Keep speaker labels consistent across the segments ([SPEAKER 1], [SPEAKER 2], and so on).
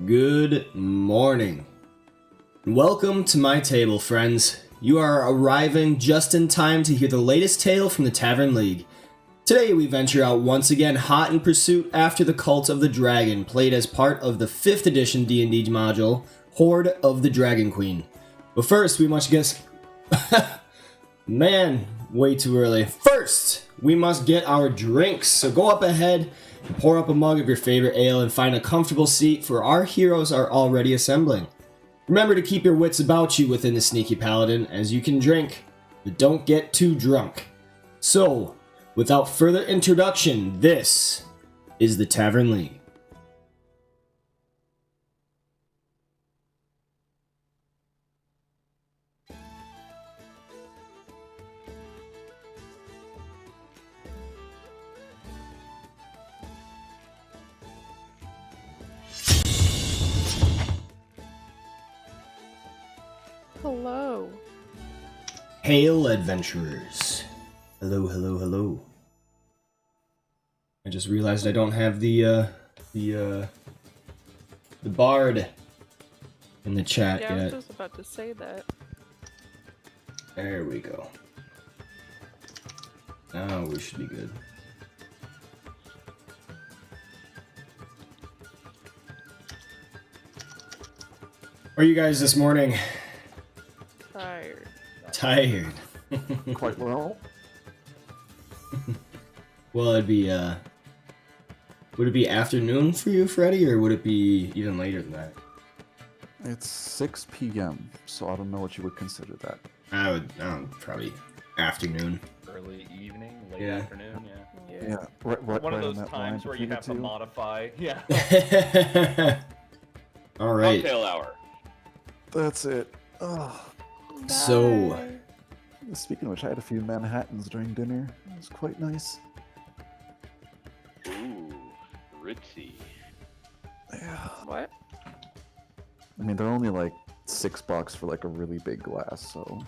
[SPEAKER 1] Good morning. Welcome to my table, friends. You are arriving just in time to hear the latest tale from the Tavern League. Today we venture out once again hot in pursuit after the Cult of the Dragon, played as part of the 5th edition D&D module, Hoard of the Dragon Queen. But first, we must guess... Man, way too early. First, we must get our drinks, so go up ahead and pour up a mug of your favorite ale and find a comfortable seat, for our heroes are already assembling. Remember to keep your wits about you within the Sneaky Paladin, as you can drink, but don't get too drunk. So, without further introduction, this is the Tavern League.
[SPEAKER 2] Hello.
[SPEAKER 1] Hail, adventurers. Hello, hello, hello. I just realized I don't have the bard in the chat
[SPEAKER 2] Yeah, I
[SPEAKER 1] yet.
[SPEAKER 2] was just about to say that.
[SPEAKER 1] There we go. Now we should be good. How are you guys this morning?
[SPEAKER 2] Tired.
[SPEAKER 1] Tired.
[SPEAKER 3] Quite well.
[SPEAKER 1] Well, it'd be, would it be afternoon for you, Freddy, or would it be even later than that?
[SPEAKER 3] It's 6 p.m., so I don't know what you would consider that.
[SPEAKER 1] I would, probably afternoon.
[SPEAKER 4] Early evening, late
[SPEAKER 1] Yeah.
[SPEAKER 4] afternoon, yeah.
[SPEAKER 3] Yeah, right
[SPEAKER 4] One
[SPEAKER 3] right
[SPEAKER 4] of
[SPEAKER 3] on
[SPEAKER 4] those
[SPEAKER 3] that
[SPEAKER 4] times
[SPEAKER 3] line
[SPEAKER 4] where you
[SPEAKER 3] between the
[SPEAKER 4] have to
[SPEAKER 3] two.
[SPEAKER 4] modify. Yeah.
[SPEAKER 1] All right.
[SPEAKER 4] Cocktail hour.
[SPEAKER 3] That's it. Oh.
[SPEAKER 1] So-
[SPEAKER 2] Bye.
[SPEAKER 3] Speaking of which, I had a few Manhattans during dinner. It was quite nice.
[SPEAKER 5] Ooh, ritzy.
[SPEAKER 3] Yeah.
[SPEAKER 2] What?
[SPEAKER 3] I mean, they're only like $6 for like a really big glass, so...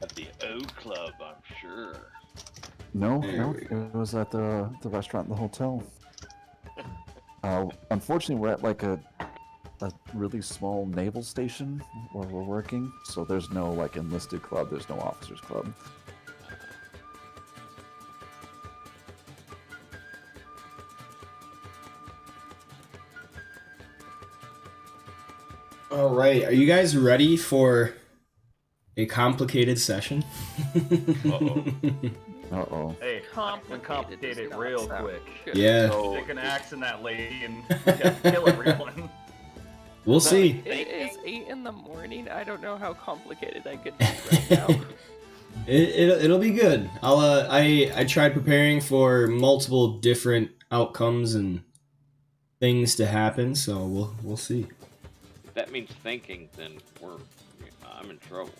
[SPEAKER 5] At the O Club, I'm sure.
[SPEAKER 3] No,
[SPEAKER 1] There
[SPEAKER 3] no,
[SPEAKER 1] we go.
[SPEAKER 3] it was at the restaurant in the hotel. Unfortunately, we're at like a really small naval station where we're working, so there's no like enlisted club, there's no officers club.
[SPEAKER 1] All right. Are you guys ready for a complicated session?
[SPEAKER 5] Uh-oh.
[SPEAKER 3] Uh-oh.
[SPEAKER 4] Hey, I can complicate it real quick.
[SPEAKER 1] Yeah,
[SPEAKER 5] So,
[SPEAKER 4] Stick an axe in that lady and kill everyone.
[SPEAKER 1] we'll see.
[SPEAKER 2] It is 8 in the morning. I don't know how complicated I could be right now.
[SPEAKER 1] It'll be good. I tried preparing for multiple different outcomes and things to happen, so we'll see.
[SPEAKER 5] if that means thinking, then I'm in trouble.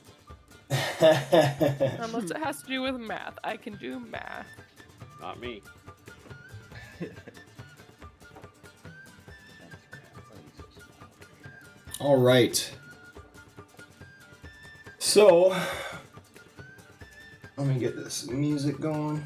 [SPEAKER 2] Unless it has to do with math. I can do math.
[SPEAKER 5] Not me.
[SPEAKER 1] All right. So, let me get this music going.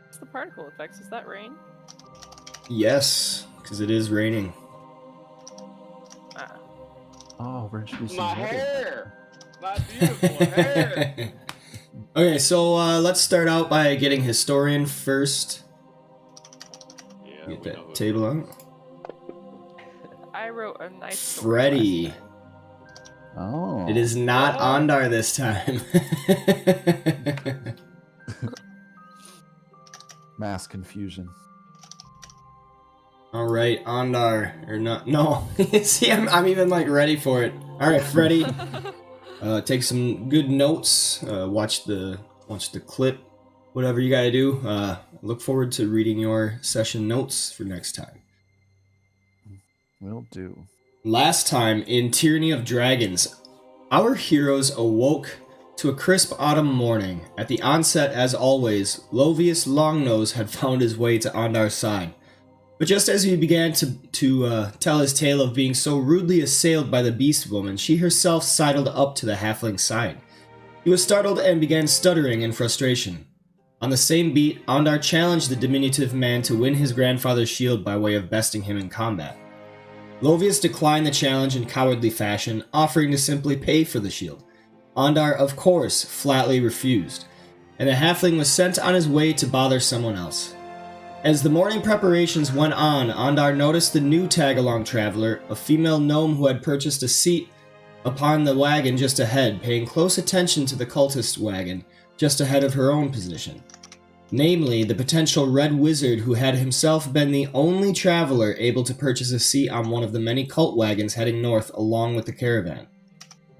[SPEAKER 2] What's the particle effects? Is that rain?
[SPEAKER 1] Yes, because it is raining.
[SPEAKER 2] Ah.
[SPEAKER 3] Oh, we're introducing
[SPEAKER 5] My
[SPEAKER 3] weather.
[SPEAKER 5] hair! My beautiful hair!
[SPEAKER 1] Okay, so let's start out by getting historian first.
[SPEAKER 5] Yeah,
[SPEAKER 1] Get
[SPEAKER 5] we know
[SPEAKER 1] that
[SPEAKER 5] who-
[SPEAKER 1] table out.
[SPEAKER 2] I wrote a nice story
[SPEAKER 1] Freddy.
[SPEAKER 2] last night.
[SPEAKER 3] Oh.
[SPEAKER 1] It is not
[SPEAKER 2] Oh.
[SPEAKER 1] Ondar this time.
[SPEAKER 3] Mass confusion.
[SPEAKER 1] All right, Ondar or not? No, see, I'm even like ready for it. All right, Freddy, take some good notes. Watch the clip, whatever you gotta do. Look forward to reading your session notes for next time.
[SPEAKER 3] Will do.
[SPEAKER 1] Last time in Tyranny of Dragons, our heroes awoke to a crisp autumn morning. At the onset, as always, Lovius Longnose had found his way to Ondar's side. But just as he began to tell his tale of being so rudely assailed by the beast woman, she herself sidled up to the halfling's side. He was startled and began stuttering in frustration. On the same beat, Ondar challenged the diminutive man to win his grandfather's shield by way of besting him in combat. Lovius declined the challenge in cowardly fashion, offering to simply pay for the shield. Ondar, of course, flatly refused, and the halfling was sent on his way to bother someone else. As the morning preparations went on, Ondar noticed the new tag-along traveler, a female gnome who had purchased a seat upon the wagon just ahead, paying close attention to the cultist wagon just ahead of her own position. Namely, the potential red wizard who had himself been the only traveler able to purchase a seat on one of the many cult wagons heading north along with the caravan.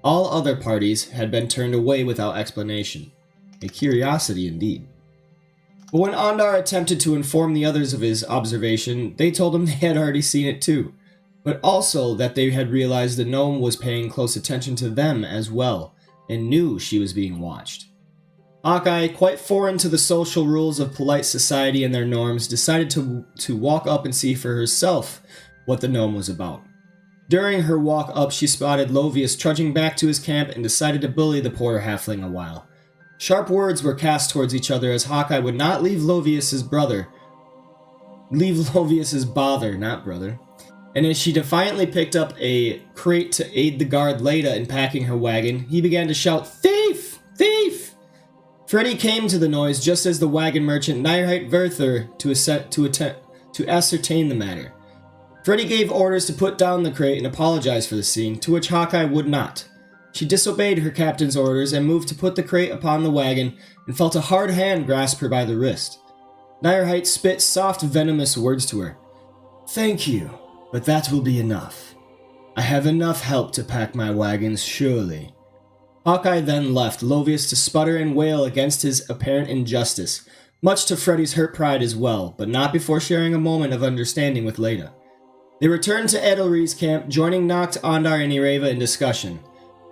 [SPEAKER 1] All other parties had been turned away without explanation. A curiosity indeed. But when Ondar attempted to inform the others of his observation, they told him they had already seen it too, but also that they had realized the gnome was paying close attention to them as well, and knew she was being watched. Hawkeye, quite foreign to the social rules of polite society and their norms, decided to walk up and see for herself what the gnome was about. During her walk up, she spotted Lovius trudging back to his camp and decided to bully the poor halfling a while. Sharp words were cast towards each other as Hawkeye would not leave Lovius's bother, not brother. And as she defiantly picked up a crate to aid the guard Leda in packing her wagon, he began to shout, "Thief! Thief!" Freddy came to the noise just as the wagon merchant Nyrheit Verther to ascertain the matter. Freddy gave orders to put down the crate and apologize for the scene, to which Hawkeye would not. She disobeyed her captain's orders and moved to put the crate upon the wagon and felt a hard hand grasp her by the wrist. Nyrheit spit soft, venomous words to her. "Thank you, but that will be enough. I have enough help to pack my wagons, surely." Hawkeye then left Lovius to sputter and wail against his apparent injustice, much to Freddy's hurt pride as well, but not before sharing a moment of understanding with Leda. They returned to Edelri's camp, joining Noct, Ondar, and Ireva in discussion.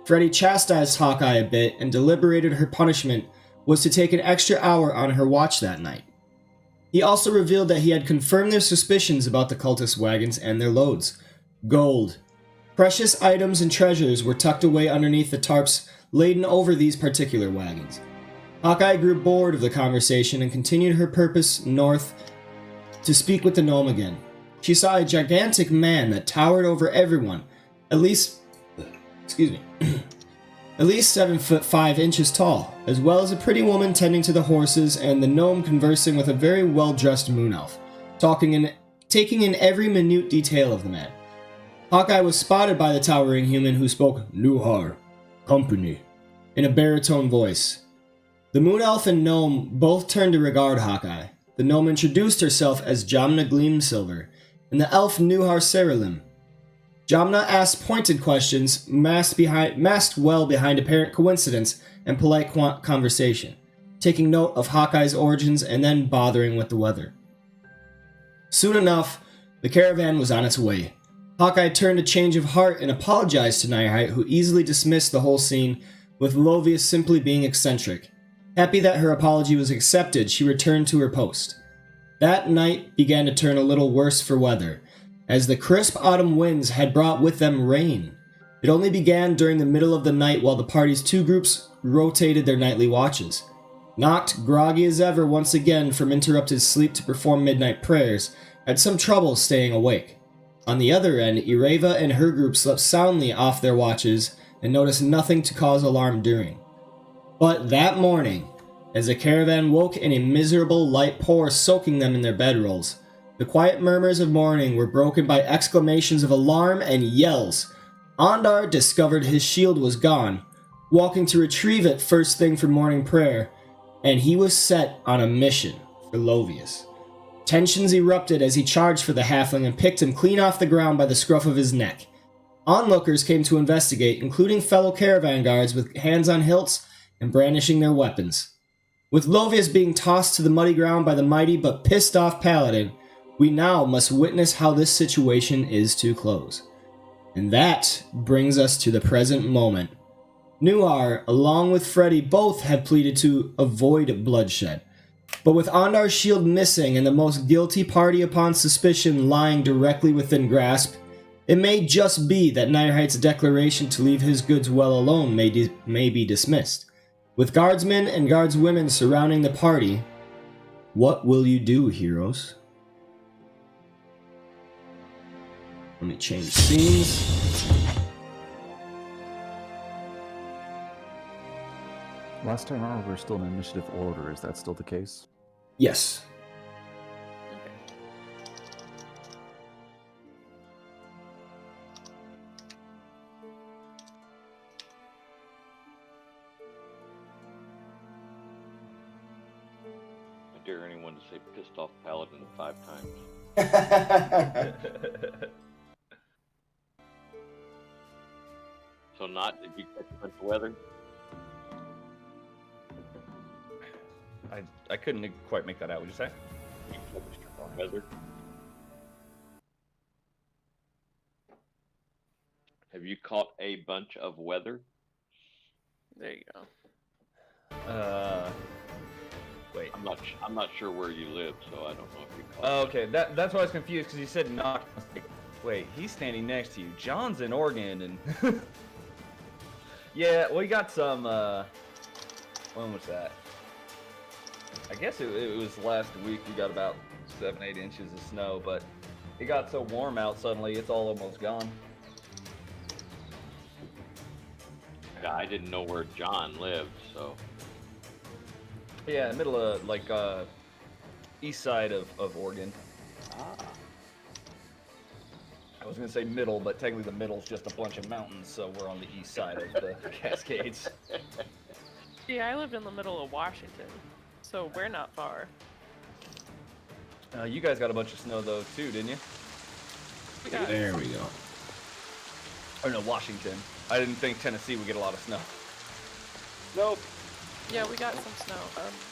[SPEAKER 1] Freddy chastised Hawkeye a bit and deliberated her punishment was to take an extra hour on her watch that night. He also revealed that he had confirmed their suspicions about the cultist wagons and their loads. Gold. Precious items and treasures were tucked away underneath the tarps laden over these particular wagons. Hawkeye grew bored of the conversation and continued her purpose north to speak with the gnome again. She saw a gigantic man that towered over everyone, at least 7'5" tall, as well as a pretty woman tending to the horses and the gnome conversing with a very well-dressed moon elf, taking in every minute detail of the man. Hawkeye was spotted by the towering human who spoke Nuhar, company, in a baritone voice. The moon elf and gnome both turned to regard Hawkeye. The gnome introduced herself as Jamna Gleamsilver, and the elf Nuhar Seralim. Jamna asked pointed questions, masked well behind apparent coincidence and polite conversation, taking note of Hawkeye's origins and then bothering with the weather. Soon enough, the caravan was on its way. Hawkeye turned a change of heart and apologized to Nyrheit, who easily dismissed the whole scene, with Lovius simply being eccentric. Happy that her apology was accepted, she returned to her post. That night began to turn a little worse for weather, as the crisp autumn winds had brought with them rain. It only began during the middle of the night while the party's two groups rotated their nightly watches. Noct, groggy as ever once again from interrupted sleep to perform midnight prayers, had some trouble staying awake. On the other end, Ireva and her group slept soundly off their watches and noticed nothing to cause alarm during. But that morning, as the caravan woke in a miserable light pour soaking them in their bedrolls, the quiet murmurs of morning were broken by exclamations of alarm and yells. Ondar discovered his shield was gone, walking to retrieve it first thing for morning prayer, and he was set on a mission for Lovius. Tensions erupted as he charged for the halfling and picked him clean off the ground by the scruff of his neck. Onlookers came to investigate, including fellow caravan guards with hands on hilts and brandishing their weapons. With Lovius being tossed to the muddy ground by the mighty but pissed off paladin, we now must witness how this situation is to close. And that brings us to the present moment. Nuar, along with Freddy, both have pleaded to avoid bloodshed. But with Ondar's shield missing and the most guilty party upon suspicion lying directly within grasp, it may just be that Nierheit's declaration to leave his goods well alone may be dismissed. With guardsmen and guardswomen surrounding the party, what will you do, heroes? Let me change scenes.
[SPEAKER 3] Last time around, we were still in initiative order. Is that still the case?
[SPEAKER 1] Yes.
[SPEAKER 2] Okay.
[SPEAKER 5] I dare anyone to say pissed off paladin 5 times. So not if you catch a bunch of weather.
[SPEAKER 4] I couldn't quite make that out. What'd you say?
[SPEAKER 5] You catch a weather. Have you caught a bunch of weather?
[SPEAKER 2] There you go.
[SPEAKER 4] Wait.
[SPEAKER 5] I'm not sure where you live, so I don't know if you caught.
[SPEAKER 4] Oh, okay. That's why I was confused because you said knock. Wait, he's standing next to you. John's in Oregon, and yeah, we got some. When was that? I guess it was last week. We got about 7-8 inches of snow, but it got so warm out suddenly, it's all almost gone.
[SPEAKER 5] Yeah, I didn't know where John lived, so.
[SPEAKER 4] Yeah, middle of like east side of Oregon.
[SPEAKER 5] Ah.
[SPEAKER 4] I was gonna say middle, but technically the middle's just a bunch of mountains, so we're on the east side of the Cascades.
[SPEAKER 2] Yeah, I lived in the middle of Washington, so we're not far.
[SPEAKER 4] You guys got a bunch of snow though too, didn't you?
[SPEAKER 2] We got
[SPEAKER 1] There we go.
[SPEAKER 4] Or no, Washington. I didn't think Tennessee would get a lot of snow.
[SPEAKER 5] Nope.
[SPEAKER 2] Yeah, we got some snow.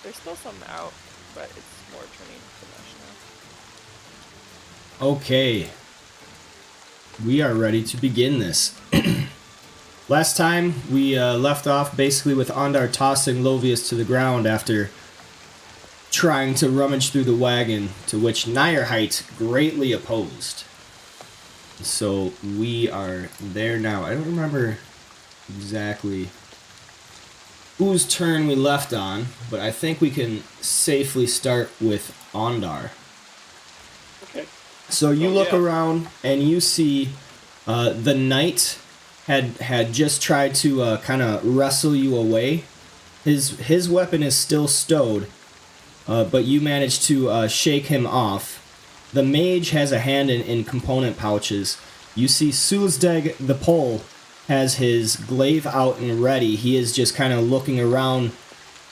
[SPEAKER 2] There's still some out, but it's more turning to mush now.
[SPEAKER 1] Okay. We are ready to begin this. Last time, we left off basically with Ondar tossing Lovius to the ground after trying to rummage through the wagon, to which Nierheit greatly opposed. So we are there now. I don't remember exactly whose turn we left on, but I think we can safely start with Ondar.
[SPEAKER 5] Okay.
[SPEAKER 1] So you
[SPEAKER 5] Oh,
[SPEAKER 1] look
[SPEAKER 5] yeah.
[SPEAKER 1] around and you see the knight had just tried to kind of wrestle you away. His weapon is still stowed, but you managed to shake him off. The mage has a hand in component pouches. You see Suzdeg the Pole has his glaive out and ready. He is just kind of looking around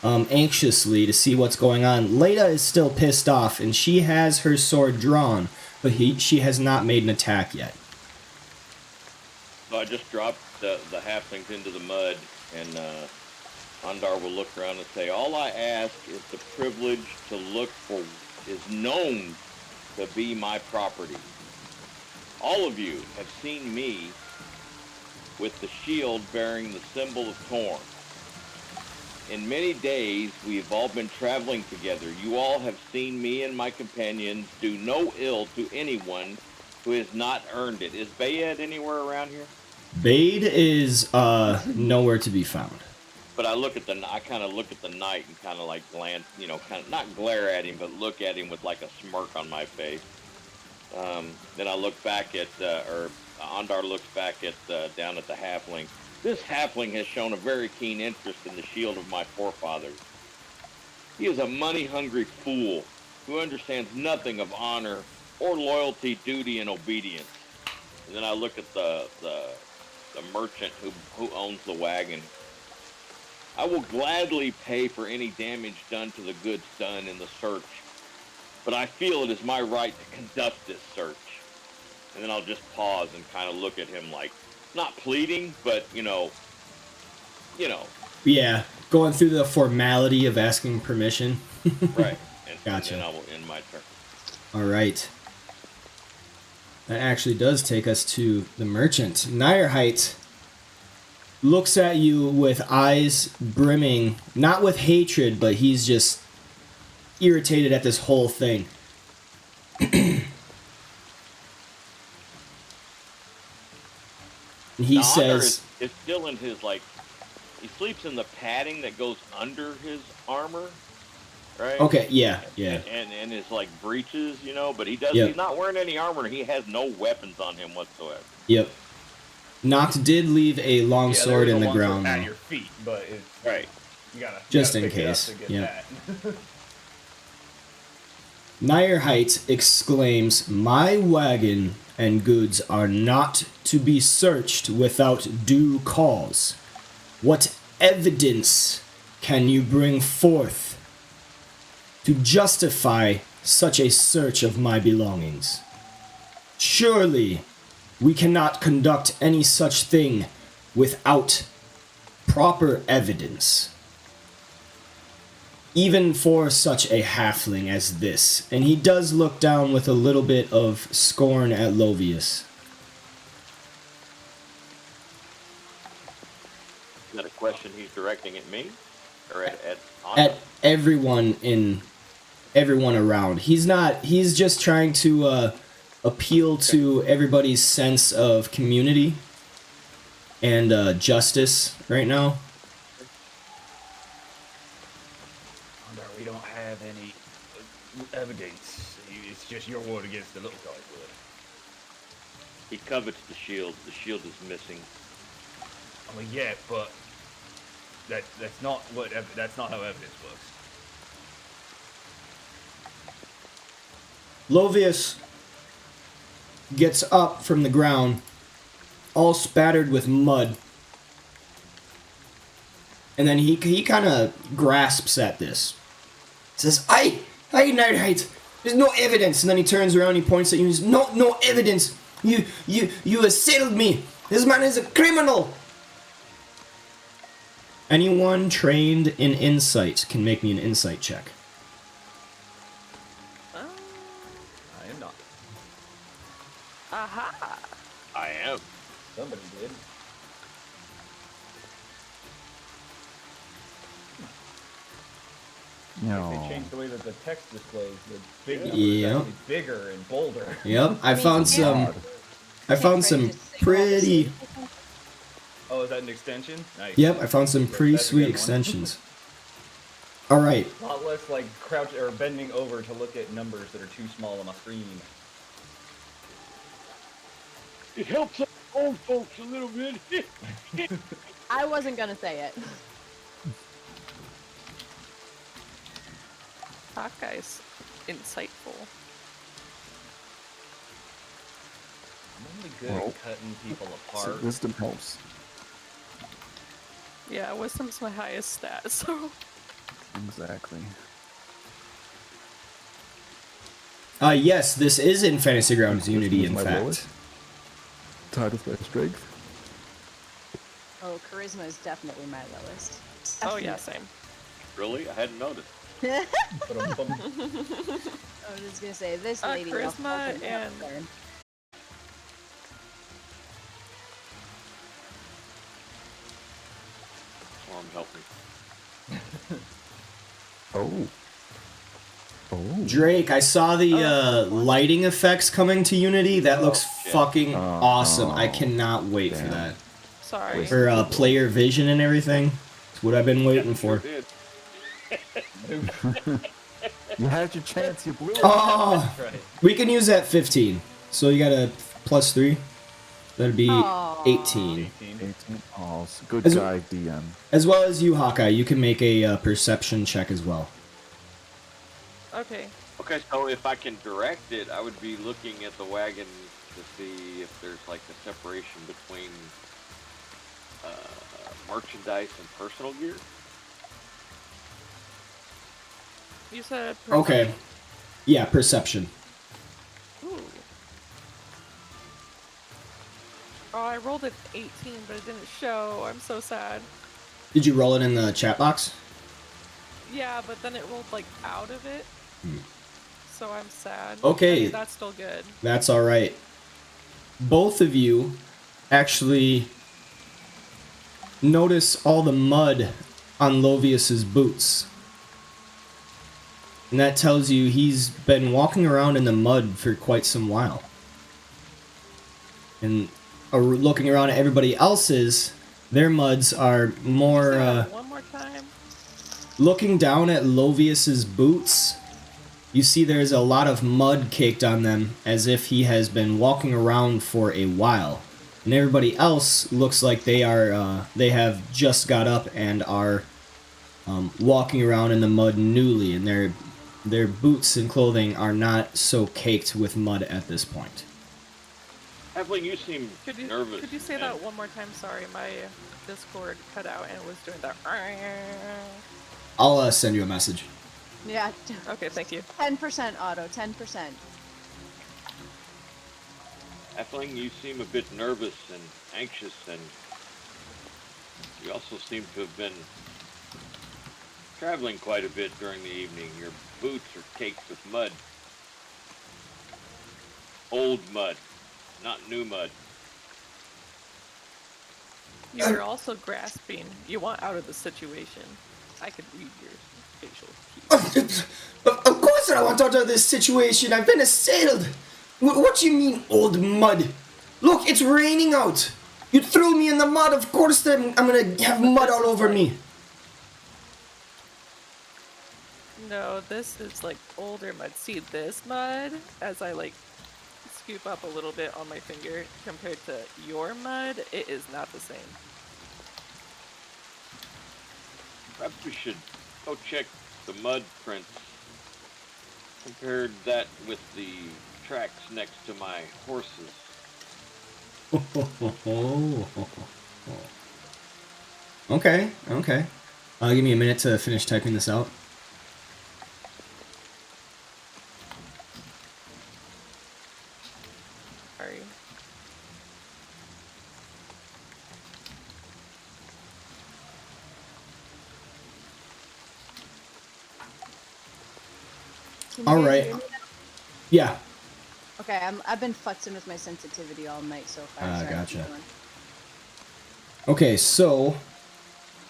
[SPEAKER 1] anxiously to see what's going on. Leda is still pissed off, and she has her sword drawn, but she has not made an attack yet.
[SPEAKER 5] So I just dropped the halflings into the mud, and Ondar will look around and say, "All I ask is the privilege to look for is known to be my property. All of you have seen me with the shield bearing the symbol of Torn. In many days, we have all been traveling together. You all have seen me and my companions do no ill to anyone who has not earned it." Is Bayed anywhere around here?
[SPEAKER 1] Bade is nowhere to be found.
[SPEAKER 5] But I kind of look at the knight and kind of like glance, kind of not glare at him, but look at him with like a smirk on my face. Then I look back at, or Ondar looks back at, down at the halfling. This halfling has shown a very keen interest in the shield of my forefathers. He is a money-hungry fool who understands nothing of honor or loyalty, duty, and obedience. And then I look at the merchant who owns the wagon. I will gladly pay for any damage done to the goods done in the search, but I feel it is my right to conduct this search. And then I'll just pause and kind of look at him like, not pleading, but,
[SPEAKER 1] Yeah, going through the formality of asking permission.
[SPEAKER 5] right.
[SPEAKER 1] Gotcha.
[SPEAKER 5] And then I will end my turn.
[SPEAKER 1] All right. That actually does take us to the merchant. Nierheit looks at you with eyes brimming, not with hatred, but he's just irritated at this whole thing. And he
[SPEAKER 5] Now, Ondar
[SPEAKER 1] says,
[SPEAKER 5] is still in his, like, he sleeps in the padding that goes under his armor, right?
[SPEAKER 1] okay, yeah, yeah.
[SPEAKER 5] And his, like, breeches, you know, but he does,
[SPEAKER 1] Yep.
[SPEAKER 5] he's not wearing any armor. He has no weapons on him whatsoever.
[SPEAKER 1] Yep. Noct did leave a long sword in the ground,
[SPEAKER 4] at
[SPEAKER 1] though.
[SPEAKER 4] your feet, but it's
[SPEAKER 5] Right.
[SPEAKER 4] you gotta
[SPEAKER 1] Just
[SPEAKER 4] you gotta
[SPEAKER 1] in
[SPEAKER 4] pick it up
[SPEAKER 1] case,
[SPEAKER 4] to get
[SPEAKER 1] yeah.
[SPEAKER 4] that.
[SPEAKER 1] Nierheit exclaims, "My wagon and goods are not to be searched without due cause. What evidence can you bring forth to justify such a search of my belongings? Surely we cannot conduct any such thing without proper evidence. Even for such a halfling as this." And he does look down with a little bit of scorn at Lovius.
[SPEAKER 5] Is that a question he's directing at me? Or at Ondar?
[SPEAKER 1] At everyone around. He's just trying to appeal to everybody's sense of community and justice right now.
[SPEAKER 4] Ondar, we don't have any evidence. It's just your word against the little guy's word.
[SPEAKER 5] He covets the shield. The shield is missing.
[SPEAKER 4] I mean, yeah, but that's not how evidence works.
[SPEAKER 1] Lovius gets up from the ground, all spattered with mud. And then he kind of grasps at this. Says, I Nierheit, there's no evidence. And then he turns around, he points at you, and says, no evidence. You assailed me. This man is a criminal. Anyone trained in insight can make me an insight check.
[SPEAKER 4] I am not.
[SPEAKER 2] Aha!
[SPEAKER 5] I am.
[SPEAKER 4] Somebody did. They
[SPEAKER 3] No.
[SPEAKER 4] changed the way that the text displays. The big numbers
[SPEAKER 1] Yeah.
[SPEAKER 4] actually bigger and bolder.
[SPEAKER 1] Yep, I found some pretty.
[SPEAKER 4] Oh, is that an extension? Nice.
[SPEAKER 1] Yep, I found some pretty
[SPEAKER 4] That's a
[SPEAKER 1] sweet
[SPEAKER 4] good one.
[SPEAKER 1] extensions. All right,
[SPEAKER 4] A lot less like crouch or bending over to look at numbers that are too small on my screen.
[SPEAKER 5] It helps us old folks a little bit.
[SPEAKER 6] I wasn't gonna say it.
[SPEAKER 2] Hawkeye's insightful.
[SPEAKER 4] I'm only good
[SPEAKER 3] Well,
[SPEAKER 4] at cutting people
[SPEAKER 3] So
[SPEAKER 4] apart.
[SPEAKER 3] wisdom helps.
[SPEAKER 2] Yeah, wisdom's my highest stat, so
[SPEAKER 3] Exactly.
[SPEAKER 1] yes, this is in Fantasy Grounds Unity, in
[SPEAKER 3] My
[SPEAKER 1] fact.
[SPEAKER 3] lowest. Tied with my strength.
[SPEAKER 6] Oh, charisma is definitely my lowest.
[SPEAKER 2] oh yeah, same.
[SPEAKER 5] Really? I hadn't noticed.
[SPEAKER 4] But
[SPEAKER 6] I was just gonna say this lady.
[SPEAKER 2] Charisma
[SPEAKER 6] doesn't
[SPEAKER 2] and-
[SPEAKER 6] learn.
[SPEAKER 5] Help me.
[SPEAKER 3] Oh. Oh.
[SPEAKER 1] Drake, I saw the lighting effects coming to Unity. That looks
[SPEAKER 5] shit.
[SPEAKER 1] fucking
[SPEAKER 3] Oh,
[SPEAKER 1] awesome. I cannot wait for
[SPEAKER 3] damn.
[SPEAKER 1] that.
[SPEAKER 2] Sorry.
[SPEAKER 1] For player vision and everything. It's what I've been waiting for.
[SPEAKER 5] Sure did.
[SPEAKER 3] You had your chance, you blew it.
[SPEAKER 1] Oh,
[SPEAKER 4] right.
[SPEAKER 1] we can use that 15. So you got a +3. That'd be
[SPEAKER 6] Aw.
[SPEAKER 1] 18.
[SPEAKER 4] 18.
[SPEAKER 3] 18. Oh, good
[SPEAKER 1] As-
[SPEAKER 3] guy, DM.
[SPEAKER 1] As well as you, Hawkeye. You can make a perception check as well.
[SPEAKER 2] Okay.
[SPEAKER 5] Okay, so if I can direct it, I would be looking at the wagon to see if there's like a separation between merchandise and personal gear.
[SPEAKER 2] You said.
[SPEAKER 1] Okay. Yeah, perception.
[SPEAKER 2] Ooh. Oh, I rolled an 18, but it didn't show. I'm so sad.
[SPEAKER 1] Did you roll it in the chat box?
[SPEAKER 2] Yeah, but then it rolled like out of it.
[SPEAKER 1] Hmm.
[SPEAKER 2] So I'm sad.
[SPEAKER 1] Okay.
[SPEAKER 2] I mean, that's still good.
[SPEAKER 1] That's alright. Both of you actually notice all the mud on Lovius's boots. And that tells you he's been walking around in the mud for quite some while. And looking around at everybody else's, their muds are more,
[SPEAKER 2] One more time.
[SPEAKER 1] looking down at Lovius's boots, you see there's a lot of mud caked on them, as if he has been walking around for a while. And everybody else looks like they have just got up and are walking around in the mud newly, and their boots and clothing are not so caked with mud at this point.
[SPEAKER 5] Halfling, you seem nervous.
[SPEAKER 2] Could you say that one more time? Sorry, my Discord cut out and it was doing that.
[SPEAKER 1] I'll send you a message.
[SPEAKER 6] Yeah.
[SPEAKER 2] Okay, thank you.
[SPEAKER 6] 10% auto, 10%.
[SPEAKER 5] Halfling, you seem a bit nervous and anxious, and you also seem to have been traveling quite a bit during the evening. Your boots are caked with mud. Old mud, not new mud.
[SPEAKER 2] You are also grasping. You want out of the situation. I could read your facial cues.
[SPEAKER 1] Of course I want out of this situation. I've been assailed. What do you mean, old mud? Look, it's raining out. You threw me in the mud. Of course I'm gonna have mud all over me.
[SPEAKER 2] No, this is like older mud. See this mud? As I like scoop up a little bit on my finger compared to your mud, it is not the same.
[SPEAKER 5] Perhaps we should go check the mud prints. Compared that with the tracks next to my horses.
[SPEAKER 1] Okay. Give me a minute to finish typing this out.
[SPEAKER 2] Sorry.
[SPEAKER 6] Can you
[SPEAKER 1] All
[SPEAKER 6] guys
[SPEAKER 1] right.
[SPEAKER 6] hear me now?
[SPEAKER 1] Yeah.
[SPEAKER 6] Okay, I've been futzing with my sensitivity all night so far.
[SPEAKER 1] Ah,
[SPEAKER 6] Sorry,
[SPEAKER 1] gotcha.
[SPEAKER 6] keep going.
[SPEAKER 1] Okay, so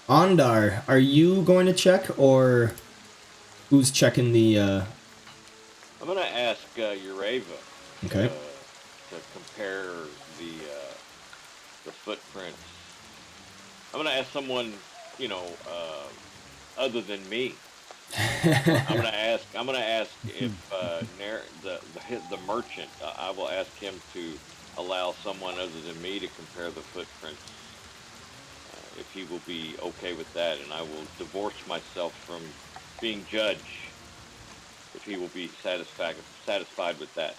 [SPEAKER 1] Ondar, are you going to check, or who's checking the?
[SPEAKER 5] I'm gonna ask Ureva
[SPEAKER 1] Okay.
[SPEAKER 5] to compare the footprints. I'm gonna ask someone, other than me. I'm gonna ask if the merchant. I will ask him to allow someone other than me to compare the footprints. If he will be okay with that, and I will divorce myself from being judge. If he will be satisfied with that.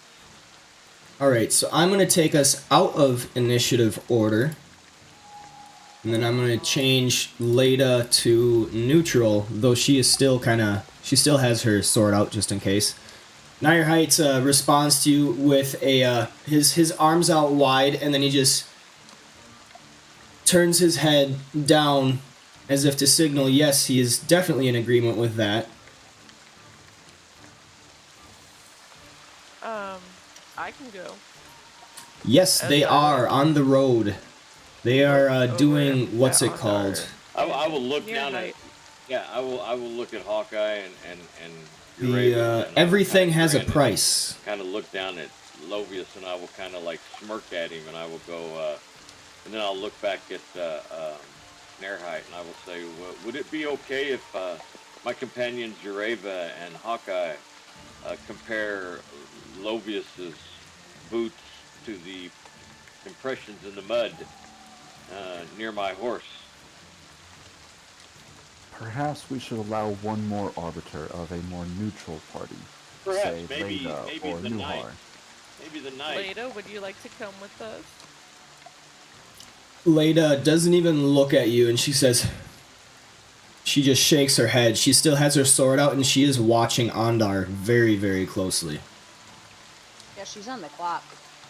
[SPEAKER 1] All right, so I'm gonna take us out of initiative order, and then I'm gonna change Leda to neutral. Though she is still she still has her sword out just in case. Nair Heights responds to you with his arms out wide, and then he just turns his head down as if to signal yes, he is definitely in agreement with that.
[SPEAKER 2] I can go.
[SPEAKER 1] Yes, they are on the road. They are doing what's it called?
[SPEAKER 5] I will look
[SPEAKER 2] Near
[SPEAKER 5] down
[SPEAKER 2] night.
[SPEAKER 5] at. Yeah, I will look at Hawkeye and
[SPEAKER 1] The everything has a price.
[SPEAKER 5] Kind of look down at Lovius, and I will kind of like smirk at him, and I will go, and then I'll look back at Nairhite, and I will say, would it be okay if my companions Ureva and Hawkeye compare Lovius's boots to the impressions in the mud near my horse?
[SPEAKER 3] Perhaps we should allow one more arbiter of a more neutral party.
[SPEAKER 5] Perhaps,
[SPEAKER 3] say
[SPEAKER 5] maybe
[SPEAKER 3] Leda or
[SPEAKER 5] the
[SPEAKER 3] Nuhar.
[SPEAKER 5] knight. Maybe the knight.
[SPEAKER 2] Leda, would you like to come with us?
[SPEAKER 1] Leda doesn't even look at you, and she says, she just shakes her head. She still has her sword out, and she is watching Ondar very, very closely.
[SPEAKER 6] Yeah, she's on the clock.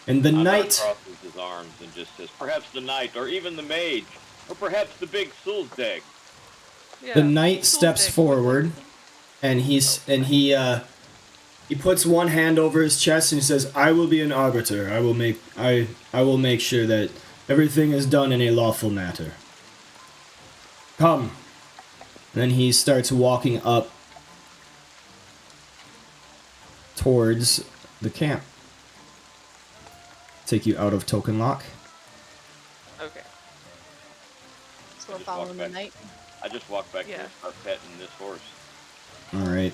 [SPEAKER 1] And the
[SPEAKER 5] Ondar
[SPEAKER 1] knight,
[SPEAKER 5] crosses his arms and just says, perhaps the knight, or even the mage, or perhaps the big Sulzdag.
[SPEAKER 2] Yeah.
[SPEAKER 1] the knight
[SPEAKER 2] Soul
[SPEAKER 1] steps
[SPEAKER 2] dick.
[SPEAKER 1] forward, and he puts one hand over his chest and he says, "I will be an arbiter. I will make sure that everything is done in a lawful matter. Come." And then he starts walking up towards the camp. Take you out of token lock.
[SPEAKER 2] Okay.
[SPEAKER 6] So we're
[SPEAKER 5] just walk
[SPEAKER 6] following the
[SPEAKER 5] back.
[SPEAKER 6] night.
[SPEAKER 5] I just walked back
[SPEAKER 2] Yeah.
[SPEAKER 5] here and start petting this horse.
[SPEAKER 1] Alright.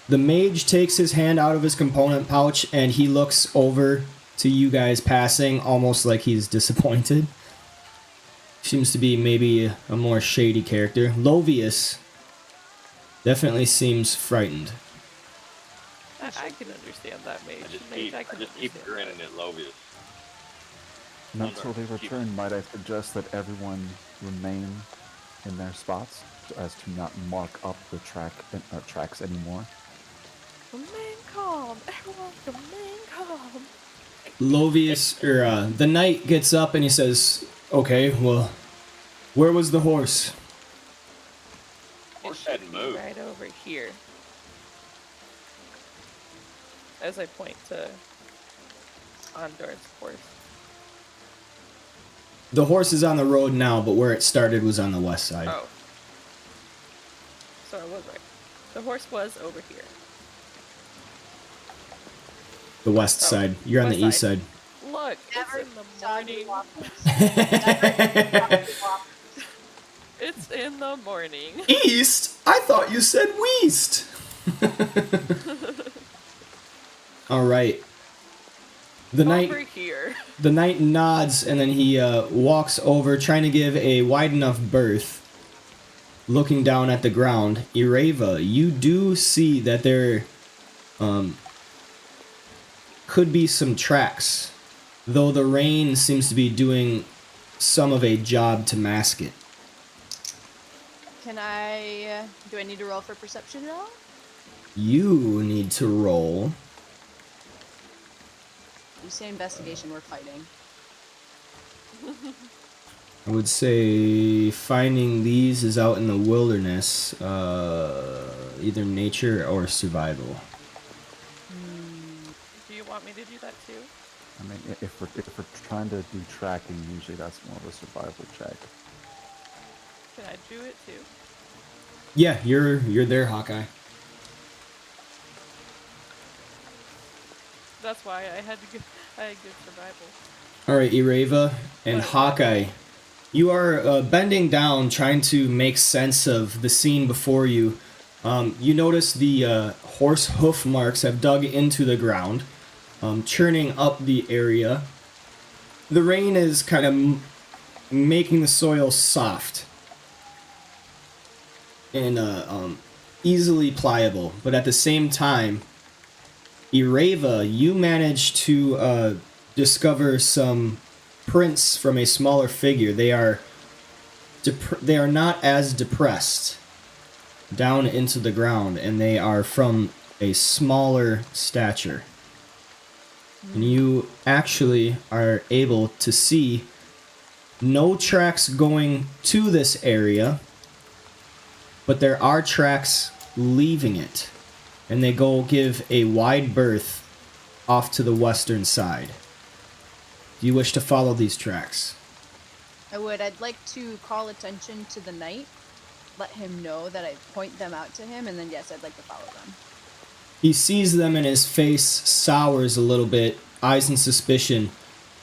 [SPEAKER 1] The mage takes his hand out of his component pouch and he looks over to you guys passing, almost like he's disappointed. Seems to be maybe a more shady character. Lovius definitely seems frightened.
[SPEAKER 2] I can understand that, Mage.
[SPEAKER 5] I just
[SPEAKER 2] Mage,
[SPEAKER 5] keep, I
[SPEAKER 2] can
[SPEAKER 5] just keep
[SPEAKER 2] understand
[SPEAKER 5] grinning
[SPEAKER 2] that.
[SPEAKER 5] at Lovius.
[SPEAKER 3] And until they return, might I suggest that everyone remain in their spots as to not mark up the tracks anymore?
[SPEAKER 2] Remain calm. Everyone, remain calm.
[SPEAKER 1] Lovius, the knight gets up and he says, okay, well, where was the horse?
[SPEAKER 5] Horse
[SPEAKER 2] It should
[SPEAKER 5] hadn't
[SPEAKER 2] be
[SPEAKER 5] moved.
[SPEAKER 2] right over here. As I point to Ondar's horse.
[SPEAKER 1] The horse is on the road now, but where it started was on the west side.
[SPEAKER 2] Oh. So I was right. The horse was over here.
[SPEAKER 1] The west
[SPEAKER 2] Oh,
[SPEAKER 1] side. You're on the
[SPEAKER 2] west
[SPEAKER 1] east side.
[SPEAKER 2] Look,
[SPEAKER 6] Never
[SPEAKER 2] it's in the
[SPEAKER 6] saw you
[SPEAKER 2] morning.
[SPEAKER 6] walk this.
[SPEAKER 2] It's in the morning.
[SPEAKER 1] East? I thought you said west. All right. The knight.
[SPEAKER 2] Over here.
[SPEAKER 1] The knight nods and then he walks over, trying to give a wide enough berth. Looking down at the ground, Ireva, you do see that there could be some tracks, though the rain seems to be doing some of a job to mask it.
[SPEAKER 6] Can I? Do I need to roll for perception at all?
[SPEAKER 1] You need to roll.
[SPEAKER 6] You say investigation. We're fighting.
[SPEAKER 1] I would say finding these is out in the wilderness, either nature or survival.
[SPEAKER 2] Do you want me to do that too?
[SPEAKER 3] I mean, if we're trying to do tracking, usually that's more of a survival check.
[SPEAKER 2] Can I do it too?
[SPEAKER 1] Yeah, you're there, Hawkeye.
[SPEAKER 2] That's why I had good survival.
[SPEAKER 1] All right, Ireva and Hawkeye, you are bending down, trying to make sense of the scene before you. You notice the horse hoof marks have dug into the ground, churning up the area. The rain is kind of making the soil soft and easily pliable, but at the same time, Ireva, you managed to discover some prints from a smaller figure. They are not as depressed down into the ground, and they are from a smaller stature. And you actually are able to see no tracks going to this area, but there are tracks leaving it, and they go give a wide berth off to the western side. Do you wish to follow these tracks?
[SPEAKER 6] I would. I'd like to call attention to the knight, let him know that I point them out to him, and then yes, I'd like to follow them.
[SPEAKER 1] He sees them and his face sours a little bit, eyes in suspicion,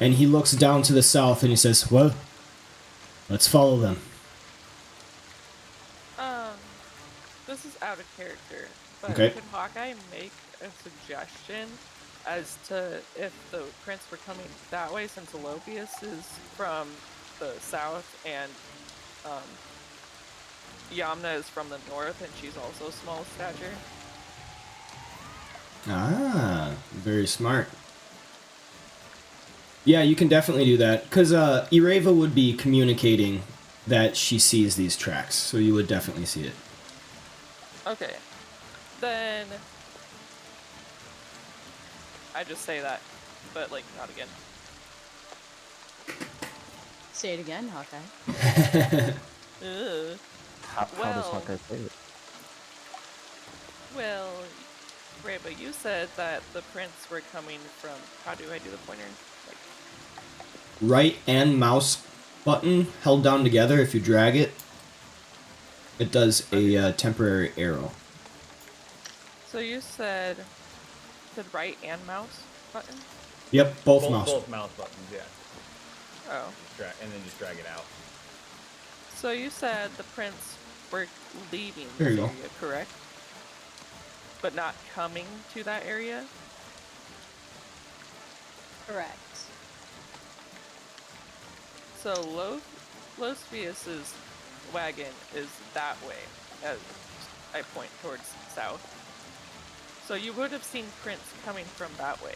[SPEAKER 1] and he looks down to the south and he says, well, let's follow them.
[SPEAKER 2] This is out of character, but
[SPEAKER 1] Okay.
[SPEAKER 2] could Hawkeye make a suggestion as to if the prince were coming that way, since Alopius is from the south and Yamna is from the north and she's also small stature?
[SPEAKER 1] Ah, very smart. Yeah, you can definitely do that, because Ireva would be communicating that she sees these tracks, so you would definitely see it.
[SPEAKER 2] Okay. Then I just say that, but like not again.
[SPEAKER 6] Say it again, Hawkeye.
[SPEAKER 2] Ugh.
[SPEAKER 3] How does
[SPEAKER 2] Well-
[SPEAKER 3] Hawkeye say it?
[SPEAKER 2] Well, Reba, you said that the prints were coming from. How do I do the pointer? Like,
[SPEAKER 1] Right and mouse button held down together, if you drag it, it does a temporary arrow.
[SPEAKER 2] so you said The right and mouse button?
[SPEAKER 1] Yep, both mouse.
[SPEAKER 4] Both mouse buttons, yeah.
[SPEAKER 2] Oh.
[SPEAKER 4] And then just drag it out.
[SPEAKER 2] So you said the prints were leaving
[SPEAKER 1] There
[SPEAKER 2] this
[SPEAKER 1] you go.
[SPEAKER 2] area, correct? But not coming to that area?
[SPEAKER 6] Correct.
[SPEAKER 2] So Los Vias's wagon is that way, as I point towards south. So you would have seen prints coming from that way.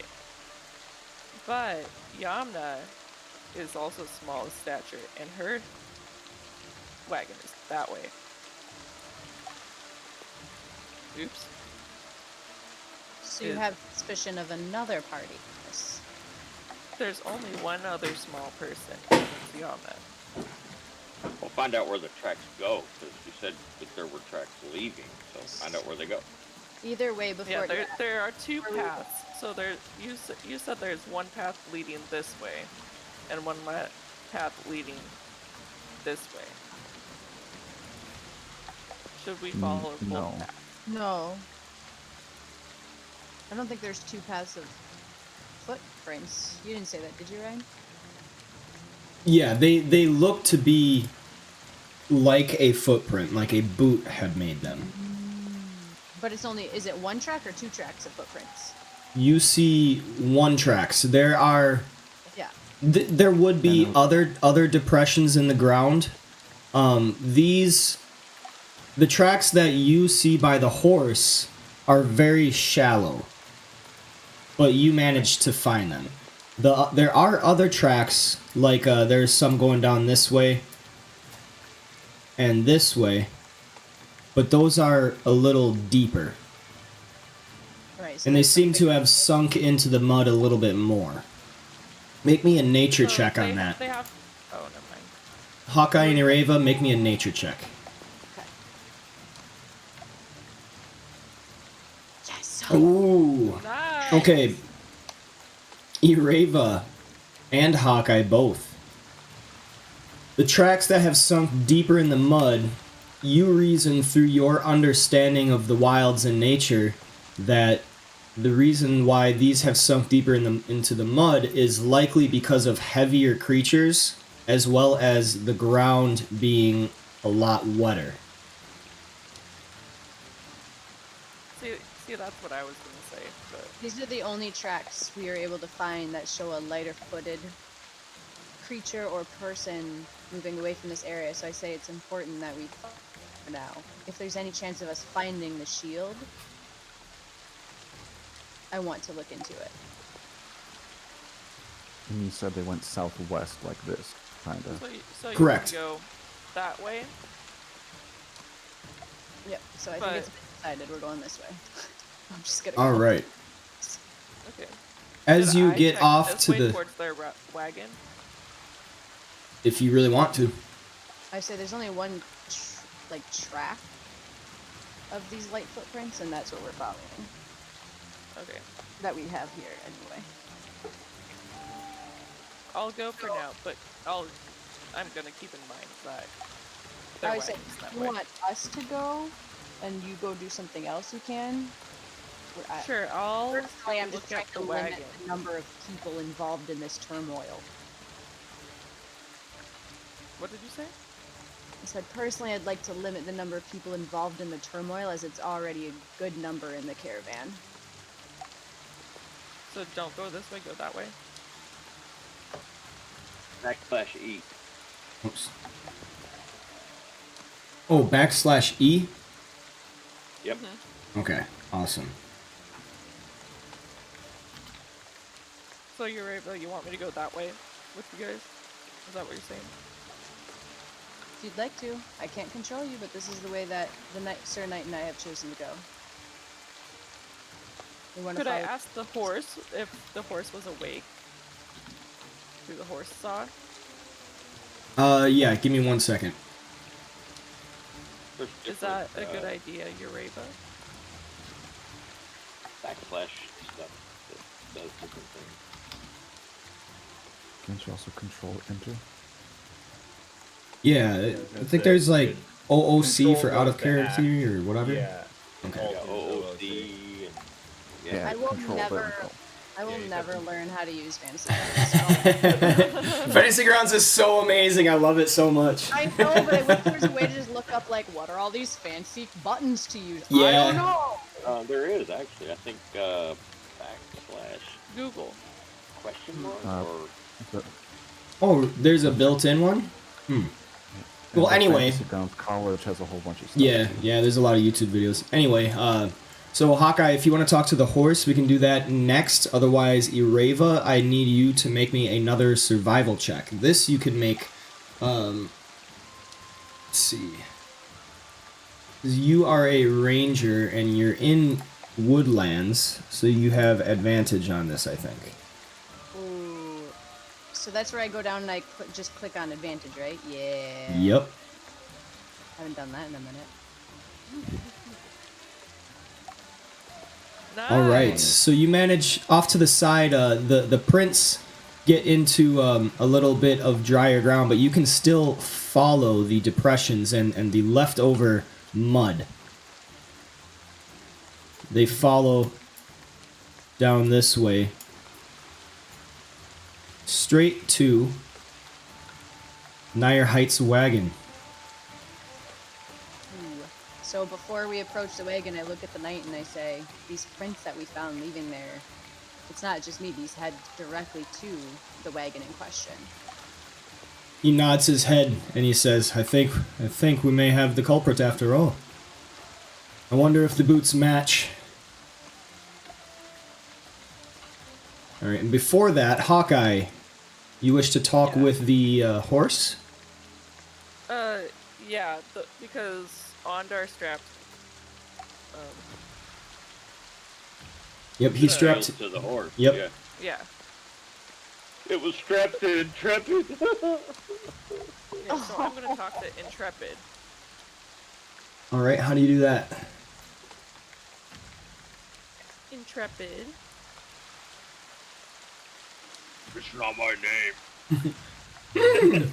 [SPEAKER 2] But Yamna is also small of stature, and her wagon is that way. Oops.
[SPEAKER 6] So you have suspicion of another party. Yes.
[SPEAKER 5] There's
[SPEAKER 2] only one other small person, and it's Yamna.
[SPEAKER 5] We'll find out where the tracks go, because you said that there were tracks leaving, so find out where they go.
[SPEAKER 6] Either way, before
[SPEAKER 2] Yeah, there are two paths. So you said there's one path leading this way, and one path leading this way. Should we follow both
[SPEAKER 3] no.
[SPEAKER 2] paths?
[SPEAKER 6] No. I don't think there's two paths of footprints. You didn't say that, did you, Ryan?
[SPEAKER 1] Yeah, they look to be like a footprint, like a boot had made them.
[SPEAKER 6] But it's only, is it one track or two tracks of footprints?
[SPEAKER 1] You see one track. So there are,
[SPEAKER 6] Yeah.
[SPEAKER 1] there would be other depressions in the ground. The tracks that you see by the horse are very shallow, but you managed to find them. There are other tracks, like there's some going down this way and this way, but those are a little deeper.
[SPEAKER 6] Right. So
[SPEAKER 1] And they
[SPEAKER 6] there's
[SPEAKER 1] seem to
[SPEAKER 6] something-
[SPEAKER 1] have sunk into the mud a little bit more. Make me a nature check on that.
[SPEAKER 2] They have. Oh, never mind.
[SPEAKER 1] Hawkeye and Ireva, make me a nature check.
[SPEAKER 6] Okay. Yes.
[SPEAKER 1] Ooh.
[SPEAKER 2] Nice.
[SPEAKER 1] Okay. Ireva and Hawkeye both. The tracks that have sunk deeper in the mud, you reason through your understanding of the wilds and nature that the reason why these have sunk deeper into the mud is likely because of heavier creatures, as well as the ground being a lot wetter.
[SPEAKER 2] See, that's what I was gonna say, but
[SPEAKER 6] These are the only tracks we are able to find that show a lighter-footed creature or person moving away from this area, so I say it's important that we for now. If there's any chance of us finding the shield, I want to look into it.
[SPEAKER 3] And you said they went southwest like this, kind of.
[SPEAKER 2] so you
[SPEAKER 1] Correct.
[SPEAKER 2] can go that way.
[SPEAKER 6] Yep, so I
[SPEAKER 2] But-
[SPEAKER 6] think it's decided we're going this way. I'm just gonna
[SPEAKER 1] All
[SPEAKER 6] go.
[SPEAKER 1] right.
[SPEAKER 2] Okay.
[SPEAKER 1] As
[SPEAKER 2] Should
[SPEAKER 1] you
[SPEAKER 2] I
[SPEAKER 1] get
[SPEAKER 2] check
[SPEAKER 1] off
[SPEAKER 2] this
[SPEAKER 1] to
[SPEAKER 2] way
[SPEAKER 1] the,
[SPEAKER 2] towards their wagon.
[SPEAKER 1] if you really want to.
[SPEAKER 6] I say there's only one track of these light footprints, and that's what we're following.
[SPEAKER 2] Okay.
[SPEAKER 6] That we have here, anyway.
[SPEAKER 2] I'll go for now, but I'm gonna keep in mind that their
[SPEAKER 6] I would say,
[SPEAKER 2] wagon's that
[SPEAKER 6] if you
[SPEAKER 2] way.
[SPEAKER 6] want us to go, and you go do something else, you can.
[SPEAKER 2] Sure, I'll
[SPEAKER 6] Personally, I'm just
[SPEAKER 2] look
[SPEAKER 6] trying
[SPEAKER 2] at
[SPEAKER 6] to
[SPEAKER 2] the
[SPEAKER 6] limit
[SPEAKER 2] wagon.
[SPEAKER 6] the number of people involved in this turmoil.
[SPEAKER 2] What did you say?
[SPEAKER 6] I said, personally, I'd like to limit the number of people involved in the turmoil, as it's already a good number in the caravan.
[SPEAKER 2] So don't go this way, go that way.
[SPEAKER 5] /E.
[SPEAKER 1] Oops. Oh, /E?
[SPEAKER 5] Yep.
[SPEAKER 1] Okay, awesome.
[SPEAKER 2] So you want me to go that way with you guys? Is that what you're saying?
[SPEAKER 6] If you'd like to, I can't control you, but this is the way that Sir Knight and I have chosen to go. We want to
[SPEAKER 2] Could I
[SPEAKER 6] follow.
[SPEAKER 2] ask the horse if the horse was awake? Through the horse saw?
[SPEAKER 1] Yeah, give me 1 second.
[SPEAKER 5] There's
[SPEAKER 2] Is that a
[SPEAKER 5] different,
[SPEAKER 2] good idea, Ureva?
[SPEAKER 5] / stuff that does different things.
[SPEAKER 3] Can't you also control enter?
[SPEAKER 1] Yeah, I think there's like OOC for out of character or whatever.
[SPEAKER 4] Yeah.
[SPEAKER 1] Okay.
[SPEAKER 5] Yeah,
[SPEAKER 4] Alt is
[SPEAKER 5] OOC and
[SPEAKER 3] Yeah,
[SPEAKER 6] I will
[SPEAKER 3] control, there we
[SPEAKER 6] never.
[SPEAKER 3] go.
[SPEAKER 6] I will
[SPEAKER 4] Yeah, you
[SPEAKER 6] never
[SPEAKER 4] definitely-
[SPEAKER 6] learn how to use fantasy grounds. So.
[SPEAKER 1] Fantasy Grounds is so amazing. I love it so much.
[SPEAKER 6] I know, but I wish there was a way to just look up like what are all these fancy buttons to use. I
[SPEAKER 1] Yeah.
[SPEAKER 6] don't know.
[SPEAKER 5] There is actually. I think backslash
[SPEAKER 2] Google.
[SPEAKER 5] question mark or
[SPEAKER 3] The-
[SPEAKER 1] Oh, there's a built-in one?
[SPEAKER 3] and
[SPEAKER 1] Well,
[SPEAKER 3] the
[SPEAKER 1] anyway.
[SPEAKER 3] Fantasy Grounds College has a whole bunch of stuff.
[SPEAKER 1] Yeah, yeah, there's a lot of YouTube videos. Anyway, so Hawkeye, if you want to talk to the horse, we can do that next. Otherwise, Ireva, I need you to make me another survival check. This you could make, let's see. 'Cause you are a ranger and you're in woodlands, so you have advantage on this, I think.
[SPEAKER 6] Ooh. So that's where I go down and I just click on advantage, right? Yeah.
[SPEAKER 1] Yep.
[SPEAKER 6] Haven't done that in a minute.
[SPEAKER 2] Nice.
[SPEAKER 1] All right, so you manage off to the side. The prints get into a little bit of drier ground, but you can still follow the depressions and the leftover mud. They follow down this way, straight to Nyer Heights Wagon.
[SPEAKER 6] Ooh. So before we approach the wagon, I look at the knight and I say, these prints that we found leaving there, it's not just me, these head directly to the wagon in question.
[SPEAKER 1] He nods his head and he says, I think we may have the culprit after all. I wonder if the boots match. Alright, and before that, Hawkeye, you wish to talk
[SPEAKER 2] Yeah.
[SPEAKER 1] with the horse?
[SPEAKER 2] Yeah, because Ondar strapped.
[SPEAKER 1] Yep, he strapped.
[SPEAKER 5] nailed to the horse.
[SPEAKER 1] Yep.
[SPEAKER 5] Yeah.
[SPEAKER 2] Yeah.
[SPEAKER 5] It was strapped to Intrepid.
[SPEAKER 2] Yeah, so I'm gonna talk to Intrepid.
[SPEAKER 1] Alright, how do you do that?
[SPEAKER 2] Intrepid.
[SPEAKER 5] It's not my name.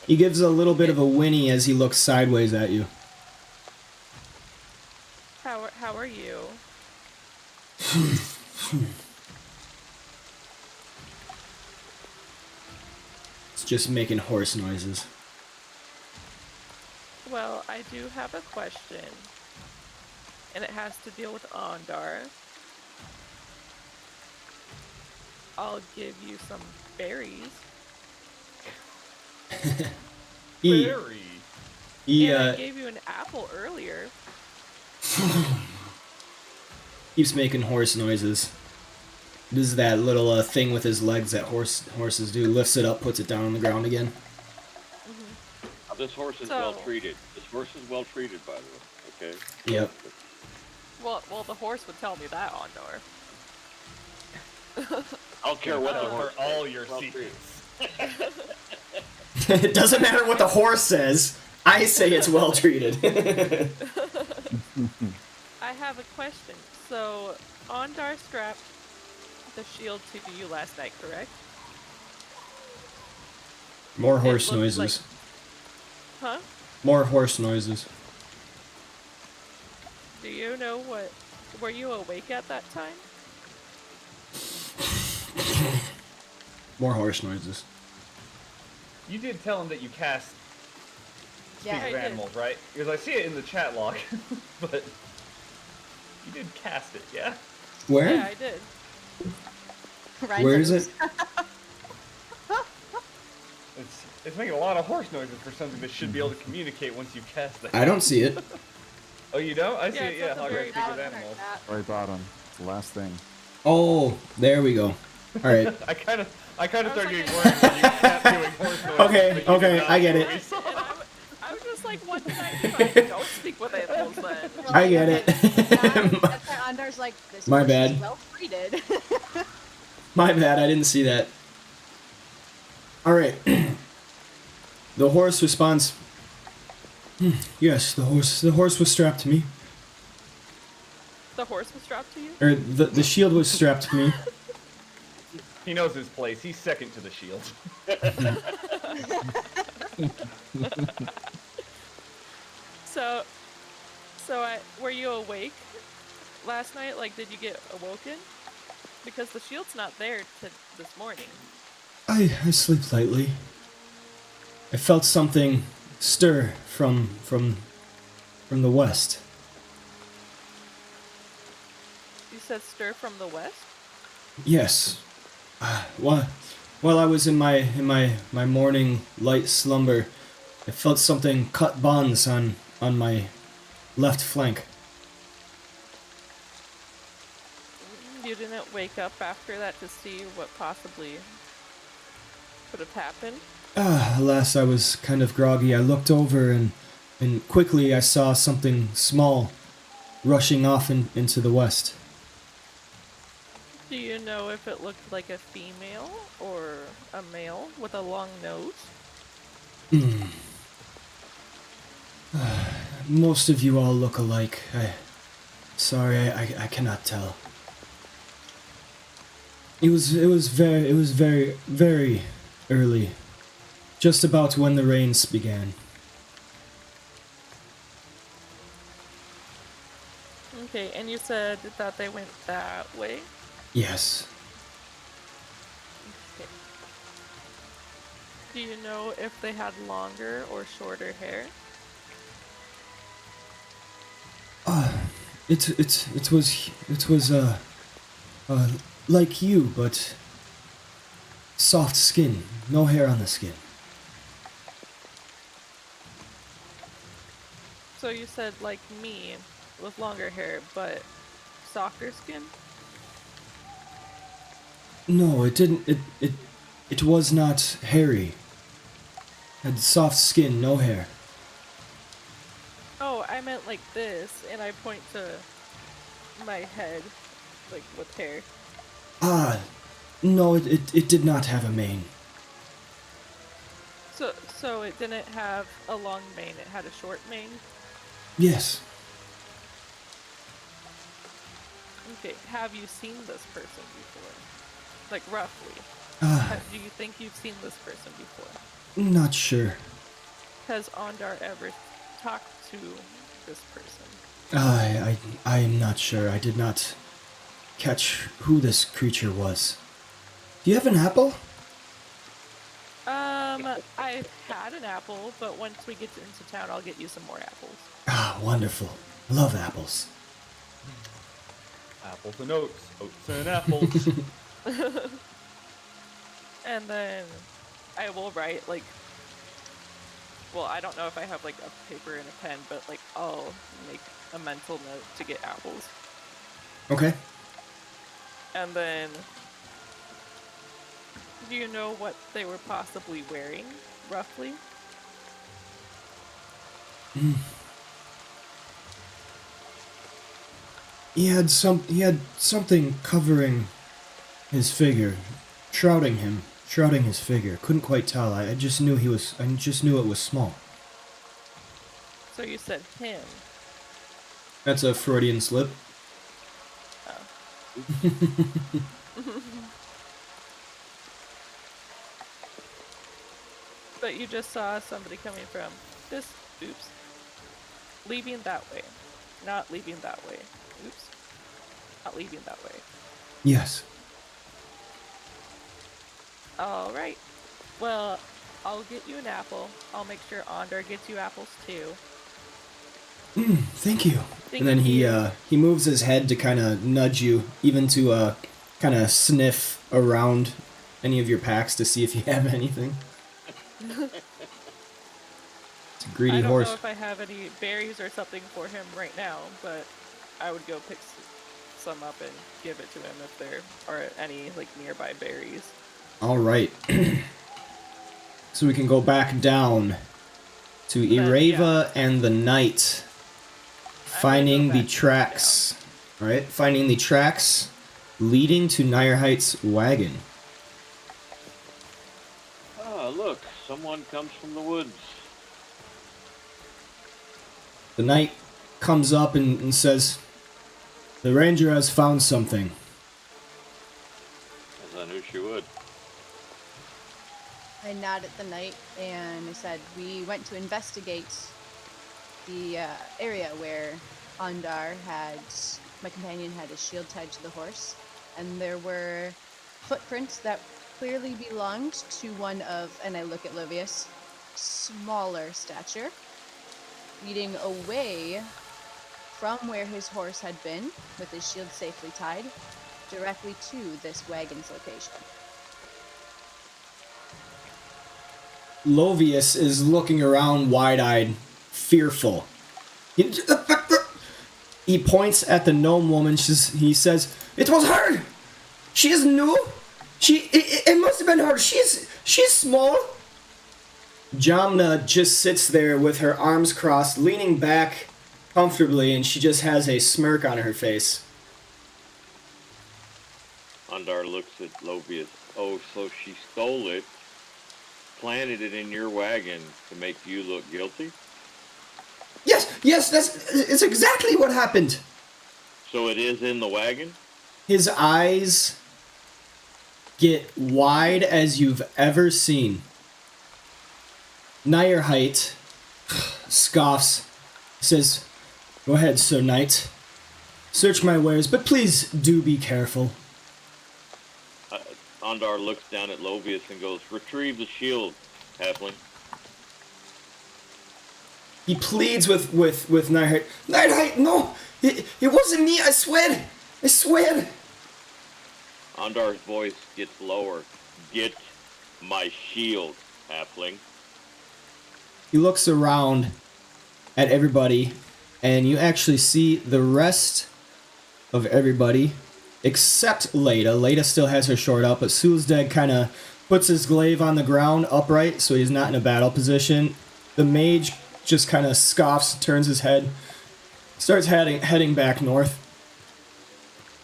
[SPEAKER 1] He gives a little bit of a whinny as he looks sideways at you.
[SPEAKER 2] How are you?
[SPEAKER 1] It's just making horse noises.
[SPEAKER 2] Well, I do have a question, and it has to deal with Ondar. I'll give you some berries.
[SPEAKER 1] He,
[SPEAKER 4] Very.
[SPEAKER 1] he
[SPEAKER 2] And I gave you an apple earlier.
[SPEAKER 1] keeps making horse noises. Does that little thing with his legs that horses do. Lifts it up, puts it down on the ground again.
[SPEAKER 5] This horse is
[SPEAKER 2] So-
[SPEAKER 5] well treated. This horse is well treated, by the way. Okay.
[SPEAKER 1] Yep.
[SPEAKER 2] Well, the horse would tell me that, Ondar.
[SPEAKER 5] I don't care what the
[SPEAKER 4] Tell
[SPEAKER 5] horse.
[SPEAKER 4] her all
[SPEAKER 5] says,
[SPEAKER 4] your
[SPEAKER 5] it's well
[SPEAKER 4] secrets.
[SPEAKER 5] treated.
[SPEAKER 1] It doesn't matter what the horse says. I say it's well treated.
[SPEAKER 2] I have a question. So, Ondar strapped the shield to you last night, correct?
[SPEAKER 1] More horse
[SPEAKER 2] looked
[SPEAKER 1] noises.
[SPEAKER 2] Huh?
[SPEAKER 1] More horse noises.
[SPEAKER 2] Do you know what? Were you awake at that time?
[SPEAKER 1] More horse noises.
[SPEAKER 4] You did tell him that you cast Speak
[SPEAKER 6] Yeah,
[SPEAKER 2] I
[SPEAKER 4] of
[SPEAKER 2] did.
[SPEAKER 4] Animals, right? Because I see it in the chat log, but you did cast it, yeah?
[SPEAKER 1] Where?
[SPEAKER 2] Yeah, I did.
[SPEAKER 6] Ryan's
[SPEAKER 1] Where
[SPEAKER 6] like,
[SPEAKER 1] is it?
[SPEAKER 4] It's making a lot of horse noises for something that should be able to communicate once you cast it.
[SPEAKER 1] I don't see it.
[SPEAKER 4] Oh, you don't? I see
[SPEAKER 2] Yeah,
[SPEAKER 4] it,
[SPEAKER 2] it's
[SPEAKER 4] yeah.
[SPEAKER 2] at the
[SPEAKER 4] Hog
[SPEAKER 2] very
[SPEAKER 4] Speak of
[SPEAKER 2] bottom.
[SPEAKER 4] Animals.
[SPEAKER 3] Right bottom. It's the last thing.
[SPEAKER 1] Oh, there we go. All right.
[SPEAKER 4] I kind of started
[SPEAKER 2] like,
[SPEAKER 4] getting worried when you kept doing horse noises.
[SPEAKER 1] Okay,
[SPEAKER 4] but you
[SPEAKER 1] okay,
[SPEAKER 4] did not
[SPEAKER 1] I get
[SPEAKER 4] do
[SPEAKER 1] it.
[SPEAKER 2] And I was just like, what did I do? I don't speak with animals then.
[SPEAKER 6] well,
[SPEAKER 1] I get it.
[SPEAKER 6] That's why Ondar's like, this
[SPEAKER 1] My
[SPEAKER 6] horse
[SPEAKER 1] bad.
[SPEAKER 6] is well treated.
[SPEAKER 1] My bad, I didn't see that. Alright. The horse responds. Yes, the horse was strapped to me.
[SPEAKER 2] The horse was strapped to you?
[SPEAKER 1] Or the shield was strapped to me.
[SPEAKER 4] He knows his place. He's second to the shield.
[SPEAKER 2] So were you awake last night? Like, did you get awoken? Because the shield's not there this morning.
[SPEAKER 1] I sleep lightly. I felt something stir from the west.
[SPEAKER 2] You said stir from the west?
[SPEAKER 1] Yes. While I was in my morning light slumber, I felt something cut bonds on my left flank.
[SPEAKER 2] You didn't wake up after that to see what possibly could have happened?
[SPEAKER 1] Alas, I was kind of groggy. I looked over and quickly I saw something small rushing off into the west.
[SPEAKER 2] Do you know if it looked like a female or a male with a long nose?
[SPEAKER 1] Most of you all look alike. Sorry, I cannot tell. It was very early. Just about when the rains began.
[SPEAKER 2] Okay, and you said that they went that way?
[SPEAKER 1] Yes.
[SPEAKER 2] Okay. Do you know if they had longer or shorter hair?
[SPEAKER 1] It was like you, but soft skin, no hair on the skin.
[SPEAKER 2] So you said like me, with longer hair, but softer skin?
[SPEAKER 1] No, it didn't. It was not hairy. Had soft skin, no hair.
[SPEAKER 2] Oh, I meant like this, and I point to my head, like with hair.
[SPEAKER 1] No, it did not have a mane.
[SPEAKER 2] So it didn't have a long mane, it had a short mane?
[SPEAKER 1] Yes.
[SPEAKER 2] Okay, have you seen this person before? Like, roughly. Do you think you've seen this person before?
[SPEAKER 1] Not sure.
[SPEAKER 2] Has Ondar ever talked to this person?
[SPEAKER 1] I'm not sure. I did not catch who this creature was. Do you have an apple?
[SPEAKER 2] I've had an apple, but once we get into town, I'll get you some more apples.
[SPEAKER 1] Wonderful. Love apples.
[SPEAKER 4] Apples and oats, oats and apples.
[SPEAKER 2] And then I will write, like, well, I don't know if I have, like, a paper and a pen, but, like, I'll make a mental note to get apples.
[SPEAKER 1] Okay.
[SPEAKER 2] And then, do you know what they were possibly wearing, roughly?
[SPEAKER 1] He had something covering his figure, shrouding his figure. Couldn't quite tell. I just knew it was small.
[SPEAKER 2] So you said him.
[SPEAKER 1] That's a Freudian slip.
[SPEAKER 2] Oh. But you just saw somebody coming from this, oops, leaving that way, not leaving that way, oops, not leaving that way.
[SPEAKER 1] Yes.
[SPEAKER 2] Alright, well, I'll get you an apple, I'll make sure Ondar gets you apples too.
[SPEAKER 1] Thank you.
[SPEAKER 2] Thank
[SPEAKER 1] And then
[SPEAKER 2] you.
[SPEAKER 1] he moves his head to kind of nudge you, even to kind of sniff around any of your packs to see if you have anything. It's a greedy horse.
[SPEAKER 2] I don't know if I have any berries or something for him right now, but I would go pick some up and give it to him if there are any, like, nearby berries.
[SPEAKER 1] All right. So we can go back down to Ireva and the Knight, finding the tracks. All right, finding the tracks leading to Neyerheit's wagon.
[SPEAKER 5] Oh, look, someone comes from the woods.
[SPEAKER 1] The Knight comes up and says, "The ranger has found something."
[SPEAKER 5] As I knew she would.
[SPEAKER 6] I nod at the knight and I said, we went to investigate the area where Ondar had my companion had a shield tied to the horse, and there were footprints that clearly belonged to one of, and I look at Livius, smaller stature, leading away from where his horse had been, with his shield safely tied, directly to this wagon's location.
[SPEAKER 1] Lovius is looking around wide-eyed, fearful. He points at the gnome woman. He says, "It was her! She is new! It must have been her! She's small!" Jamna just sits there with her arms crossed, leaning back comfortably, and she just has a smirk on her face.
[SPEAKER 5] Ondar looks at Lovius. Oh, so she stole it, planted it in your wagon to make you look guilty?
[SPEAKER 1] Yes, it's exactly what happened.
[SPEAKER 5] So it is in the wagon?
[SPEAKER 1] His eyes get wide as you've ever seen. Nierheit scoffs, says, "Go ahead, Sir Knight. Search my wares, but please do be careful."
[SPEAKER 5] Ondar looks down at Lovius and goes, "Retrieve the shield, halfling."
[SPEAKER 1] He pleads with Nierheit. "Nierheit, no! It wasn't me, I swear! I swear!"
[SPEAKER 5] Ondar's voice gets lower. "Get my shield, halfling."
[SPEAKER 1] He looks around at everybody, and you actually see the rest of everybody, except Leda. Leda still has her sword out, but Sulzdeg kind of puts his glaive on the ground upright, so he's not in a battle position. The mage just kind of scoffs, turns his head, starts heading back north.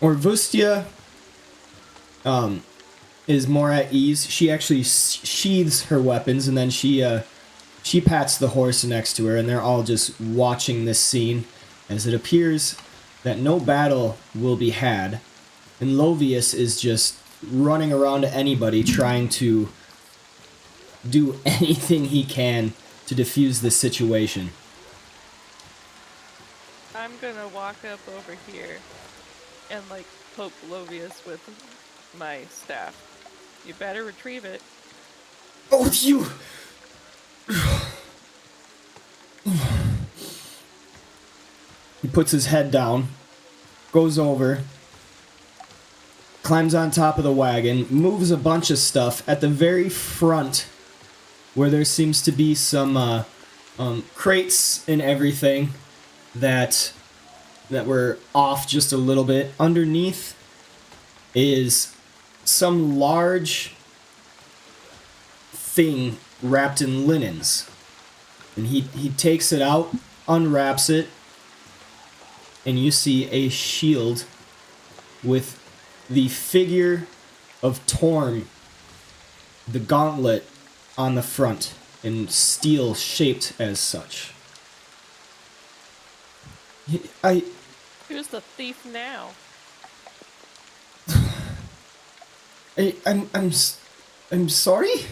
[SPEAKER 1] Orvustia is more at ease. She actually sheathes her weapons, and then she pats the horse next to her, and they're all just watching this scene as it appears that no battle will be had. And Lovius is just running around to anybody, trying to do anything he can to defuse this situation.
[SPEAKER 2] I'm gonna walk up over here and like poke Lovius with my staff. You better retrieve it.
[SPEAKER 1] Oh, you! He puts his head down, goes over, climbs on top of the wagon, moves a bunch of stuff at the very front where there seems to be some crates and everything that were off just a little bit. Underneath is some large thing wrapped in linens. And he takes it out, unwraps it, and you see a shield with the figure of Torm, the gauntlet, on the front, and steel shaped as such.
[SPEAKER 2] Who's the thief now?
[SPEAKER 1] I'm sorry?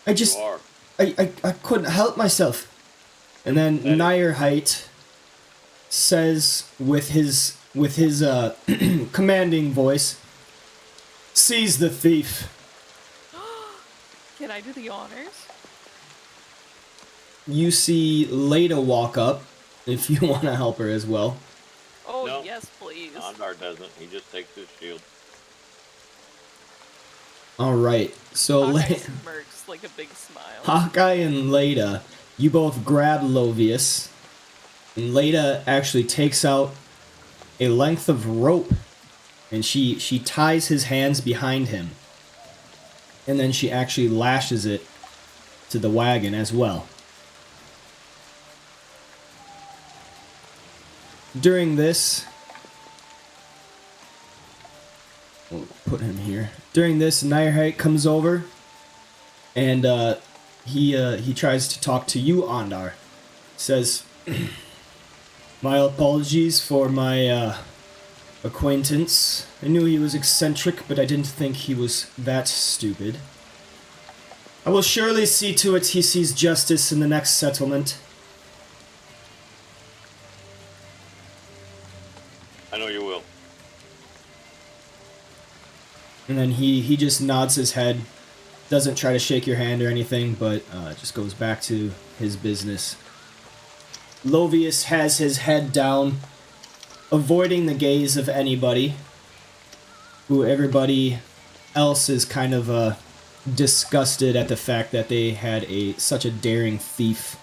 [SPEAKER 1] I just...
[SPEAKER 5] You are.
[SPEAKER 1] I couldn't help myself. And then Nierheit says with his commanding voice, "Seize the thief."
[SPEAKER 2] Can I do the honors?
[SPEAKER 1] You see Leda walk up, if you want to help her as well.
[SPEAKER 2] Oh,
[SPEAKER 5] No.
[SPEAKER 2] yes, please.
[SPEAKER 5] Ondar doesn't. He just takes his shield.
[SPEAKER 1] Alright, so
[SPEAKER 2] Hawkeye smirks like a big smile.
[SPEAKER 1] Hawkeye and Leda, you both grab Lovius, and Leda actually takes out a length of rope, and she ties his hands behind him, and then she actually lashes it to the wagon as well. During this, we'll put him here. During this, Nierheit comes over, and he tries to talk to you, Ondar. Says, "My apologies for my acquaintance. I knew he was eccentric, but I didn't think he was that stupid. I will surely see to it he sees justice in the next settlement."
[SPEAKER 5] I know you will.
[SPEAKER 1] And then he just nods his head, doesn't try to shake your hand or anything, but just goes back to his business. Lovius has his head down, avoiding the gaze of anybody. Who everybody else is kind of disgusted at the fact that they had such a daring thief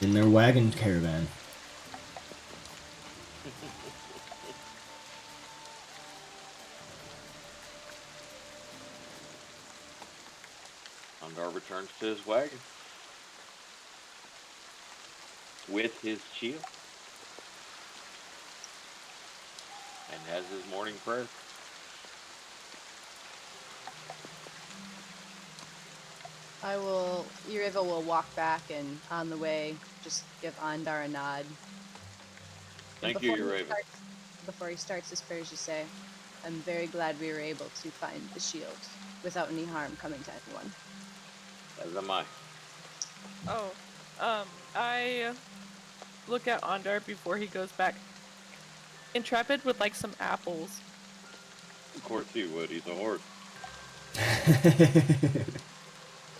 [SPEAKER 1] in their wagon caravan.
[SPEAKER 5] Ondar returns to his wagon with his shield and has his morning prayer.
[SPEAKER 6] Yuriva will walk back and on the way just give Ondar a nod. And
[SPEAKER 5] Thank you,
[SPEAKER 6] before he
[SPEAKER 5] Raven.
[SPEAKER 6] Before he starts his prayers, you say, I'm very glad we were able to find the shield without any harm coming to anyone.
[SPEAKER 5] As am I.
[SPEAKER 2] I look at Ondar before he goes back. Intrepid would like some apples.
[SPEAKER 5] Of course he would. He's a horse.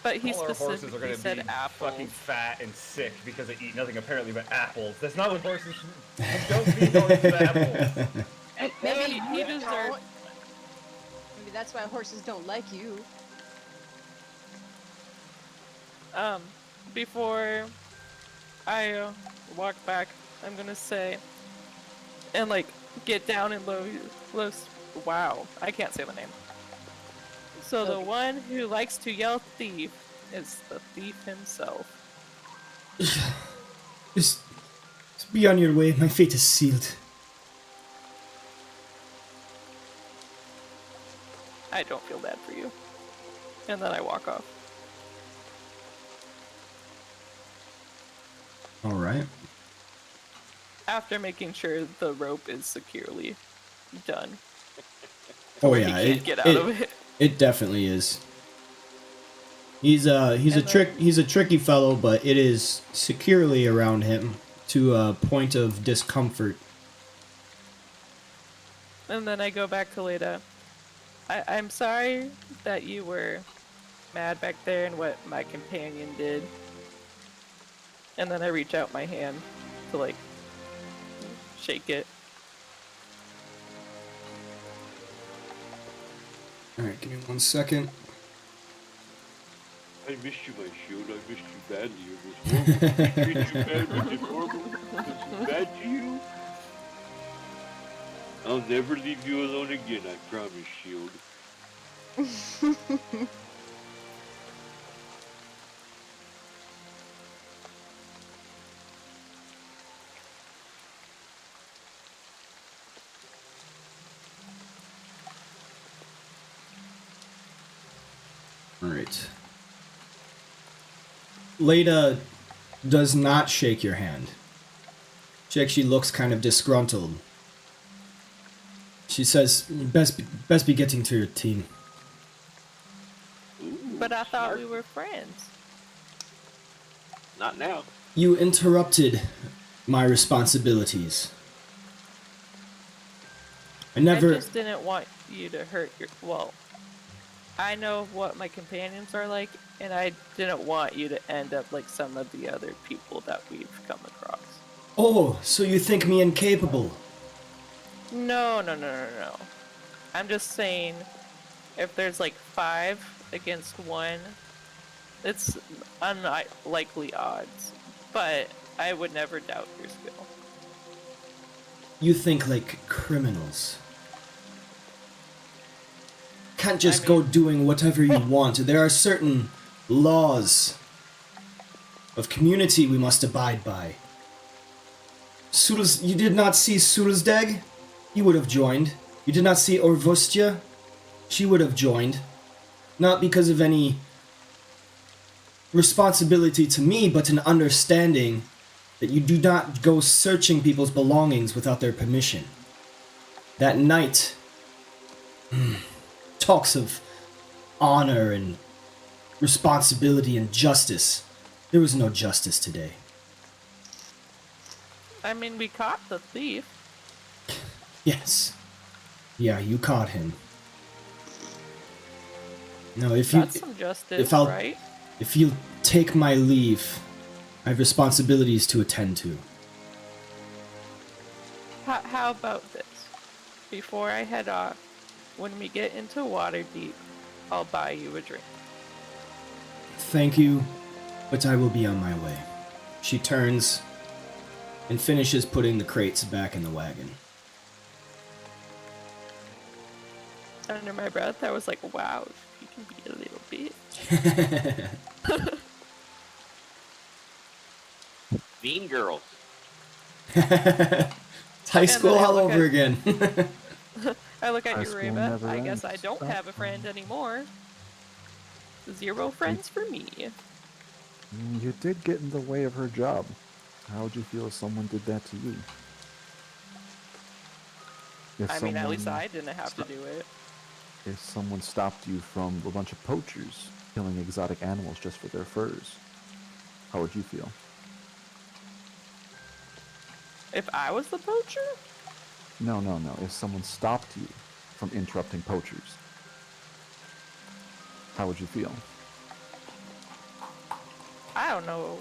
[SPEAKER 2] But he
[SPEAKER 4] All our horses are
[SPEAKER 2] specifically
[SPEAKER 4] gonna
[SPEAKER 2] said
[SPEAKER 4] be
[SPEAKER 2] apples.
[SPEAKER 4] fucking fat and sick because they eat nothing apparently but apples. That's not what horses don't feed horses apples.
[SPEAKER 2] Maybe he deserves.
[SPEAKER 6] Maybe that's why horses don't like you.
[SPEAKER 2] Before I walk back, I'm gonna say, and like get down and low. Wow, I can't say the name. So the one who likes to yell thief is the thief himself.
[SPEAKER 1] Just be on your way. My fate is sealed.
[SPEAKER 2] I don't feel bad for you. And then I walk off.
[SPEAKER 1] All right.
[SPEAKER 2] After making sure the rope is securely done.
[SPEAKER 1] Oh
[SPEAKER 2] He
[SPEAKER 1] yeah,
[SPEAKER 2] can't get out of it.
[SPEAKER 1] It definitely is. He's a tricky fellow, but it is securely around him to a point of discomfort.
[SPEAKER 2] And then I go back to Leda. I'm sorry that you were mad back there and what my companion did. And then I reach out my hand to like shake it.
[SPEAKER 1] Alright, give me 1 second.
[SPEAKER 5] I missed you, my shield. I missed you badly in this world. I treated you bad with this horrible. This is bad to you. I'll never leave you alone again, I promise, shield.
[SPEAKER 1] Alright. Leda does not shake your hand. She actually looks kind of disgruntled. She says, best be getting to your team.
[SPEAKER 5] Ooh,
[SPEAKER 2] But I thought
[SPEAKER 5] smart.
[SPEAKER 2] we were friends.
[SPEAKER 5] Not now.
[SPEAKER 1] You interrupted my responsibilities. I
[SPEAKER 2] I
[SPEAKER 1] never...
[SPEAKER 2] just didn't want you to hurt your. Well, I know what my companions are like, and I didn't want you to end up like some of the other people that we've come across.
[SPEAKER 1] Oh, so you think me incapable?
[SPEAKER 2] No. I'm just saying, if there's like 5 against 1, it's unlikely odds. But I would never doubt your skill.
[SPEAKER 1] You think like criminals. Can't just go doing whatever you want. There are certain laws of community we must abide by. You did not see Sulzdeg? You would have joined. You did not see Orvustia? She would have joined. Not because of any responsibility to me, but an understanding that you do not go searching people's belongings without their permission. That knight talks of honor and responsibility and justice. There was no justice today.
[SPEAKER 2] I mean, we caught the thief.
[SPEAKER 1] Yes. Yeah, you caught him. No, if you
[SPEAKER 2] That's some justice,
[SPEAKER 1] if I'll
[SPEAKER 2] right?
[SPEAKER 1] if you take my leave, I have responsibilities to attend to.
[SPEAKER 2] How about this? Before I head off, when we get into Waterdeep, I'll buy you a drink.
[SPEAKER 1] Thank you, but I will be on my way. She turns and finishes putting the crates back in the wagon.
[SPEAKER 2] Under my breath, I was like, wow, you can be a little bitch.
[SPEAKER 5] Mean girls.
[SPEAKER 1] It's high
[SPEAKER 2] And
[SPEAKER 1] school
[SPEAKER 2] then I
[SPEAKER 1] all
[SPEAKER 2] look
[SPEAKER 1] over
[SPEAKER 2] at-
[SPEAKER 1] again.
[SPEAKER 2] I look at
[SPEAKER 3] High
[SPEAKER 2] you,
[SPEAKER 3] school
[SPEAKER 2] Reba.
[SPEAKER 3] never
[SPEAKER 2] I guess
[SPEAKER 3] ends.
[SPEAKER 2] I don't
[SPEAKER 3] Stop
[SPEAKER 2] have a friend
[SPEAKER 3] playing.
[SPEAKER 2] anymore. 0 friends for me.
[SPEAKER 3] You did get in the way of her job. How would you feel if someone did that to you? If
[SPEAKER 2] I mean, at least
[SPEAKER 3] someone-
[SPEAKER 2] I didn't have to do it.
[SPEAKER 3] If someone stopped you from a bunch of poachers killing exotic animals just for their furs, how would you feel?
[SPEAKER 2] If I was the poacher?
[SPEAKER 3] No. If someone stopped you from interrupting poachers, how would you feel?
[SPEAKER 2] I don't know.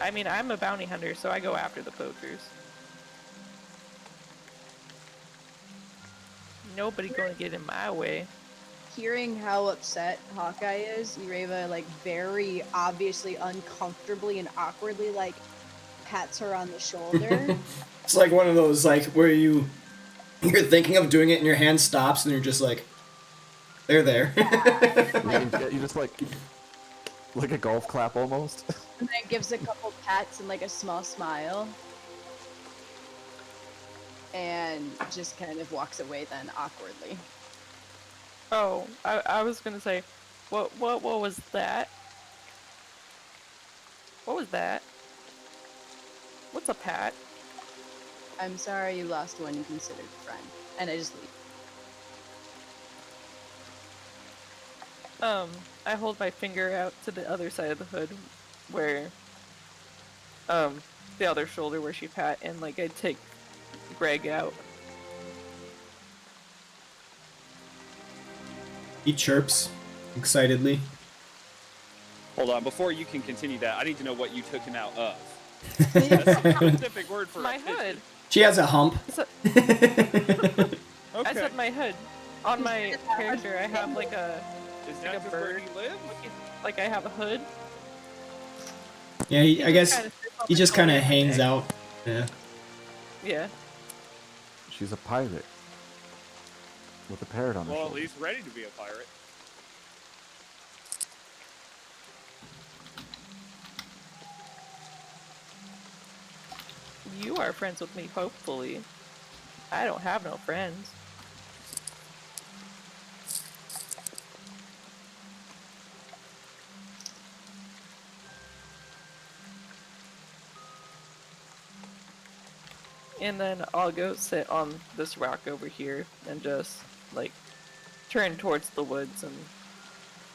[SPEAKER 2] I mean, I'm a bounty hunter, so I go after the poachers. Nobody gonna get in my way.
[SPEAKER 6] Hearing how upset Hawkeye is, Ureva, like, very obviously uncomfortably and awkwardly, like, pats her on the shoulder.
[SPEAKER 1] It's like one of those, like, where you're thinking of doing it and your hand stops and you're just like, they're there.
[SPEAKER 3] You just like a golf clap almost.
[SPEAKER 6] And then gives a couple pats and, like, a small smile. And just kind of walks away then, awkwardly.
[SPEAKER 2] Oh, I was gonna say, what was that? What was that? What's a pat?
[SPEAKER 6] I'm sorry you lost one you considered a friend. And I just leave.
[SPEAKER 2] I hold my finger out to the other side of the hood, where, the other shoulder where she pat, and, like, I take Greg out.
[SPEAKER 1] He chirps excitedly.
[SPEAKER 7] Hold on, before you can continue that, I need to know what you took him out of. That's a specific word for
[SPEAKER 2] My
[SPEAKER 7] a pigeon.
[SPEAKER 2] hood.
[SPEAKER 1] She has a hump.
[SPEAKER 7] Okay.
[SPEAKER 2] I said my hood. On my character, I have like a
[SPEAKER 7] Is
[SPEAKER 2] like
[SPEAKER 7] that
[SPEAKER 2] a
[SPEAKER 7] just where
[SPEAKER 2] bird.
[SPEAKER 7] he lives?
[SPEAKER 2] Like I have a hood.
[SPEAKER 1] Yeah, I guess he just kind of hangs
[SPEAKER 2] neck.
[SPEAKER 1] out. Yeah.
[SPEAKER 2] Yeah.
[SPEAKER 3] She's a pirate with a parrot on her
[SPEAKER 7] Well, at
[SPEAKER 3] shoulder.
[SPEAKER 7] least ready to be a pirate.
[SPEAKER 2] You are friends with me, hopefully. I don't have no friends. And then I'll go sit on this rock over here and just, like, turn towards the woods and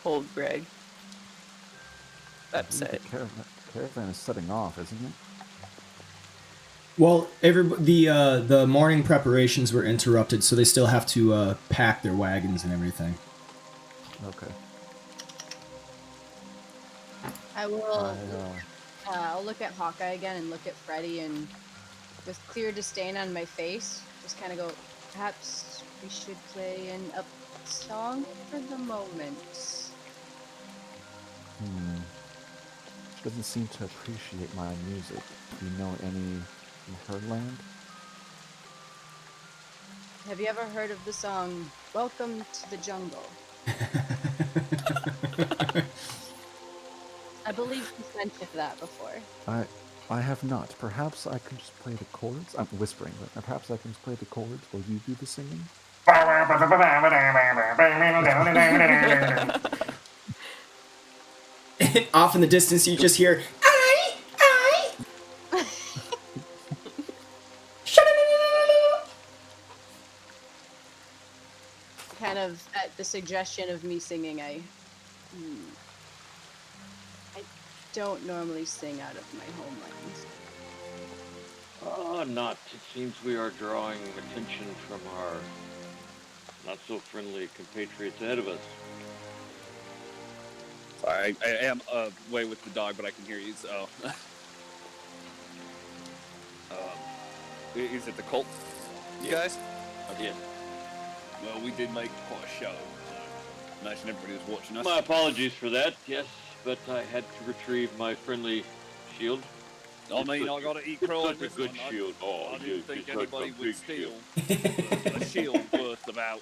[SPEAKER 2] hold Greg. That's
[SPEAKER 3] I believe
[SPEAKER 2] it.
[SPEAKER 3] the caravan is setting off, isn't it?
[SPEAKER 1] Well, the morning preparations were interrupted, so they still have to pack their wagons and everything.
[SPEAKER 3] Okay.
[SPEAKER 6] I will.
[SPEAKER 3] I,
[SPEAKER 6] I'll look at Hawkeye again and look at Freddy, and with clear disdain on my face, just kind of go, perhaps we should play an up song for the moment.
[SPEAKER 3] She doesn't seem to appreciate my music. Do you know any in her land?
[SPEAKER 6] Have you ever heard of the song Welcome to the Jungle? I believe you've mentioned that before.
[SPEAKER 3] I have not. Perhaps I can just play the chords. I'm whispering, but perhaps I can just play the chords while you do the singing.
[SPEAKER 1] Off in the distance, you just hear, I.
[SPEAKER 6] Kind of at the suggestion of me singing, I don't normally sing out of my homeland.
[SPEAKER 5] not. It seems we are drawing attention from our not-so-friendly compatriots ahead of us.
[SPEAKER 7] Sorry, I am away with the dog, but I can hear you, so... is it the cult, you guys?
[SPEAKER 5] Again.
[SPEAKER 7] Well, we did make quite a show. Imagine everybody was watching us.
[SPEAKER 5] My apologies for that, yes, but I had to retrieve my friendly shield.
[SPEAKER 7] I mean, I gotta eat crow on
[SPEAKER 5] Such a
[SPEAKER 7] this
[SPEAKER 5] good
[SPEAKER 7] one.
[SPEAKER 5] shield.
[SPEAKER 7] I didn't think
[SPEAKER 5] you're such a
[SPEAKER 7] anybody would
[SPEAKER 5] big
[SPEAKER 7] steal
[SPEAKER 5] shield.
[SPEAKER 7] a shield worth about,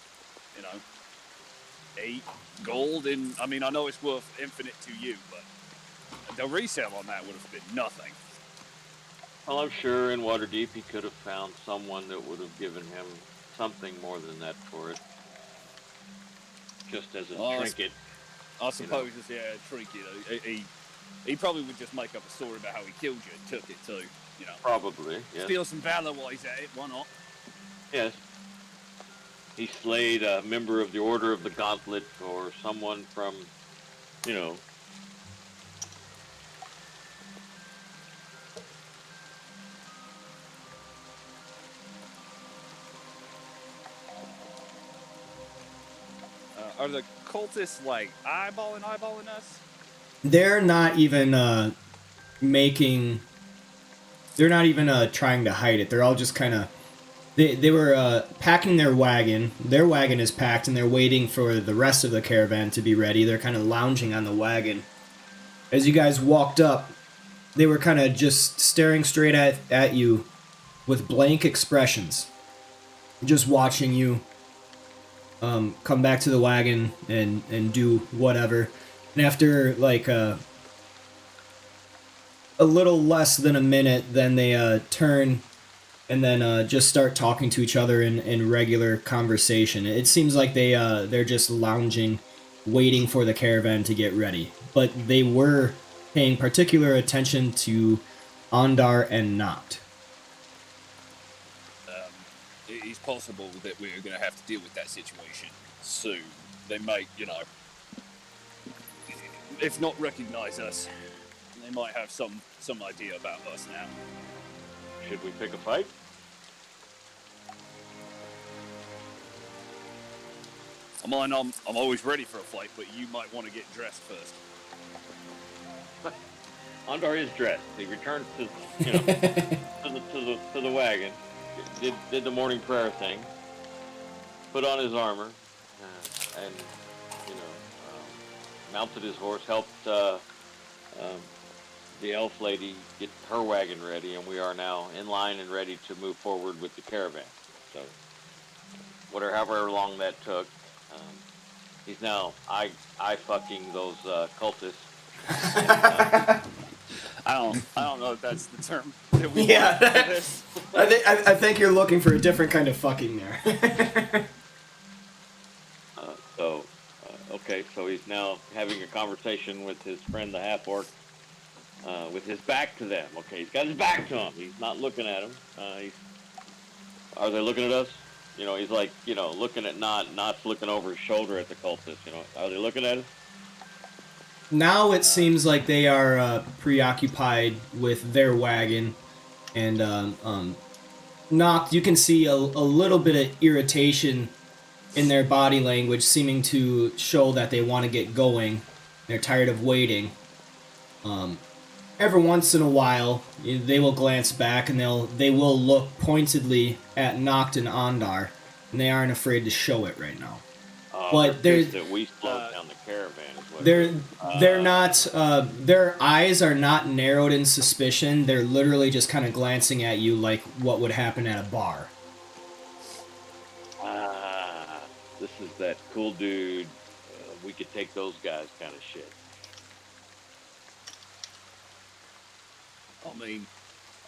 [SPEAKER 7] 8 gold. And I mean, I know it's worth infinite to you, but the resale on that would have been nothing.
[SPEAKER 5] Well, I'm sure in Waterdeep he could have found someone that would have given him something more than that for it. Just as a trinket.
[SPEAKER 7] I suppose it's a trinket. He probably would just make up a story about how he killed you and took it too,
[SPEAKER 5] Probably, yes.
[SPEAKER 7] Steal some valor while he's at it, why not?
[SPEAKER 5] Yes. He slayed a member of the Order of the Gauntlet or someone from,
[SPEAKER 7] Are the cultists eyeballing us?
[SPEAKER 1] They're not even they're not even trying to hide it. They're all just kind of they were packing their wagon. Their wagon is packed and they're waiting for the rest of the caravan to be ready. They're kind of lounging on the wagon. As you guys walked up, they were kind of just staring straight at you with blank expressions. Just watching you come back to the wagon and do whatever. And after a little less than a minute, then they turn and then just start talking to each other in regular conversation. It seems like they're just lounging, waiting for the caravan to get ready. But they were paying particular attention to Ondar and Noct.
[SPEAKER 7] It's possible that we're going to have to deal with that situation soon. They might, if not recognize us, they might have some idea about us now.
[SPEAKER 5] should we pick a fight?
[SPEAKER 7] I'm always ready for a fight, but you might want to get dressed first.
[SPEAKER 5] Ondar is dressed. He returned to, to the wagon, did the morning prayer thing, put on his armor, and mounted his horse, helped the elf lady get her wagon ready, and we are now in line and ready to move forward with the caravan. So, however long that took, he's now eye fucking those cultists.
[SPEAKER 7] I don't know if that's the term that we
[SPEAKER 1] Yeah.
[SPEAKER 7] want for this.
[SPEAKER 1] I think you're looking for a different kind of fucking there.
[SPEAKER 5] Okay, so he's now having a conversation with his friend, the half-orc, with his back to them. Okay, he's got his back to them. He's not looking at them. Are they looking at us? He's like, looking at Not's looking over his shoulder at the cultists. Are they looking at us?
[SPEAKER 1] Now it seems like they are preoccupied with their wagon, and Noct, you can see a little bit of irritation in their body language, seeming to show that they want to get going. They're tired of waiting. Every once in a while, they will glance back and they will look pointedly at Noct and Ondar, and they aren't afraid to show it right now. But
[SPEAKER 5] they're that we slowed down the caravan. Is what
[SPEAKER 1] they're not. Their eyes are not narrowed in suspicion. They're literally just kind of glancing at you like what would happen at a bar.
[SPEAKER 5] This is that cool dude. We could take those guys kind of shit.
[SPEAKER 7] I mean,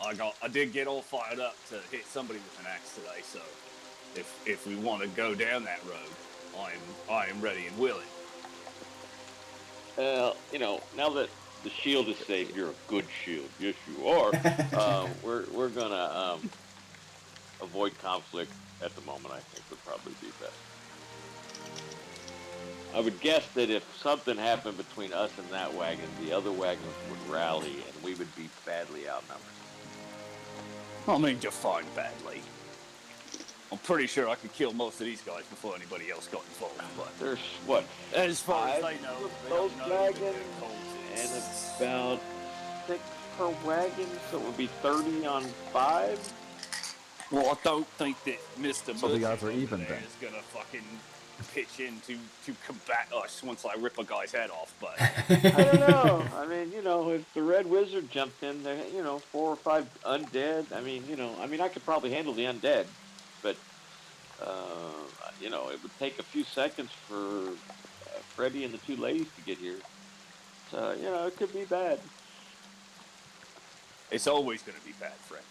[SPEAKER 7] I did get all fired up to hit somebody with an axe today, so if we want to go down that road, I am ready and willing.
[SPEAKER 5] Now that the shield is saved, you're a good shield. Yes, you are. We're gonna avoid conflict at the moment. I think would probably be best. I would guess that if something happened between us and that wagon, the other wagons would rally, and we would be badly outnumbered.
[SPEAKER 7] I mean, define badly. I'm pretty sure I could kill most of these guys before anybody else got involved, but
[SPEAKER 5] There's what?
[SPEAKER 7] as far as
[SPEAKER 5] 5
[SPEAKER 7] they know, they
[SPEAKER 5] those
[SPEAKER 7] don't know that they're
[SPEAKER 5] wagons and
[SPEAKER 7] cultists.
[SPEAKER 5] about 6 per wagon, so it would be 30 on 5.
[SPEAKER 7] Well, I don't think that Mr.
[SPEAKER 3] So the
[SPEAKER 7] Murphy
[SPEAKER 3] odds are
[SPEAKER 7] over
[SPEAKER 3] even
[SPEAKER 7] there
[SPEAKER 3] then.
[SPEAKER 7] is gonna fucking pitch in to combat us once I rip a guy's head off, but
[SPEAKER 5] I don't know. I mean, if the Red Wizard jumped in, there, 4 or 5 undead. I mean, I could probably handle the undead, but it would take a few seconds for Freddy and the 2 ladies to get here. So, it could be bad.
[SPEAKER 7] it's always gonna be bad, Fred.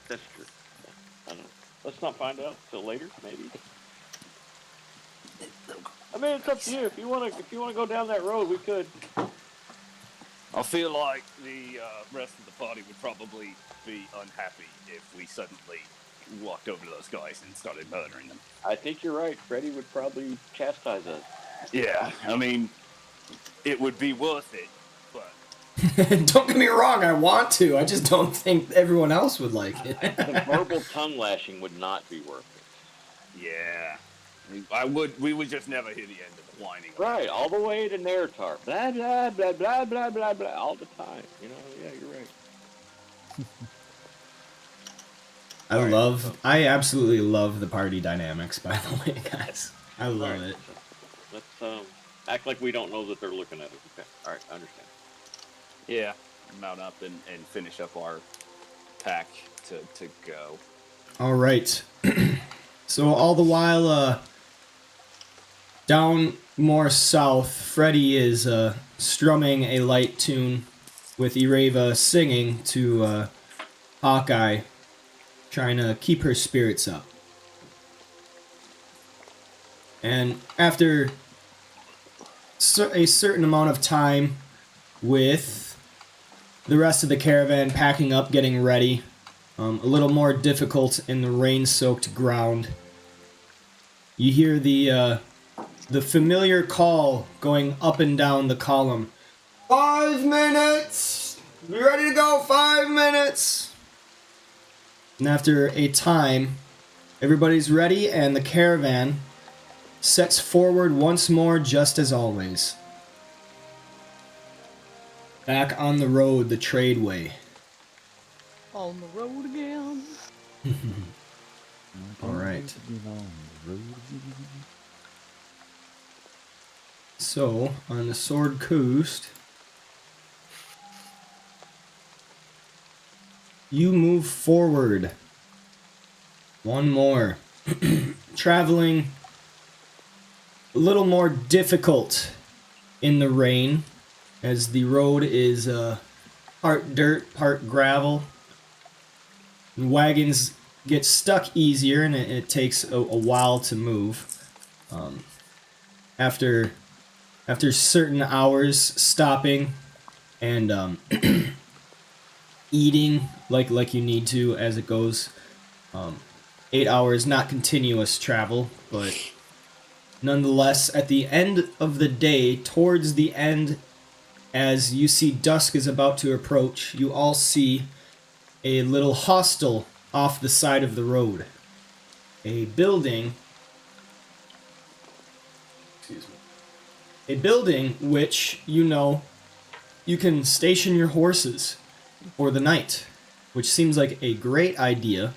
[SPEAKER 5] That's true. I don't know. Let's not find out till later, maybe. I mean, it's up to you. If you want to go down that road, we could.
[SPEAKER 7] I feel like the rest of the party would probably be unhappy if we suddenly walked over to those guys and started murdering them.
[SPEAKER 5] I think you're right. Freddy would probably chastise us.
[SPEAKER 7] Yeah, I mean, it would be worth it, but
[SPEAKER 1] Don't get me wrong, I want to. I just don't think everyone else would like it.
[SPEAKER 5] The verbal tongue lashing would not be worth it.
[SPEAKER 7] yeah, we would just never hear the end of the whining.
[SPEAKER 5] Right, all the way to Neratar. Blah, blah, blah, blah, blah, blah, blah, all the time. Yeah, you're right.
[SPEAKER 1] I absolutely love the party dynamics, by the way, guys. I love
[SPEAKER 5] Alright,
[SPEAKER 1] it.
[SPEAKER 5] Let's act like we don't know that they're looking at us. Okay, alright, I understand.
[SPEAKER 7] Yeah, mount up and finish up our pack to go.
[SPEAKER 1] All right. So all the while, down more south, Freddy is strumming a light tune with Ireva singing to Hawkeye, trying to keep her spirits up. And after a certain amount of time with the rest of the caravan packing up, getting ready, a little more difficult in the rain-soaked ground, you hear the familiar call going up and down the column. 5 minutes! Be ready to go, 5 minutes! And after a time, everybody's ready and the caravan sets forward once more, just as always. Back on the road, the tradeway.
[SPEAKER 2] On the road again.
[SPEAKER 1] All right. So, on the Sword Coast, you move forward. One more. Traveling a little more difficult in the rain, as the road is part dirt, part gravel. And wagons get stuck easier, and it takes a while to move. After certain hours stopping and eating like you need to as it goes, 8 hours, not continuous travel, but nonetheless, at the end of the day, towards the end, as you see dusk is about to approach, you all see a little hostel off the side of the road. A building which, you can station your horses for the night, which seems like a great idea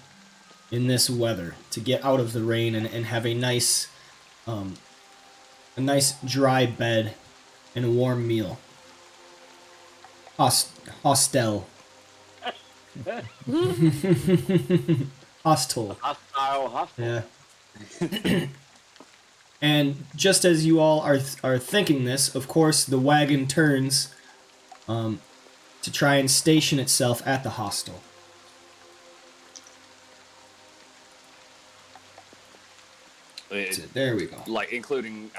[SPEAKER 1] in this weather, to get out of the rain and have a nice dry bed and a warm meal. Hostel. Hostel.
[SPEAKER 5] Hostile.
[SPEAKER 1] Yeah. And just as you all are thinking this, of course, the wagon turns to try and station itself at the hostel. That's it. There we go.
[SPEAKER 7] Like including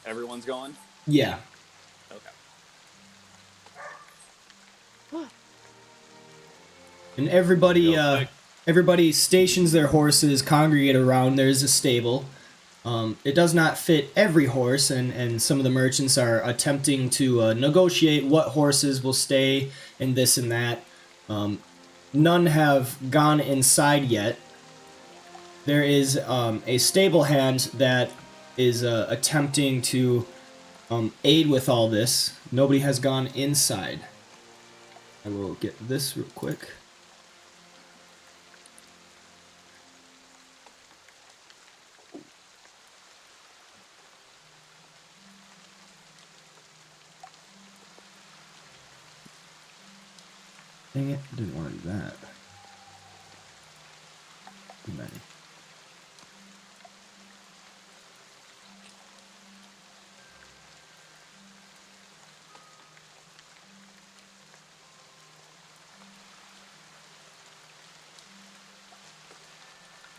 [SPEAKER 7] everyone's going.
[SPEAKER 1] Yeah.
[SPEAKER 7] Okay.
[SPEAKER 1] And everybody stations their horses, congregate around. There's a stable. It does not fit every horse, and some of the merchants are attempting to negotiate what horses will stay and this and that. none have gone inside yet. There is a stable hand that is attempting to aid with all this. Nobody has gone inside. I will get this real quick. Dang it, didn't want to do that. Too many.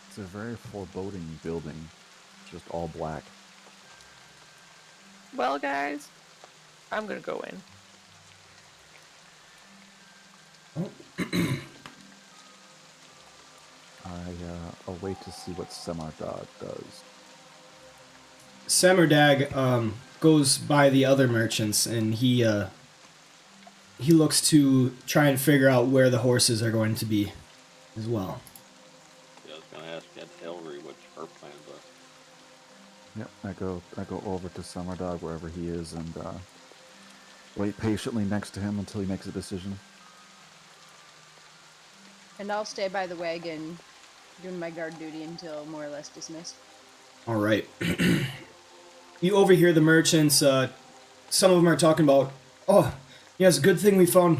[SPEAKER 3] It's a very foreboding building, just all black.
[SPEAKER 2] Well, guys, I'm gonna go in.
[SPEAKER 3] I'll wait to see what Semardag does.
[SPEAKER 1] Semardag goes by the other merchants, and he looks to try and figure out where the horses are going to be as well.
[SPEAKER 5] Yeah, I was gonna ask Ed Hillary what her plans are.
[SPEAKER 3] Yep, I go over to Semardag wherever he is and wait patiently next to him until he makes a decision.
[SPEAKER 6] And I'll stay by the wagon, doing my guard duty until more or less dismissed.
[SPEAKER 1] All right. You overhear the merchants. Some of them are talking about, "Oh, yes, good thing we found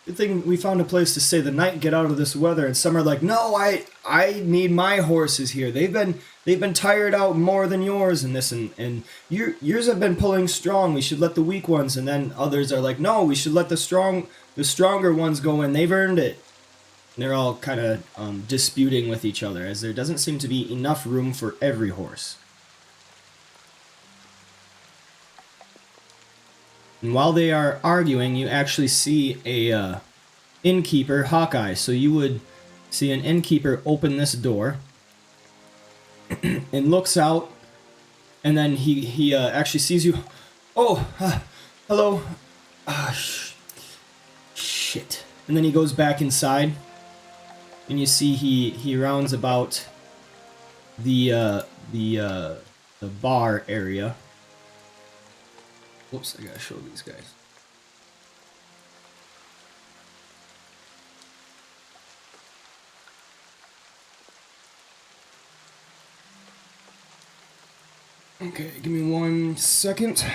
[SPEAKER 1] a place to stay the night and get out of this weather." And some are like, "No, I need my horses here. They've been tired out more than yours, and this and yours have been pulling strong. We should let the weak ones." And then others are like, "No, we should let the stronger ones go in. They've earned it." And they're all kind of disputing with each other, as there doesn't seem to be enough room for every horse. And while they are arguing, you actually see a innkeeper, Hawkeye. So you would see an innkeeper open this door and looks out, and then he actually sees you. "Oh, hello. Shit." And then he goes back inside, and you see he rounds about the bar area. Whoops, I gotta show these guys. Okay, give me 1 second.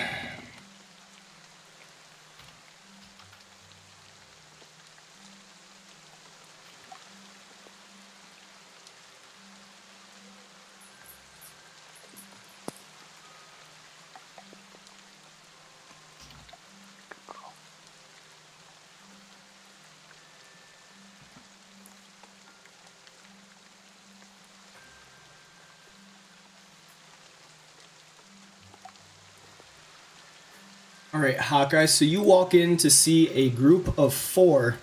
[SPEAKER 1] Alright, Hawkeye, so you walk in to see a group of 4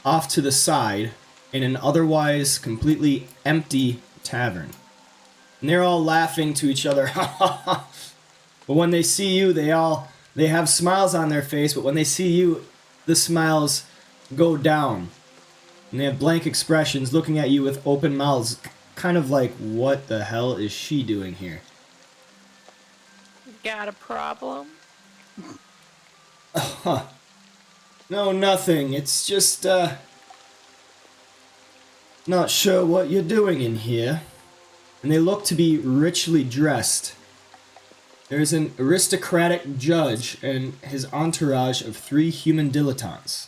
[SPEAKER 1] off to the side in an otherwise completely empty tavern. And they're all laughing to each other. But when they see you, they have smiles on their face, but when they see you, the smiles go down. And they have blank expressions looking at you with open mouths, kind of like, what the hell is she doing here?
[SPEAKER 2] Got a problem?
[SPEAKER 1] No, nothing. It's just, not sure what you're doing in here. And they look to be richly dressed. There's an aristocratic judge and his entourage of 3 human dilettantes.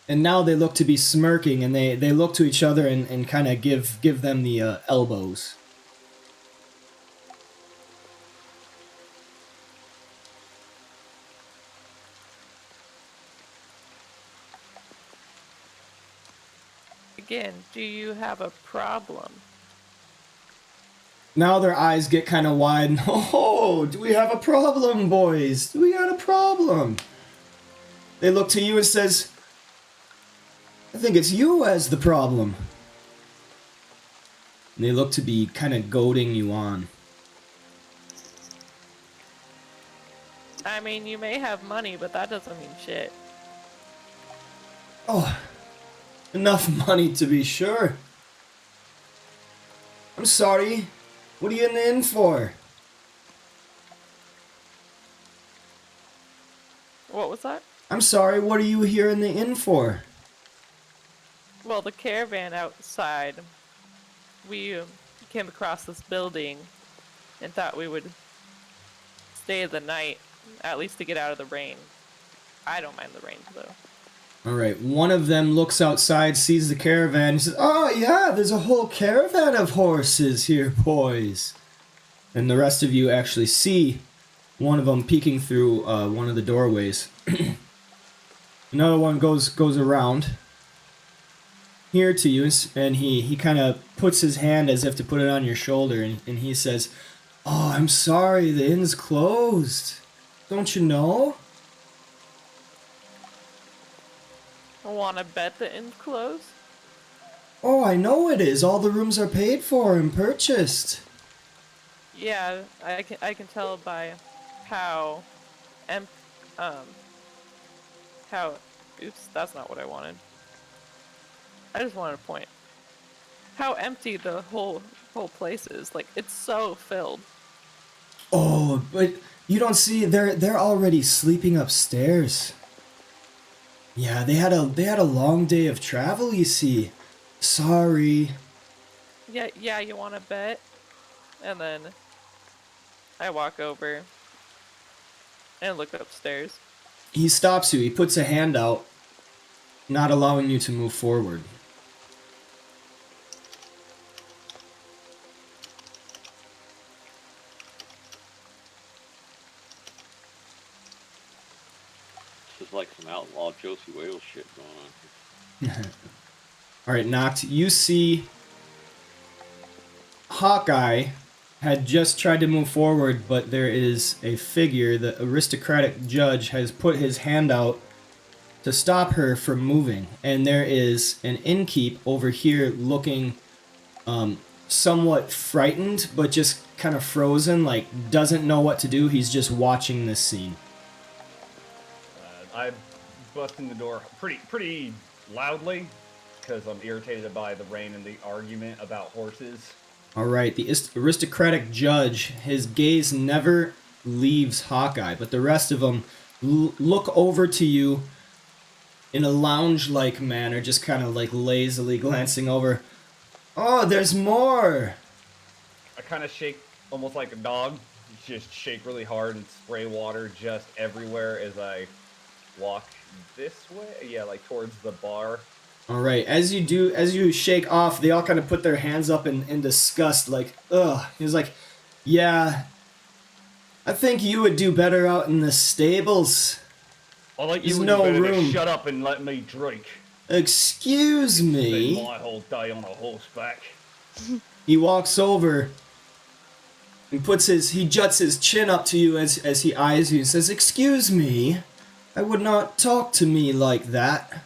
[SPEAKER 1] And now they look to be smirking, and they look to each other and kind of give them the elbows.
[SPEAKER 2] Again, do you have a problem?
[SPEAKER 1] Now their eyes get kind of wide. "Oh, do we have a problem, boys? Do we got a problem?" They look to you and says, "I think it's you as the problem." And they look to be kind of goading you on.
[SPEAKER 2] I mean, you may have money, but that doesn't mean shit.
[SPEAKER 1] "Oh, Enough money to be sure. I'm sorry. What are you in the inn for?
[SPEAKER 2] What was that?
[SPEAKER 1] I'm sorry, what are you here in the inn for?
[SPEAKER 2] Well, the caravan outside, we came across this building and thought we would stay the night, at least to get out of the rain. I don't mind the rain, though.
[SPEAKER 1] Alright, one of them looks outside, sees the caravan, and says, "Oh yeah, there's a whole caravan of horses here, boys." And the rest of you actually see one of them peeking through one of the doorways. Another one goes around here to you, and he kind of puts his hand as if to put it on your shoulder, and he says, "Oh, I'm sorry, the inn's closed. Don't you know?"
[SPEAKER 2] I want to bet the inn's closed.
[SPEAKER 1] "Oh, I know it is. All the rooms are paid for and purchased."
[SPEAKER 2] Yeah, I can tell by how, how, oops, that's not what I wanted. I just wanted to point how empty the whole place is. Like, it's so filled.
[SPEAKER 1] Oh, but you don't see, they're already sleeping upstairs. Yeah, they had a long day of travel, you see. Sorry.
[SPEAKER 2] Yeah, you want to bet? And then I walk over and look upstairs.
[SPEAKER 1] He stops you. He puts a hand out, not allowing you to move forward.
[SPEAKER 5] This is like some outlaw Josie Wales shit going on here.
[SPEAKER 1] Alright, Noct, you see Hawkeye had just tried to move forward, but there is a figure, the aristocratic judge has put his hand out to stop her from moving. And there is an innkeep over here looking somewhat frightened, but just kind of frozen, like doesn't know what to do. He's just watching this scene.
[SPEAKER 4] I bust in the door pretty loudly because I'm irritated by the rain and the argument about horses.
[SPEAKER 1] Alright, the aristocratic judge, his gaze never leaves Hawkeye, but the rest of them look over to you in a lounge-like manner, just kind of like lazily glancing over. "Oh, there's more!"
[SPEAKER 4] I kind of shake almost like a dog, just shake really hard and spray water just everywhere as I walk this way, yeah, like towards the bar.
[SPEAKER 1] Alright, as you shake off, they all kind of put their hands up in disgust, like, ugh. He's like, "Yeah, I think you would do better out in the stables."
[SPEAKER 4] I'll let
[SPEAKER 1] There's
[SPEAKER 4] you
[SPEAKER 1] no
[SPEAKER 4] better
[SPEAKER 1] room.
[SPEAKER 4] to shut up and let me drink.
[SPEAKER 1] "Excuse
[SPEAKER 4] Spend
[SPEAKER 1] me."
[SPEAKER 4] my whole day on a horseback.
[SPEAKER 1] He walks over and he juts his chin up to you as he eyes you and says, "Excuse me, I would not talk to me like that."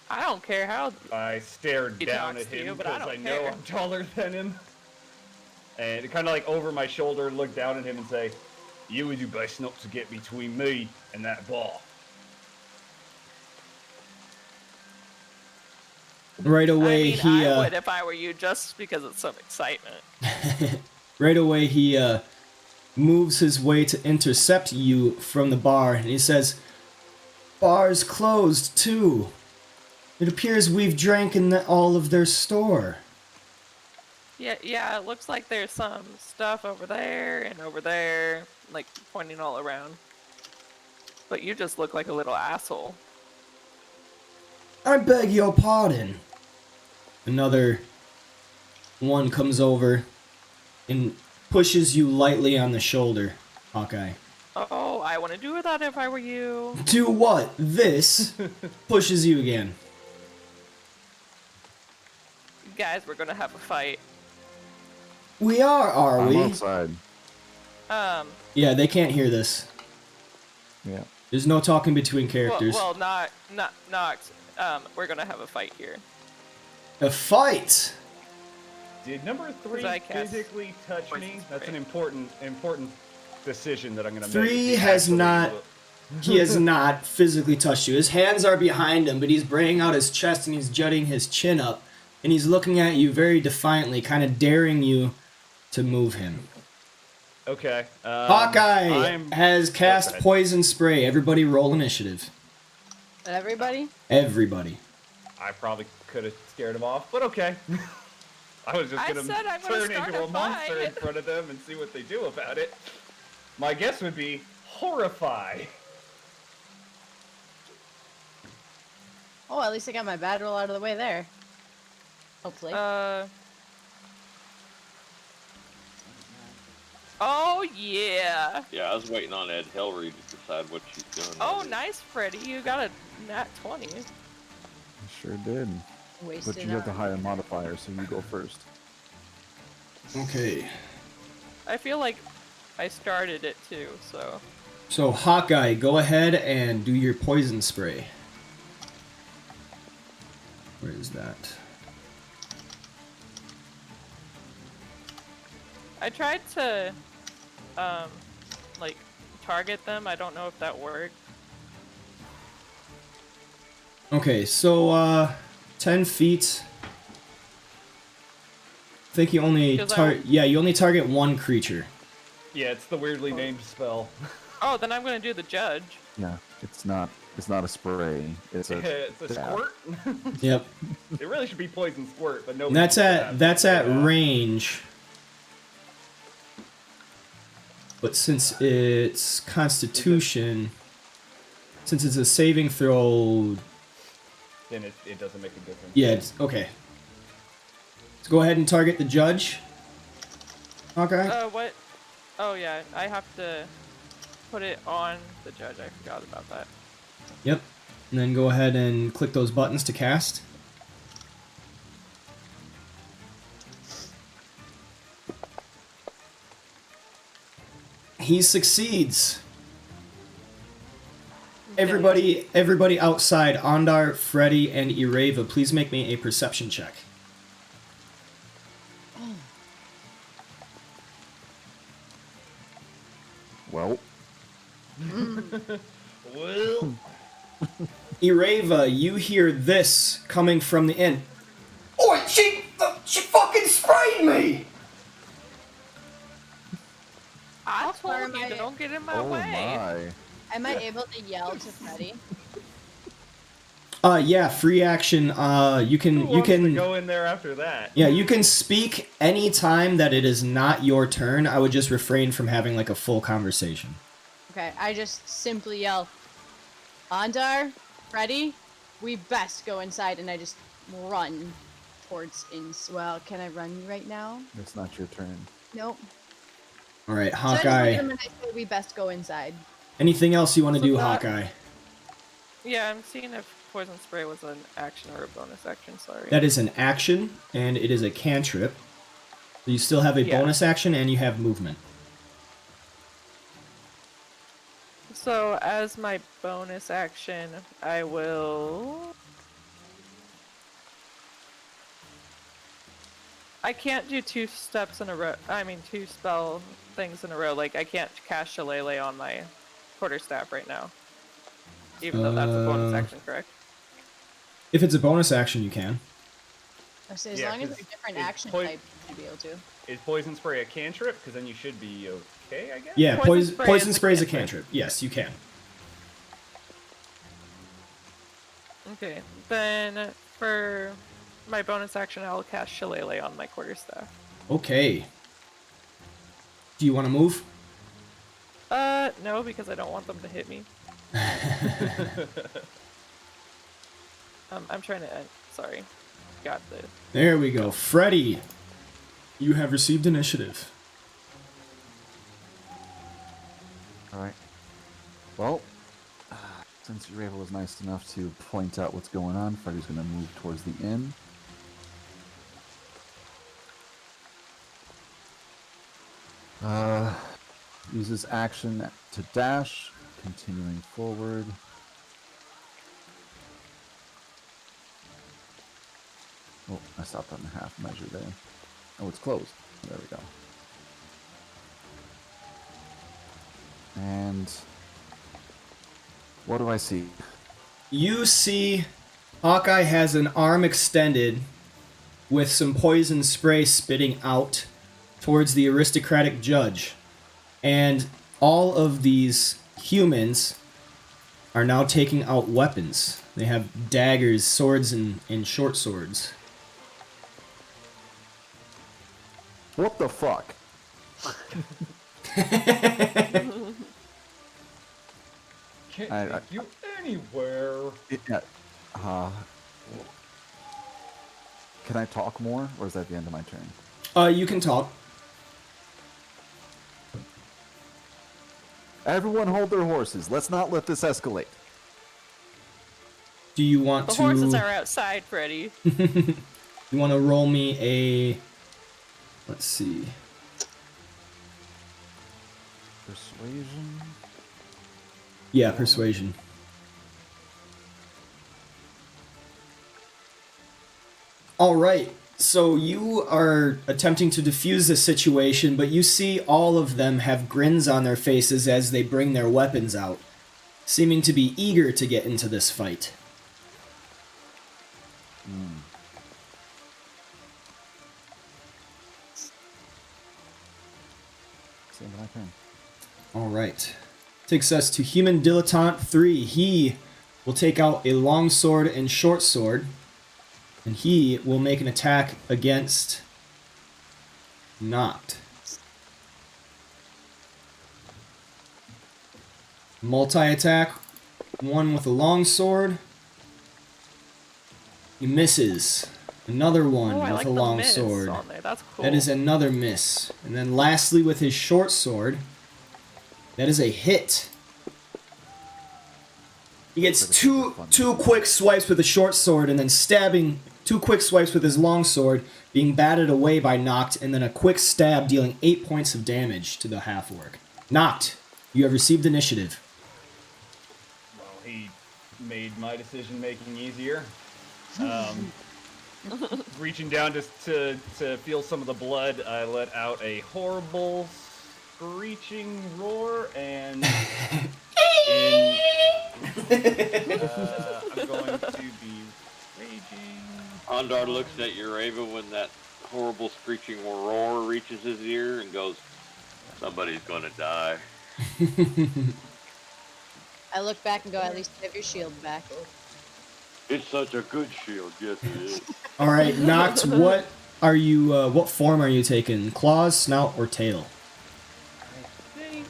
[SPEAKER 2] I don't care how.
[SPEAKER 4] I stared
[SPEAKER 2] He
[SPEAKER 4] down
[SPEAKER 2] talks
[SPEAKER 4] at
[SPEAKER 2] to
[SPEAKER 4] him
[SPEAKER 2] you, but I
[SPEAKER 4] because I
[SPEAKER 2] don't
[SPEAKER 4] know
[SPEAKER 2] care.
[SPEAKER 4] I'm taller than him. And kind of like over my shoulder, look down at him and say, "You would do best not to get between me and that bar."
[SPEAKER 1] Right away,
[SPEAKER 2] I mean, I would if I were you, just because it's some excitement.
[SPEAKER 1] right away he moves his way to intercept you from the bar, and he says, "Bar's closed too. It appears we've drank in all of their store."
[SPEAKER 2] Yeah, it looks like there's some stuff over there, like pointing all around. But you just look like a little asshole.
[SPEAKER 1] "I beg your pardon." Another one comes over and pushes you lightly on the shoulder, Hawkeye.
[SPEAKER 2] Oh, I wouldn't do that if I were you.
[SPEAKER 1] "Do what? This?" Pushes you again.
[SPEAKER 2] Guys, we're gonna have a fight.
[SPEAKER 1] "We are
[SPEAKER 3] I'm
[SPEAKER 1] we?"
[SPEAKER 3] outside.
[SPEAKER 1] Yeah, they can't hear this.
[SPEAKER 3] Yeah.
[SPEAKER 1] There's no talking between characters.
[SPEAKER 2] Well, not, we're gonna have a fight here.
[SPEAKER 1] A fight?
[SPEAKER 4] Did number 3
[SPEAKER 2] I cast
[SPEAKER 4] physically touch me?
[SPEAKER 2] poison
[SPEAKER 4] That's
[SPEAKER 2] spray.
[SPEAKER 4] an important decision that I'm going to make.
[SPEAKER 1] Three
[SPEAKER 4] If he
[SPEAKER 1] has
[SPEAKER 4] actually
[SPEAKER 1] not-
[SPEAKER 4] look-
[SPEAKER 1] He has not physically touched you. His hands are behind him, but he's braying out his chest and he's jutting his chin up. And he's looking at you very defiantly, kind of daring you to move him.
[SPEAKER 4] Okay.
[SPEAKER 1] Hawkeye has cast
[SPEAKER 4] ahead.
[SPEAKER 1] poison spray. Everybody roll initiative.
[SPEAKER 6] Everybody?
[SPEAKER 1] Everybody.
[SPEAKER 4] I probably could have scared him off, but okay. I was just
[SPEAKER 2] I
[SPEAKER 4] gonna
[SPEAKER 2] said I'm gonna
[SPEAKER 4] turn
[SPEAKER 2] start
[SPEAKER 4] into a
[SPEAKER 2] a
[SPEAKER 4] monster in
[SPEAKER 2] fight.
[SPEAKER 4] front of them and see what they do about it. My guess would be horrify.
[SPEAKER 6] Oh, at least I got my bad roll out of the way there. Hopefully.
[SPEAKER 2] Oh yeah.
[SPEAKER 5] Yeah, I was waiting on Ed Hillary to decide what she's doing.
[SPEAKER 2] Oh, nice, Freddy. You got a nat 20.
[SPEAKER 3] I sure did.
[SPEAKER 6] Wasted
[SPEAKER 3] But you have the
[SPEAKER 6] on-
[SPEAKER 3] higher modifier, so you go first.
[SPEAKER 1] Okay.
[SPEAKER 2] I feel like I started it too, so.
[SPEAKER 1] So, Hawkeye, go ahead and do your poison spray. Where is that?
[SPEAKER 2] I tried to, like, target them. I don't know if that worked.
[SPEAKER 1] Okay, so, 10 feet. I think you only you only target one creature.
[SPEAKER 4] Yeah, it's the weirdly named spell.
[SPEAKER 2] Oh, then I'm gonna do the judge.
[SPEAKER 3] Yeah, it's not a spray. It's a
[SPEAKER 4] It's a
[SPEAKER 3] dab.
[SPEAKER 4] squirt.
[SPEAKER 1] Yep.
[SPEAKER 4] It really should be poison squirt, but
[SPEAKER 1] And
[SPEAKER 4] nobody.
[SPEAKER 1] that's at range. But since it's Constitution, since it's a saving throw,
[SPEAKER 4] Then it doesn't make a difference.
[SPEAKER 1] yeah, it's okay. Let's go ahead and target the judge. Okay.
[SPEAKER 2] What? Oh yeah, I have to put it on the judge. I forgot about that.
[SPEAKER 1] Yep. And then go ahead and click those buttons to cast. He succeeds. Everybody outside, Ondar, Freddy, and Ireva, please make me a perception check.
[SPEAKER 3] Well,
[SPEAKER 4] Well,
[SPEAKER 1] Ireva, you hear this coming from the inn. Oh, she fucking sprayed me!
[SPEAKER 2] I
[SPEAKER 6] far
[SPEAKER 2] told
[SPEAKER 6] am
[SPEAKER 2] you
[SPEAKER 6] I-
[SPEAKER 2] to don't get in my
[SPEAKER 3] oh
[SPEAKER 2] way.
[SPEAKER 3] my.
[SPEAKER 6] Am I able to yell to Freddy?
[SPEAKER 1] Yeah, free action. You
[SPEAKER 4] who wants to
[SPEAKER 1] can
[SPEAKER 4] go in there after that?
[SPEAKER 1] yeah, you can speak any time that it is not your turn. I would just refrain from having like a full conversation.
[SPEAKER 6] Okay, I just simply yell, Ondar, Freddy, we best go inside, and I just run towards well, can I run right now?
[SPEAKER 3] It's not your turn.
[SPEAKER 6] Nope.
[SPEAKER 1] All right,
[SPEAKER 6] So I just
[SPEAKER 1] Hawkeye.
[SPEAKER 6] look at him and I say, we best go inside.
[SPEAKER 1] Anything else you want to
[SPEAKER 2] So
[SPEAKER 1] do,
[SPEAKER 2] that-
[SPEAKER 1] Hawkeye?
[SPEAKER 2] Yeah, I'm seeing if poison spray was an action or a bonus action. Sorry.
[SPEAKER 1] That is an action, and it is a cantrip. So you still have a
[SPEAKER 2] Yeah.
[SPEAKER 1] bonus action, and you have movement.
[SPEAKER 2] So as my bonus action, I will. I can't do two steps in a row. I mean, two spell things in a row. Like I can't cast Shillelagh on my quarterstaff right now, even though that's a bonus action, correct?
[SPEAKER 1] If it's a bonus action, you can.
[SPEAKER 6] I say, as
[SPEAKER 4] Yeah,
[SPEAKER 6] long as
[SPEAKER 4] 'cause
[SPEAKER 6] they're different
[SPEAKER 4] it's
[SPEAKER 6] action
[SPEAKER 4] point-
[SPEAKER 6] types, you'd be able to.
[SPEAKER 4] Is poison spray a cantrip? Because then you should be okay, I guess.
[SPEAKER 1] Yeah,
[SPEAKER 2] Poison
[SPEAKER 1] poison
[SPEAKER 2] spray is
[SPEAKER 1] spray
[SPEAKER 2] a
[SPEAKER 1] is a cantrip. Yes, you can.
[SPEAKER 2] Okay, then for my bonus action, I'll cast Shillelagh on my quarterstaff.
[SPEAKER 1] Okay. Do you want to move?
[SPEAKER 2] No, because I don't want them to hit me. I'm trying to. Sorry, got this.
[SPEAKER 1] There we go. Freddy, you have received initiative.
[SPEAKER 3] Alright. Well, since Ureva was nice enough to point out what's going on, Freddy's going to move towards the inn. Uses action to dash, continuing forward. Oh, I stopped on the half measure there. Oh, it's closed. There we go. And What do I see?
[SPEAKER 1] You see Hawkeye has an arm extended with some poison spray spitting out towards the aristocratic judge. And all of these humans are now taking out weapons. They have daggers, swords, and short swords.
[SPEAKER 3] What the fuck?
[SPEAKER 4] Can't
[SPEAKER 3] I-
[SPEAKER 4] take you anywhere.
[SPEAKER 3] Can I talk more, or is that the end of my turn?
[SPEAKER 1] You can talk.
[SPEAKER 3] Everyone hold their horses. Let's not let this escalate.
[SPEAKER 1] Do you want
[SPEAKER 2] The
[SPEAKER 1] to...
[SPEAKER 2] horses are outside, Freddy.
[SPEAKER 1] You want to roll me a... Let's see.
[SPEAKER 3] Persuasion?
[SPEAKER 1] Yeah, persuasion. Alright, so you are attempting to defuse the situation, but you see all of them have grins on their faces as they bring their weapons out, seeming to be eager to get into this fight.
[SPEAKER 3] It's the end of my turn.
[SPEAKER 1] Alright. Takes us to Human Dilettante 3. He will take out a long sword and short sword, and he will make an attack against Noct. Multi-attack, one with a long sword. He misses. Another one
[SPEAKER 2] Oh, I
[SPEAKER 1] with
[SPEAKER 2] like
[SPEAKER 1] a
[SPEAKER 2] the
[SPEAKER 1] long
[SPEAKER 2] miss
[SPEAKER 1] sword.
[SPEAKER 2] on there. That's cool.
[SPEAKER 1] That is another miss. And then lastly with his short sword, that is a hit. He gets two quick swipes with the short sword and then stabbing, 2 quick swipes with his long sword, being batted away by Noct, and then a quick stab dealing 8 points of damage to the half-orc. Noct, you have received initiative.
[SPEAKER 4] Well, he made my decision making easier. Reaching down to feel some of the blood, I let out a horrible screeching roar, and I'm going to be raging.
[SPEAKER 5] Ondar looks at Uraven when that horrible screeching roar reaches his ear and goes, "Somebody's gonna die."
[SPEAKER 6] I look back and go, at least you have your shield back.
[SPEAKER 5] It's such a good shield, yes it is.
[SPEAKER 1] Alright, Noct, what are you, what form are you taking? Claws, snout, or tail?
[SPEAKER 4] I think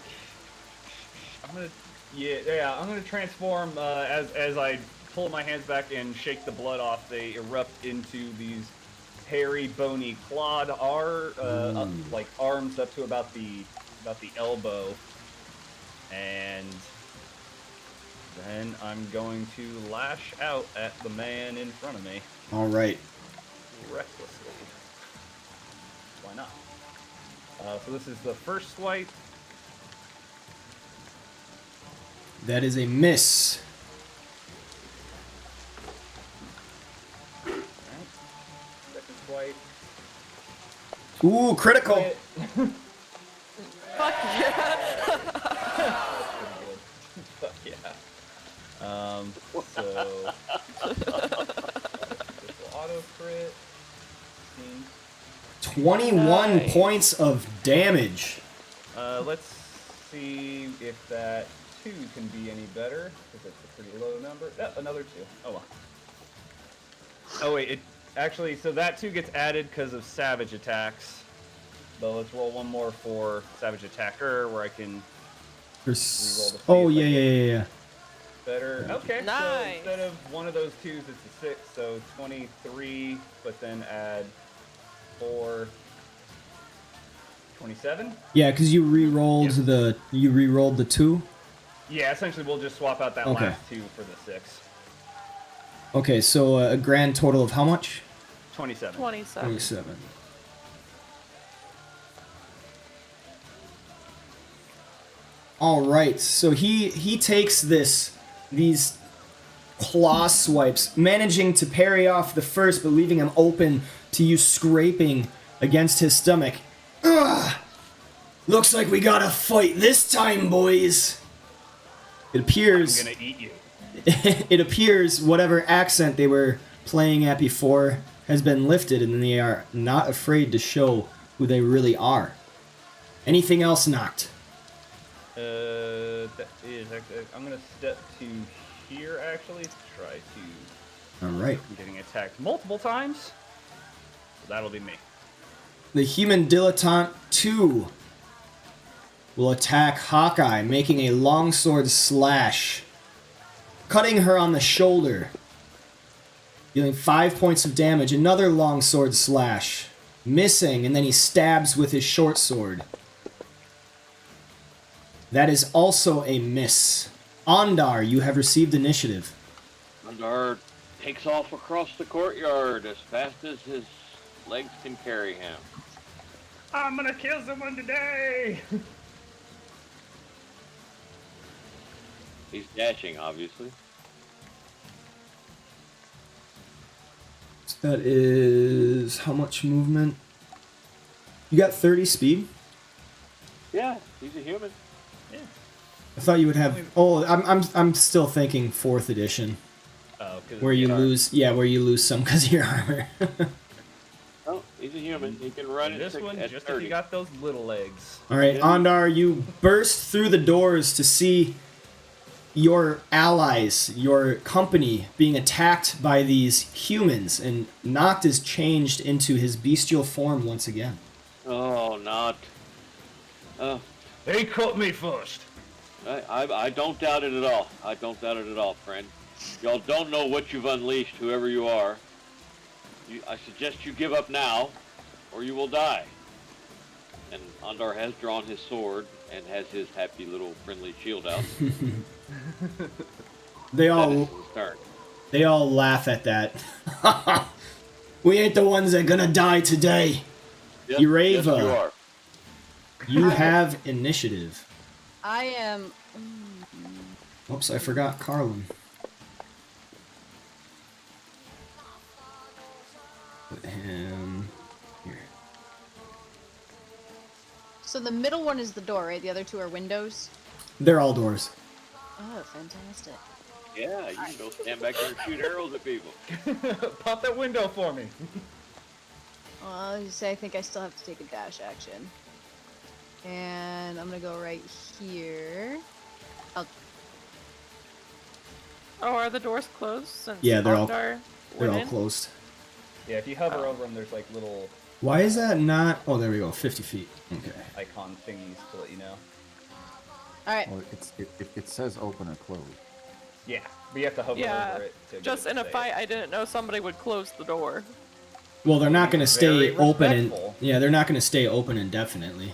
[SPEAKER 4] I'm gonna transform as I pull my hands back and shake the blood off. They erupt into these hairy, bony, clawed like arms up to about the elbow, and then I'm going to lash out at the man in front of me
[SPEAKER 1] Alright.
[SPEAKER 4] recklessly. Why not? So this is the first swipe.
[SPEAKER 1] That is a miss.
[SPEAKER 4] Alright. Second swipe.
[SPEAKER 1] Ooh, critical!
[SPEAKER 4] Hit.
[SPEAKER 2] Fuck yeah.
[SPEAKER 4] Fuck yeah. So auto crit.
[SPEAKER 1] 21
[SPEAKER 2] Nice.
[SPEAKER 1] points of damage.
[SPEAKER 4] Let's see if that 2 can be any better, because it's a pretty low number. No, another 2. Oh well. Oh wait, it actually, so that 2 gets added because of savage attacks. But let's roll one more for savage attacker, where I can reroll to see
[SPEAKER 1] Oh,
[SPEAKER 4] if I
[SPEAKER 1] yeah,
[SPEAKER 4] get
[SPEAKER 1] yeah, yeah.
[SPEAKER 4] better. Okay, so
[SPEAKER 2] Nice.
[SPEAKER 4] instead of one of those 2s, it's a 6, so 23, but then add 4, 27?
[SPEAKER 1] Yeah, because you re-rolled the 2.
[SPEAKER 4] Yeah, essentially we'll just swap out that
[SPEAKER 1] Okay.
[SPEAKER 4] last 2 for the 6.
[SPEAKER 1] Okay, so a grand total of how much?
[SPEAKER 4] 27.
[SPEAKER 2] 27.
[SPEAKER 1] 27. Alright, so he takes these claw swipes, managing to parry off the first, but leaving him open to you scraping against his stomach. Ugh! Looks like we gotta fight this time, boys! It appears
[SPEAKER 7] I'm gonna eat you.
[SPEAKER 1] it appears whatever accent they were playing at before has been lifted, and they are not afraid to show who they really are. Anything else, Noct?
[SPEAKER 4] That is. I'm gonna step to here actually to try to.
[SPEAKER 1] All right.
[SPEAKER 4] I'm getting attacked multiple times. So that'll be me.
[SPEAKER 1] The human dilettante 2 will attack Hawkeye, making a longsword slash, cutting her on the shoulder, dealing 5 points of damage. Another longsword slash, missing, and then he stabs with his short sword. That is also a miss. Ondar, you have received initiative.
[SPEAKER 5] Ondar takes off across the courtyard as fast as his legs can carry him.
[SPEAKER 4] I'm gonna kill someone today.
[SPEAKER 5] He's dashing, obviously.
[SPEAKER 1] That is how much movement? You got 30 speed?
[SPEAKER 5] Yeah, he's a human.
[SPEAKER 1] I thought you would have. Oh, I'm still thinking 4th edition,
[SPEAKER 4] Oh,
[SPEAKER 1] where you lose. Yeah, where you lose some because of your armor.
[SPEAKER 5] Oh, he's a human. He can run
[SPEAKER 4] This
[SPEAKER 5] it
[SPEAKER 4] one,
[SPEAKER 5] at
[SPEAKER 4] just
[SPEAKER 5] 30.
[SPEAKER 4] if you got those little legs.
[SPEAKER 1] All right, Ondar, you burst through the doors to see your allies, your company, being attacked by these humans, and Noct is changed into his bestial form once again.
[SPEAKER 5] Oh, not.
[SPEAKER 4] They caught me first.
[SPEAKER 5] I don't doubt it at all. I don't doubt it at all, friend. Y'all don't know what you've unleashed, whoever you are. I suggest you give up now, or you will die. And Ondar has drawn his sword and has his happy little friendly shield out.
[SPEAKER 1] They
[SPEAKER 5] That
[SPEAKER 1] all
[SPEAKER 5] is his turn.
[SPEAKER 1] they all laugh at that. We ain't the ones that gonna die today.
[SPEAKER 5] Yes,
[SPEAKER 1] Ureva.
[SPEAKER 5] yes, you are.
[SPEAKER 1] You have initiative.
[SPEAKER 6] I am.
[SPEAKER 1] Oops, I forgot Carlin. Put him here.
[SPEAKER 6] So the middle one is the door, right? The other two are windows.
[SPEAKER 1] They're all doors.
[SPEAKER 6] Oh, fantastic.
[SPEAKER 5] Yeah, you can go stand back there and shoot arrows at people.
[SPEAKER 4] Pop that window for me.
[SPEAKER 6] Well, I'll just say I think I still have to take a dash action. And I'm gonna go right here.
[SPEAKER 2] Oh, are the doors closed? Since
[SPEAKER 1] Yeah, they're all-
[SPEAKER 2] Ondar
[SPEAKER 1] They're
[SPEAKER 2] went
[SPEAKER 1] all
[SPEAKER 2] in?
[SPEAKER 1] closed.
[SPEAKER 4] Yeah, if you hover over them, there's like little
[SPEAKER 1] Why is that not? Oh, there we go. 50 feet. Okay.
[SPEAKER 4] icon thingies to let you know.
[SPEAKER 6] Alright.
[SPEAKER 3] Well, it says open or close.
[SPEAKER 4] Yeah, but you have to hover
[SPEAKER 2] Yeah,
[SPEAKER 4] over it to get
[SPEAKER 2] just
[SPEAKER 4] it
[SPEAKER 2] in a
[SPEAKER 4] to
[SPEAKER 2] fight,
[SPEAKER 4] save.
[SPEAKER 2] I didn't know somebody would close the door.
[SPEAKER 1] Well, they're not going to stay
[SPEAKER 4] Very
[SPEAKER 1] open and
[SPEAKER 4] respectful.
[SPEAKER 1] yeah, they're not going to stay open indefinitely.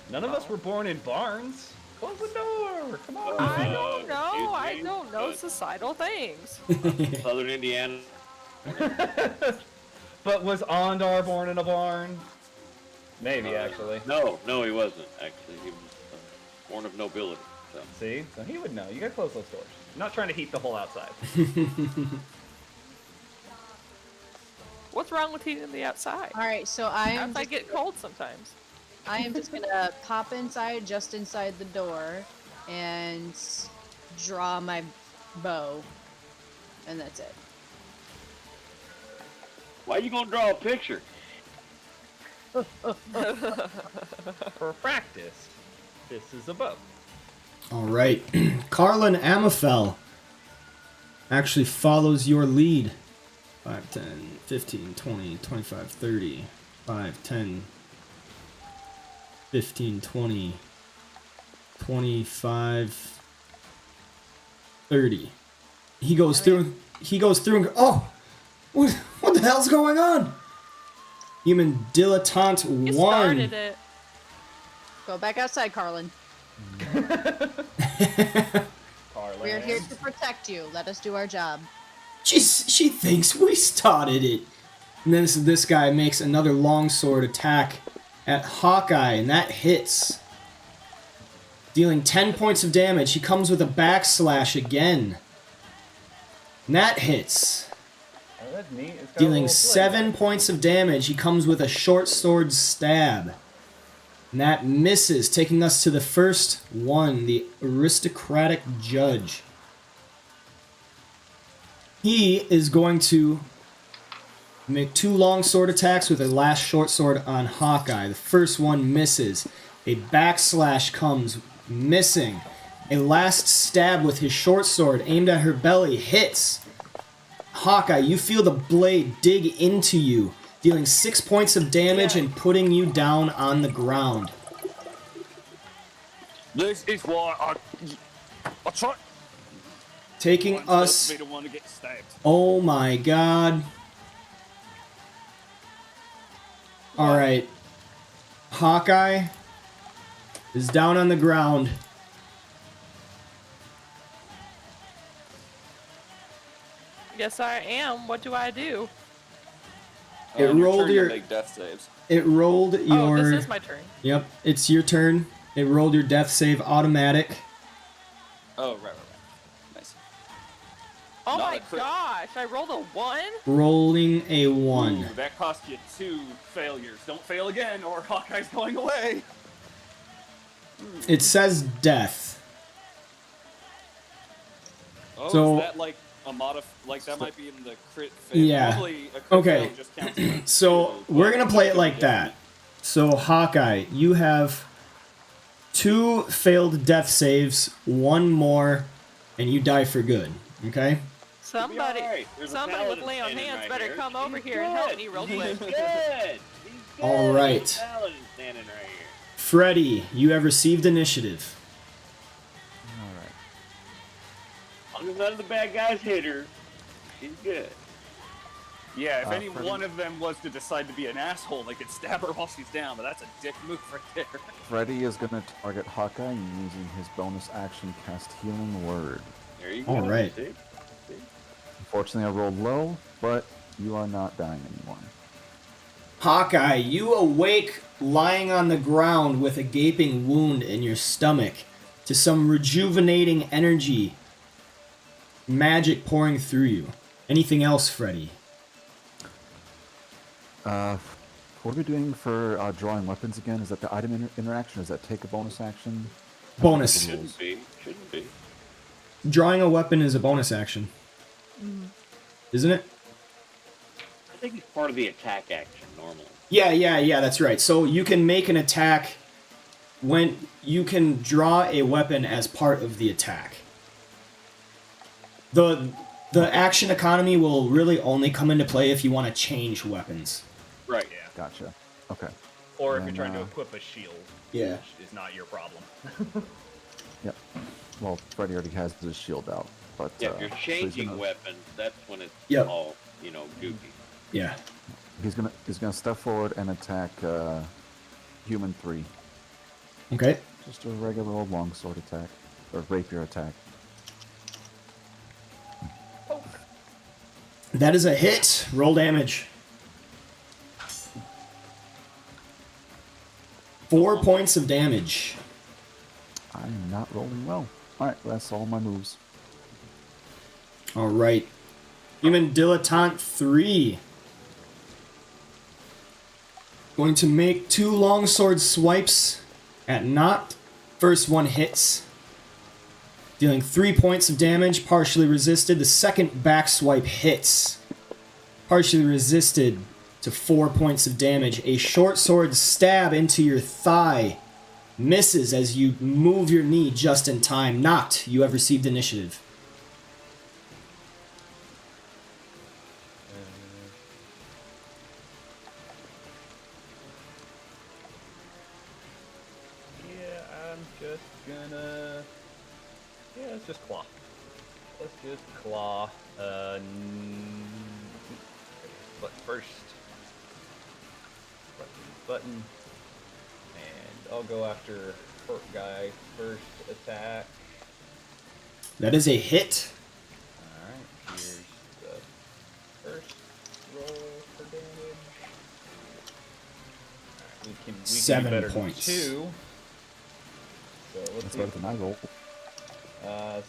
[SPEAKER 4] None of us were born in barns. Close the door. Come on.
[SPEAKER 2] I don't know.
[SPEAKER 5] excuse
[SPEAKER 2] I
[SPEAKER 5] me,
[SPEAKER 2] don't know
[SPEAKER 5] but-
[SPEAKER 2] societal things.
[SPEAKER 5] Southern Indiana.
[SPEAKER 4] But was Ondar born in a barn? Maybe actually.
[SPEAKER 5] No, he wasn't. Actually, he was born of nobility. So.
[SPEAKER 4] See, so he would know. You gotta close those doors. I'm not trying to heat the whole outside.
[SPEAKER 2] What's wrong with heating the outside?
[SPEAKER 6] Alright, so I am
[SPEAKER 2] Outside get cold sometimes.
[SPEAKER 6] I am just gonna pop inside, just inside the door, and draw my bow, and that's it.
[SPEAKER 5] Why you gonna draw a picture?
[SPEAKER 4] For practice, this is a bow.
[SPEAKER 1] All right. Carlin Amafel actually follows your lead. 5, 10, 15, 20, 25, 30. 5, 10, 15, 20, 25, 30. He goes through and oh! What the hell's going on? Human dilettante
[SPEAKER 2] You
[SPEAKER 1] 1.
[SPEAKER 2] started it.
[SPEAKER 6] Go back outside, Carlin. We're here to protect you. Let us do our job.
[SPEAKER 1] She thinks we started it. And then this guy makes another longsword attack at Hawkeye, and that hits. Dealing 10 points of damage. He comes with a backslash again. And that hits.
[SPEAKER 4] Oh, that's neat. It's got a
[SPEAKER 1] Dealing
[SPEAKER 4] little
[SPEAKER 1] 7
[SPEAKER 4] blade.
[SPEAKER 1] points of damage. He comes with a short sword stab. And And that misses, taking us to the first one, the aristocratic judge. He is going to make 2 long sword attacks with a last short sword on Hawkeye. The first one misses. A backslash comes, missing. A last stab with his short sword aimed at her belly hits. Hawkeye, you feel the blade dig into you, dealing 6 points of damage and putting you down on the ground.
[SPEAKER 7] This is why I try.
[SPEAKER 1] Taking
[SPEAKER 7] I'm
[SPEAKER 1] us...
[SPEAKER 7] supposed to be the one to get stabbed.
[SPEAKER 1] Oh my god. Alright. Hawkeye is down on the ground.
[SPEAKER 2] Yes, I am. What do I do?
[SPEAKER 1] It rolled your...
[SPEAKER 7] Make death saves.
[SPEAKER 1] It rolled your...
[SPEAKER 2] Oh, this is my turn.
[SPEAKER 1] Yep, it's your turn. It rolled your death save automatic.
[SPEAKER 7] Oh, right. Nice.
[SPEAKER 2] Oh
[SPEAKER 7] Not
[SPEAKER 2] my
[SPEAKER 7] a crit.
[SPEAKER 2] gosh, I rolled a 1?
[SPEAKER 1] Rolling a 1.
[SPEAKER 7] Ooh, that cost you 2 failures. Don't fail again, or Hawkeye's going away.
[SPEAKER 1] It says death.
[SPEAKER 7] Oh,
[SPEAKER 1] So-
[SPEAKER 7] is that like a like that might be in the crit fail?
[SPEAKER 1] Yeah.
[SPEAKER 7] Probably a crit
[SPEAKER 1] Okay.
[SPEAKER 7] fail just counts as
[SPEAKER 1] So, we're gonna play it like that. So, Hawkeye, you have 2 failed death saves, 1 more, and you die for good. Okay?
[SPEAKER 2] Somebody,
[SPEAKER 5] alright. There's a
[SPEAKER 2] somebody with
[SPEAKER 5] paladin
[SPEAKER 2] lay on
[SPEAKER 5] standing
[SPEAKER 2] hands
[SPEAKER 5] right
[SPEAKER 2] better
[SPEAKER 5] here.
[SPEAKER 2] come over
[SPEAKER 5] He's
[SPEAKER 2] here and help
[SPEAKER 5] good.
[SPEAKER 2] me real
[SPEAKER 5] He's
[SPEAKER 2] quick.
[SPEAKER 5] good. He's good.
[SPEAKER 1] All right.
[SPEAKER 5] There's a paladin standing right here.
[SPEAKER 1] Freddy, you have received initiative.
[SPEAKER 3] Alright.
[SPEAKER 5] As long as none of the bad guys hit her, she's good.
[SPEAKER 7] Yeah, if any
[SPEAKER 3] Freddy-
[SPEAKER 7] one of them was to decide to be an asshole, they could stab her while she's down, but that's a dick move right there.
[SPEAKER 3] Freddy is going to target Hawkeye using his bonus action cast Healing Word.
[SPEAKER 5] There you go.
[SPEAKER 1] All right.
[SPEAKER 5] See?
[SPEAKER 3] Unfortunately, I rolled low, but you are not dying anymore.
[SPEAKER 1] Hawkeye, you awake lying on the ground with a gaping wound in your stomach to some rejuvenating energy, magic pouring through you. Anything else, Freddy?
[SPEAKER 3] What are we doing for drawing weapons again? Is that the item interaction? Does that take a bonus action?
[SPEAKER 1] Bonus.
[SPEAKER 5] Shouldn't be. Shouldn't be.
[SPEAKER 1] Drawing a weapon is a bonus action. Isn't it?
[SPEAKER 5] I think it's part of the attack action normally.
[SPEAKER 1] Yeah, that's right. So you can make an attack when you can draw a weapon as part of the attack. The action economy will really only come into play if you want to change weapons.
[SPEAKER 7] Right, yeah.
[SPEAKER 3] Gotcha. Okay.
[SPEAKER 7] Or if
[SPEAKER 3] And,
[SPEAKER 7] you're trying to
[SPEAKER 3] uh,
[SPEAKER 7] equip a shield,
[SPEAKER 1] Yeah.
[SPEAKER 7] which is not your problem.
[SPEAKER 3] Yep. Well, Freddy already has his shield out, but
[SPEAKER 5] Yeah, if you're
[SPEAKER 3] so he's
[SPEAKER 5] changing
[SPEAKER 3] gonna-
[SPEAKER 5] weapons, that's when it's
[SPEAKER 1] Yep.
[SPEAKER 5] all, goofy.
[SPEAKER 1] Yeah.
[SPEAKER 3] He's gonna step forward and attack Human 3.
[SPEAKER 1] Okay.
[SPEAKER 3] Just a regular old longsword attack or rapier attack.
[SPEAKER 1] That is a hit. Roll damage. 4 points of damage.
[SPEAKER 3] I'm not rolling well. All right, that's all my moves.
[SPEAKER 1] All right. Human Dilettante 3. Going to make 2 longsword swipes at Knot. First one hits, dealing 3 points of damage, partially resisted. The second back swipe hits, partially resisted to 4 points of damage. A short sword stab into your thigh misses as you move your knee just in time. Knot, you have received initiative.
[SPEAKER 4] Yeah, I'm just gonna. Yeah, let's just claw. Let's just claw. But first, button, and I'll go after hurt guy first attack.
[SPEAKER 1] That is a hit.
[SPEAKER 4] Alright, here's the first roll for damage. Alright, we can
[SPEAKER 1] 7
[SPEAKER 4] do better
[SPEAKER 1] points.
[SPEAKER 4] than 2. So let's
[SPEAKER 3] That's
[SPEAKER 4] see.
[SPEAKER 3] better than I roll.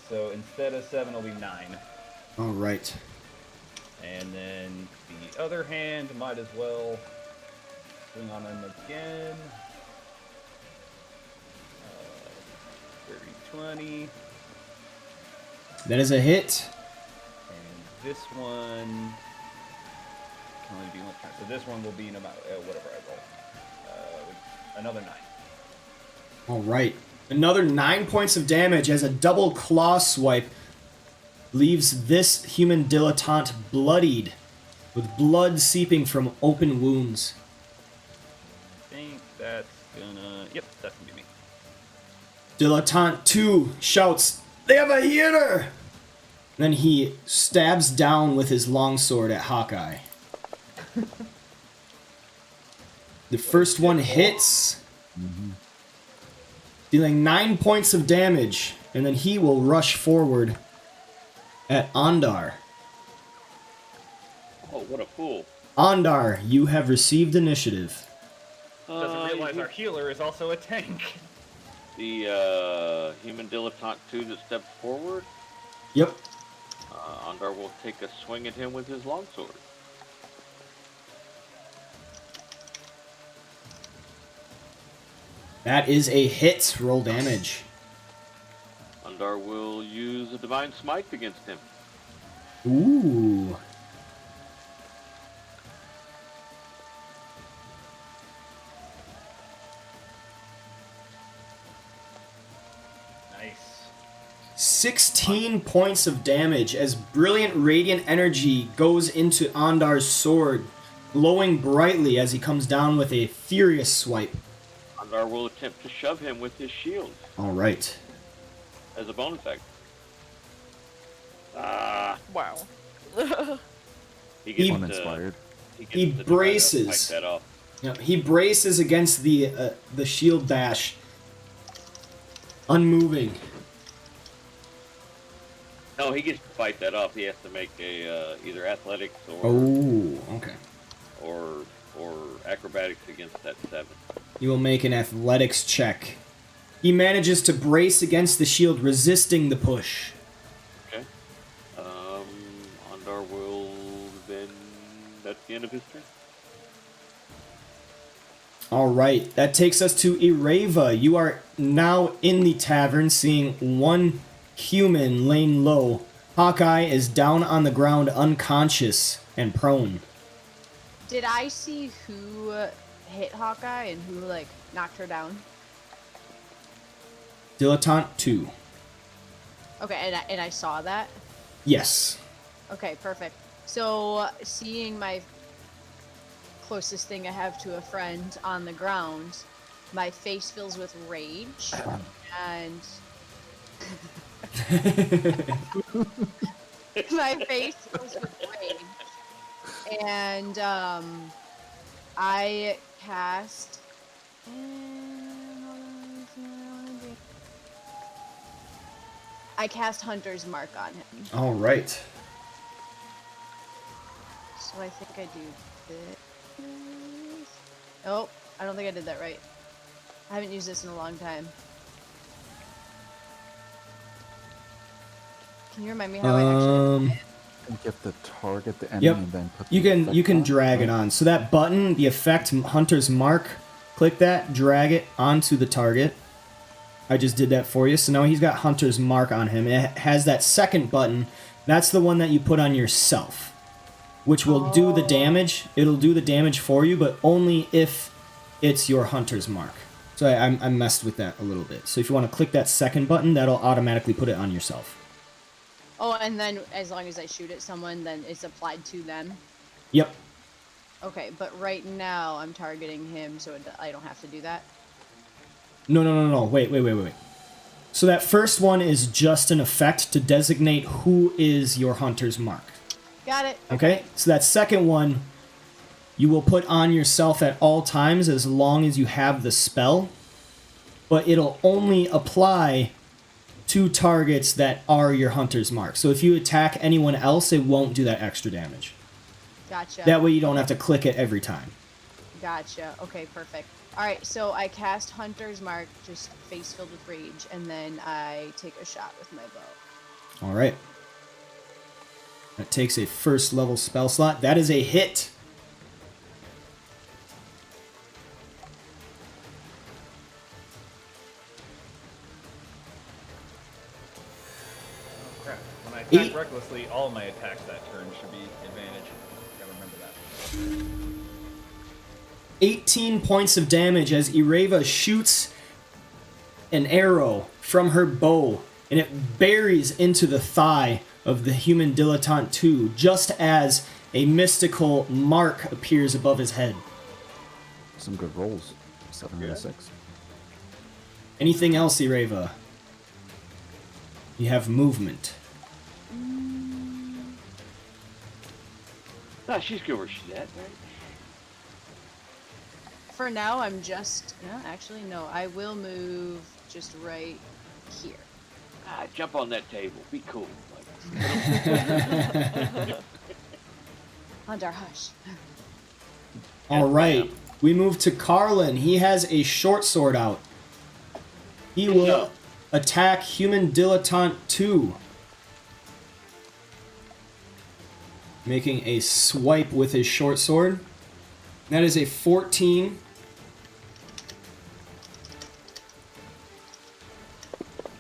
[SPEAKER 4] So instead of 7, it'll be 9.
[SPEAKER 1] All right.
[SPEAKER 4] And then the other hand might as well swing on him again. 30, 20.
[SPEAKER 1] That is a hit.
[SPEAKER 4] And this one can only be one turn. So this one will be no matter whatever I roll. Another 9.
[SPEAKER 1] All right. Another 9 points of damage as a double claw swipe leaves this human dilettante bloodied, with blood seeping from open wounds.
[SPEAKER 4] I think that's gonna... Yep, that's gonna be me.
[SPEAKER 1] Dilettante 2 shouts, "They have a healer!" Then he stabs down with his longsword at Hawkeye. The first one hits, dealing 9 points of damage, and then he will rush forward at Ondar.
[SPEAKER 5] Oh, what a fool.
[SPEAKER 1] Ondar, you have received initiative.
[SPEAKER 4] Doesn't realize our healer is also a tank.
[SPEAKER 5] The human dilettante 2 that steps forward,
[SPEAKER 1] Yep.
[SPEAKER 5] Ondar will take a swing at him with his longsword.
[SPEAKER 1] That is a hit. Roll damage.
[SPEAKER 5] Ondar will use a divine smite against him.
[SPEAKER 1] Ooh.
[SPEAKER 4] Nice.
[SPEAKER 1] 16 points of damage as brilliant radiant energy goes into Ondar's sword, glowing brightly as he comes down with a furious swipe.
[SPEAKER 5] Ondar will attempt to shove him with his shield
[SPEAKER 1] All right.
[SPEAKER 5] as a bonus action.
[SPEAKER 2] Wow.
[SPEAKER 5] He gets
[SPEAKER 3] Uninspired.
[SPEAKER 1] He
[SPEAKER 5] to try to
[SPEAKER 1] braces.
[SPEAKER 5] fight that off.
[SPEAKER 1] He braces against the shield bash, unmoving.
[SPEAKER 5] No, he gets to fight that off. He has to make a either athletics or
[SPEAKER 1] Oh, okay.
[SPEAKER 5] or acrobatics against that 7.
[SPEAKER 1] You will make an athletics check. He manages to brace against the shield, resisting the push.
[SPEAKER 5] Okay. Ondar will then. That's the end of his turn.
[SPEAKER 1] All right, that takes us to Ireva. You are now in the tavern, seeing one human laying low. Hawkeye is down on the ground, unconscious and prone.
[SPEAKER 6] Did I see who hit Hawkeye and who, like, knocked her down?
[SPEAKER 1] Dilettante 2.
[SPEAKER 6] Okay, and I saw that?
[SPEAKER 1] Yes.
[SPEAKER 6] Okay, perfect. So, seeing my closest thing I have to a friend on the ground, my face fills with rage, and... my face fills with rage. And, I cast... I cast Hunter's Mark on him.
[SPEAKER 1] All right.
[SPEAKER 6] So I think I do this. Oh, I don't think I did that right. I haven't used this in a long time. Can you remind me how I actually did it?
[SPEAKER 3] You get the target, the enemy,
[SPEAKER 1] Yep.
[SPEAKER 3] and then put
[SPEAKER 1] You
[SPEAKER 3] the
[SPEAKER 1] can
[SPEAKER 3] effect
[SPEAKER 1] drag it
[SPEAKER 3] right?
[SPEAKER 1] on. So that button, the effect Hunter's Mark, click that, drag it onto the target. I just did that for you. So now he's got Hunter's Mark on him. It has that second button. That's the one that you put on yourself, which will do the damage. It'll do the damage for you, but only if it's your Hunter's Mark. So I messed with that a little bit. So if you want to click that second button, that'll automatically put it on yourself.
[SPEAKER 6] Oh, and then as long as I shoot at someone, then it's applied to them?
[SPEAKER 1] Yep.
[SPEAKER 6] Okay, but right now I'm targeting him, so I don't have to do that?
[SPEAKER 1] No. Wait. So that first one is just an effect to designate who is your Hunter's Mark.
[SPEAKER 6] Got it.
[SPEAKER 1] Okay? So that second one, you will put on yourself at all times as long as you have the spell, but it'll only apply to targets that are your Hunter's Mark. So if you attack anyone else, it won't do that extra damage.
[SPEAKER 6] Gotcha.
[SPEAKER 1] That way you don't have to click it every time.
[SPEAKER 6] Gotcha. Okay, perfect. Alright, so I cast Hunter's Mark, just face filled with rage, and then I take a shot with my bow.
[SPEAKER 1] All right. That takes a first level spell slot. That is a hit.
[SPEAKER 4] attack recklessly, all my attacks that turn should be advantage. Gotta remember that.
[SPEAKER 1] 18 points of damage as Ireva shoots an arrow from her bow, and it buries into the thigh of the human dilettante 2, just as a mystical mark appears above his head.
[SPEAKER 3] Some good rolls. 7 and a 6.
[SPEAKER 1] Anything else, Ireva? You have movement.
[SPEAKER 5] Nah, she's good where she's at, right?
[SPEAKER 6] For now, I'm just... No, actually, no. I will move just right here.
[SPEAKER 5] Ah, jump on that table. Be cool.
[SPEAKER 6] Ondar, hush.
[SPEAKER 1] All right, we move to Carlin. He has a short sword out. He will attack human dilettante 2. Making a swipe with his short sword. That is a 14.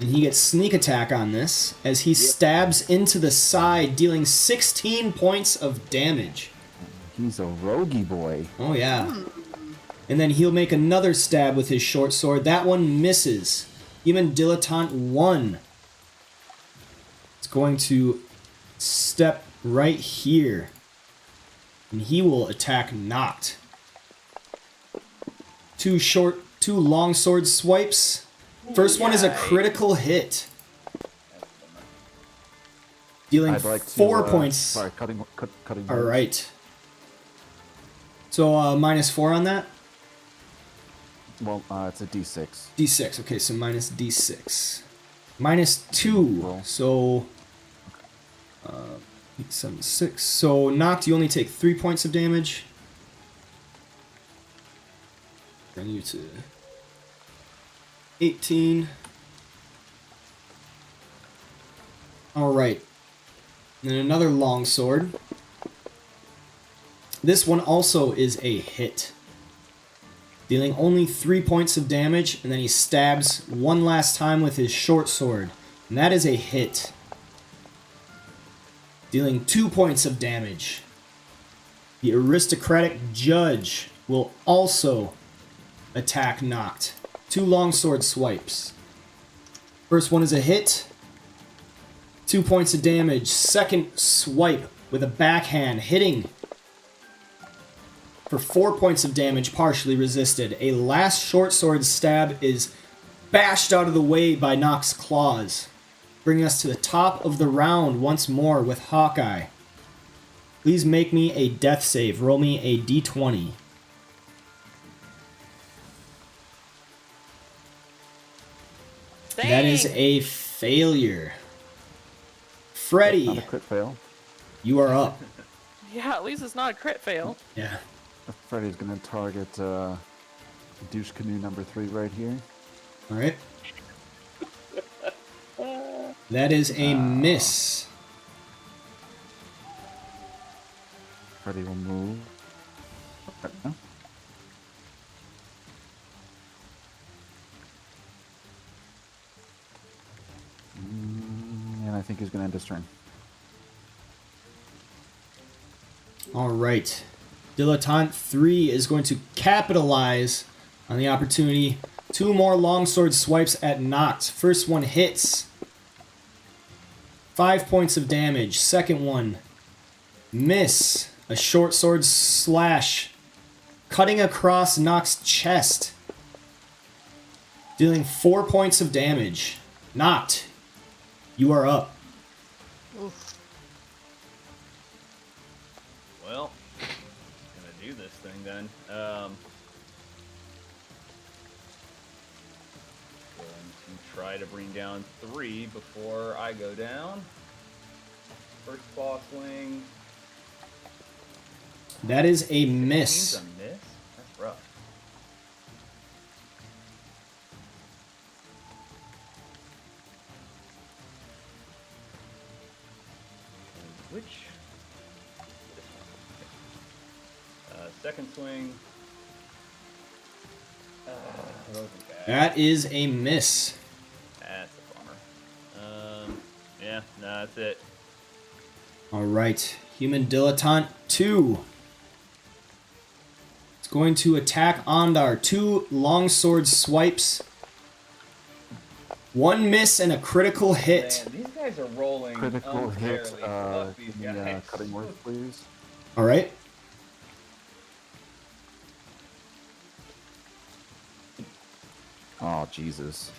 [SPEAKER 1] And he gets sneak attack on this as he stabs into the side, dealing 16 points of damage.
[SPEAKER 3] He's a roguey boy.
[SPEAKER 1] Oh, yeah. And then he'll make another stab with his short sword. That one misses. Human dilettante 1. It's going to step right here. And he will attack Noct. Two long sword swipes. First one is a critical hit. Dealing
[SPEAKER 3] I'd like to,
[SPEAKER 1] 4 points.
[SPEAKER 3] Sorry, cutting.
[SPEAKER 1] All right. So -4 on that?
[SPEAKER 3] Well, it's a D6.
[SPEAKER 1] D6. Okay, so minus D6. -2.
[SPEAKER 3] Roll.
[SPEAKER 1] So 8, 7, 6. So Noct, you only take 3 points of damage. Bring you to 18. All right. And another long sword. This one also is a hit. Dealing only 3 points of damage, and then he stabs one last time with his short sword. And that is a hit. Dealing 2 points of damage. The aristocratic judge will also attack Noct. 2 longsword swipes. First one is a hit. 2 points of damage. Second swipe with a backhand, hitting for 4 points of damage, partially resisted. A last short sword stab is bashed out of the way by Noct's claws, bringing us to the top of the round once more with Hawkeye. Please make me a death save. Roll me a d20.
[SPEAKER 2] Dang.
[SPEAKER 1] That is a failure. Freddy,
[SPEAKER 3] Not a crit fail.
[SPEAKER 1] you are up.
[SPEAKER 2] Yeah, at least it's not a crit fail.
[SPEAKER 1] Yeah.
[SPEAKER 3] Freddy's gonna target douche canoe number 3 right here.
[SPEAKER 1] All right. That is a miss.
[SPEAKER 3] Freddy will move. No? And I think he's gonna end his turn.
[SPEAKER 1] All right. Dilettante 3 is going to capitalize on the opportunity. 2 more longsword swipes at Noct. First one hits. 5 points of damage. Second one, miss. A short sword slash, cutting across Noct's chest, dealing 4 points of damage. Noct, you are up.
[SPEAKER 6] Oof.
[SPEAKER 4] Well, gonna do this thing then. Going to try to bring down 3 before I go down. First claw swing.
[SPEAKER 1] That is a
[SPEAKER 4] Means
[SPEAKER 1] miss.
[SPEAKER 4] a miss? That's rough. Which? This one. Second swing. That wasn't bad.
[SPEAKER 1] That is a miss.
[SPEAKER 4] That's a bummer. Yeah, no, that's it.
[SPEAKER 1] Alright, Human Dilettante 2. It's going to attack Ondar. 2 longsword swipes. 1 miss and a critical hit.
[SPEAKER 4] Man, these guys are rolling
[SPEAKER 3] Critical hit.
[SPEAKER 4] unfairly. Fuck these
[SPEAKER 3] Give me,
[SPEAKER 4] guys.
[SPEAKER 3] cutting words, please.
[SPEAKER 1] Alright.
[SPEAKER 3] Oh, Jesus.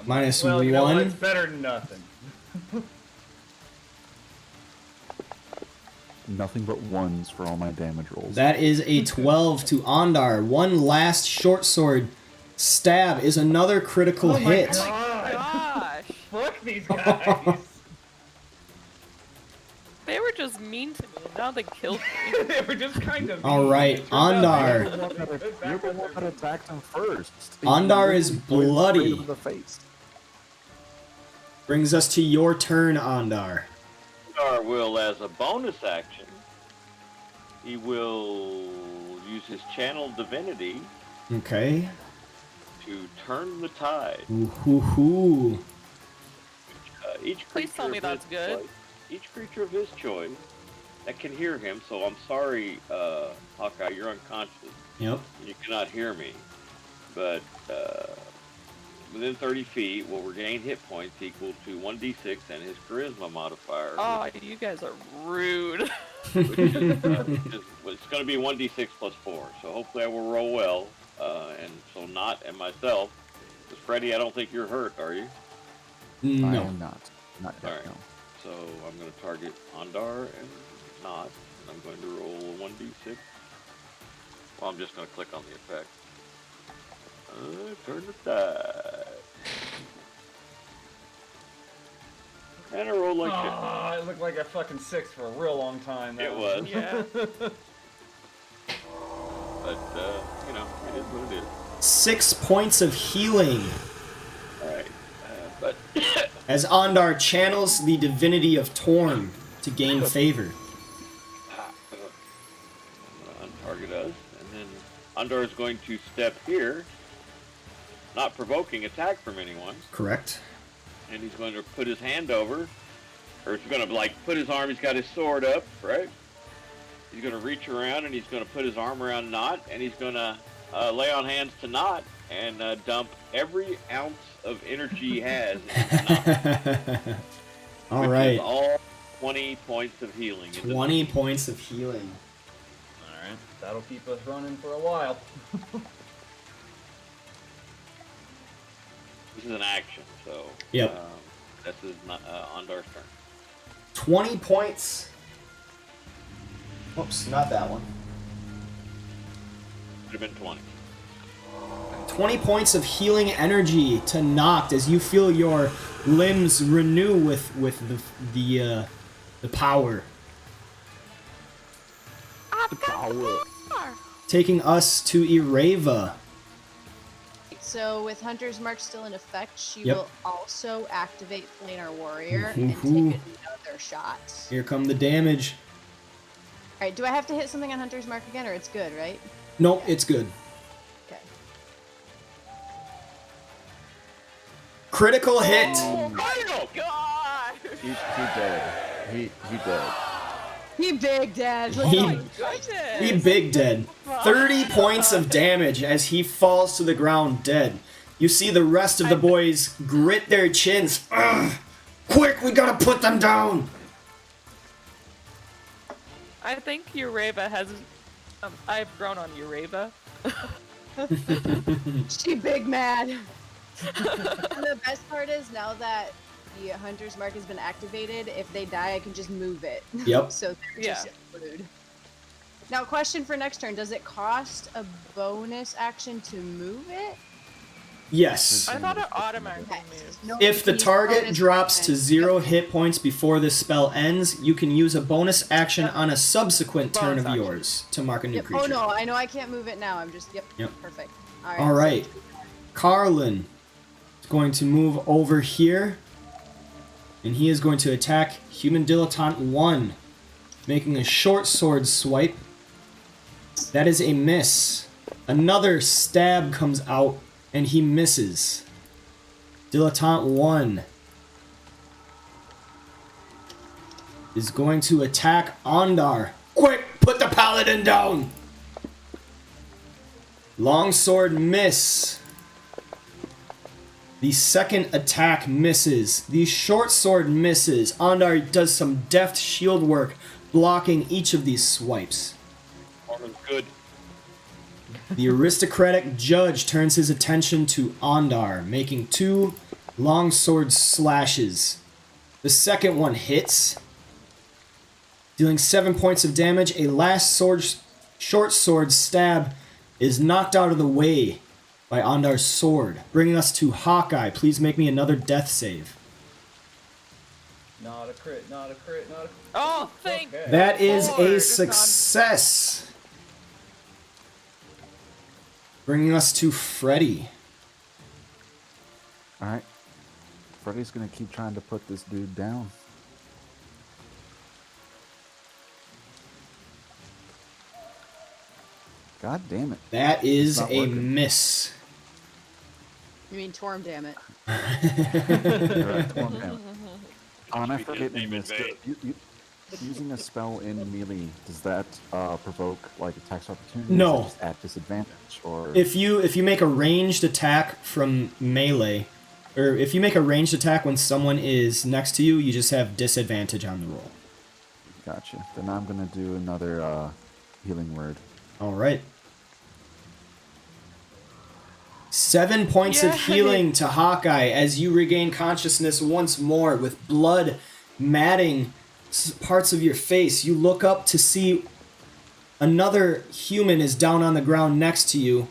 [SPEAKER 1] Minus
[SPEAKER 4] well, you know what?
[SPEAKER 1] 1.
[SPEAKER 4] It's better than nothing.
[SPEAKER 3] Nothing but ones for all my damage rolls.
[SPEAKER 1] That is a 12 to Ondar. 1 last short sword stab is another critical
[SPEAKER 4] Oh my
[SPEAKER 1] hit.
[SPEAKER 4] God.
[SPEAKER 2] Gosh,
[SPEAKER 4] Fuck these guys.
[SPEAKER 2] they were just mean to me, and now they killed me.
[SPEAKER 4] They were just kind of.
[SPEAKER 1] All right,
[SPEAKER 4] It turns out
[SPEAKER 1] Ondar.
[SPEAKER 4] they were
[SPEAKER 3] You're
[SPEAKER 4] good
[SPEAKER 3] the
[SPEAKER 4] back
[SPEAKER 3] one
[SPEAKER 4] when
[SPEAKER 3] that attacked him first.
[SPEAKER 1] Ondar is
[SPEAKER 3] You pointed
[SPEAKER 1] bloody.
[SPEAKER 3] straight in the face.
[SPEAKER 1] Brings us to your turn, Ondar.
[SPEAKER 5] Ondar will, as a bonus action, he will use his channel divinity
[SPEAKER 1] Okay.
[SPEAKER 5] to turn the tide.
[SPEAKER 1] Ooh, hoo, hoo.
[SPEAKER 5] Each
[SPEAKER 2] Please tell
[SPEAKER 5] creature
[SPEAKER 2] me
[SPEAKER 5] of
[SPEAKER 2] that's
[SPEAKER 5] his
[SPEAKER 2] good.
[SPEAKER 5] choice- each creature of his choice that can hear him. So I'm sorry, Hawkeye, you're unconscious.
[SPEAKER 1] Yep.
[SPEAKER 5] You cannot hear me, but within 30 feet will regain hit points equal to 1d6 and his charisma modifier.
[SPEAKER 2] Oh, you guys are rude.
[SPEAKER 5] Which is, it's going to be 1d6 plus 4. So hopefully I will roll well. And so not and myself. Because Freddy, I don't think you're hurt, are you?
[SPEAKER 3] I
[SPEAKER 1] No.
[SPEAKER 3] am not. Not yet,
[SPEAKER 5] Alright.
[SPEAKER 3] no.
[SPEAKER 5] So I'm going to target Ondar and not. And I'm going to roll a 1d6. Well, I'm just going to click on the effect. Turn the tide. And I roll like shit.
[SPEAKER 4] Oh, it looked like a fucking 6 for a real long time.
[SPEAKER 5] It was.
[SPEAKER 2] Yeah.
[SPEAKER 5] But, you know, it is what it is.
[SPEAKER 1] 6 points of healing
[SPEAKER 5] Alright. But
[SPEAKER 1] as Ondar channels the divinity of Torm to gain favor.
[SPEAKER 5] I'm going to untarget us. And then Ondar is going to step here. Not provoking attack from anyone.
[SPEAKER 1] Correct.
[SPEAKER 5] And he's going to put his hand over. Or he's going to, like, put his arm. He's got his sword up, right? He's going to reach around and he's going to put his arm around Knot. And he's going to lay on hands to Knot and dump every ounce of energy he has into Knot.
[SPEAKER 1] All
[SPEAKER 5] which
[SPEAKER 1] right.
[SPEAKER 5] is all 20 points of healing. into
[SPEAKER 1] 20 points of healing.
[SPEAKER 4] Alright, that'll keep us running for a while.
[SPEAKER 5] This is an action, so.
[SPEAKER 1] Yep.
[SPEAKER 5] This is not Ondar's turn.
[SPEAKER 1] 20 points. Oops, not that one.
[SPEAKER 5] Could have been 20.
[SPEAKER 1] 20 points of healing energy to Noct as you feel your limbs renew with the power.
[SPEAKER 3] The power.
[SPEAKER 1] Taking us to Ireva.
[SPEAKER 6] So with Hunter's Mark still in effect, she
[SPEAKER 1] Yep.
[SPEAKER 6] will also activate Planar Warrior
[SPEAKER 1] Ooh,
[SPEAKER 6] and
[SPEAKER 1] hoo, hoo.
[SPEAKER 6] take another shot.
[SPEAKER 1] Here come the damage.
[SPEAKER 6] Alright, do I have to hit something on Hunter's Mark again, or it's good, right?
[SPEAKER 1] Nope, it's good.
[SPEAKER 6] Okay.
[SPEAKER 1] Critical hit.
[SPEAKER 2] Oh my god!
[SPEAKER 3] He dead. He dead.
[SPEAKER 6] He big dead.
[SPEAKER 1] He-
[SPEAKER 2] Oh my goodness!
[SPEAKER 1] He big dead. 30 points of damage as he falls to the ground dead. You see the rest of the boys grit their chins. Ugh! Quick, we gotta put them down.
[SPEAKER 2] I think Ureva has. I've grown on Ureva.
[SPEAKER 6] She big mad. And the best part is now that the Hunter's Mark has been activated, if they die, I can just move it.
[SPEAKER 1] Yep.
[SPEAKER 6] So they're just screwed. Now, question for next turn: does it cost a bonus action to move it?
[SPEAKER 1] Yes.
[SPEAKER 2] I thought it automatically
[SPEAKER 6] Okay.
[SPEAKER 2] moved.
[SPEAKER 6] No,
[SPEAKER 1] If the
[SPEAKER 6] use
[SPEAKER 1] target
[SPEAKER 6] bonus
[SPEAKER 1] drops to
[SPEAKER 6] action.
[SPEAKER 1] 0 hit points before this spell ends, you can use a bonus action on a subsequent turn
[SPEAKER 2] Bonus
[SPEAKER 1] of
[SPEAKER 2] action.
[SPEAKER 1] yours to mark a new
[SPEAKER 6] Yep.
[SPEAKER 1] creature.
[SPEAKER 6] Oh no, I know I can't move it now. I'm just
[SPEAKER 1] Yep.
[SPEAKER 6] Perfect.
[SPEAKER 1] All right. Carlin is going to move over here, and he is going to attack Human Dilettante 1, making a short sword swipe. That is a miss. Another stab comes out, and he misses. Dilettante 1. is going to attack Ondar. Quick, put the paladin down! Longsword miss. The second attack misses. The short sword misses. Ondar does some deft shield work, blocking each of these swipes.
[SPEAKER 5] Armor's good.
[SPEAKER 1] The aristocratic judge turns his attention to Ondar, making 2 longsword slashes. The second one hits, dealing 7 points of damage. A last short sword stab is knocked out of the way by Ondar's sword, bringing us to Hawkeye. Please make me another death save.
[SPEAKER 4] Not a crit, not a crit, not a crit.
[SPEAKER 2] Oh, thank
[SPEAKER 4] Okay.
[SPEAKER 1] That is
[SPEAKER 2] Lord,
[SPEAKER 1] a
[SPEAKER 2] it's
[SPEAKER 1] success. Bringing us to Freddy.
[SPEAKER 3] Alright. Freddy's gonna keep trying to put this dude down. God damn it.
[SPEAKER 1] That is
[SPEAKER 3] It's not
[SPEAKER 1] a
[SPEAKER 3] working.
[SPEAKER 1] miss.
[SPEAKER 6] You mean Torm, damn it.
[SPEAKER 3] Alright, come on down. And I
[SPEAKER 5] Speak his
[SPEAKER 3] forget
[SPEAKER 5] name in
[SPEAKER 3] in this,
[SPEAKER 5] vain.
[SPEAKER 3] using a spell in melee, does that provoke like attacks of opportunity?
[SPEAKER 1] No.
[SPEAKER 3] Or is it just at disadvantage, or
[SPEAKER 1] If you make a ranged attack from melee, or if you make a ranged attack when someone is next to you, you just have disadvantage on the roll.
[SPEAKER 3] gotcha. Then I'm gonna do another healing word.
[SPEAKER 1] All right. 7 points of
[SPEAKER 2] Yay.
[SPEAKER 1] healing to Hawkeye as you regain consciousness once more with blood matting parts of your face. You look up to see another human is down on the ground next to you,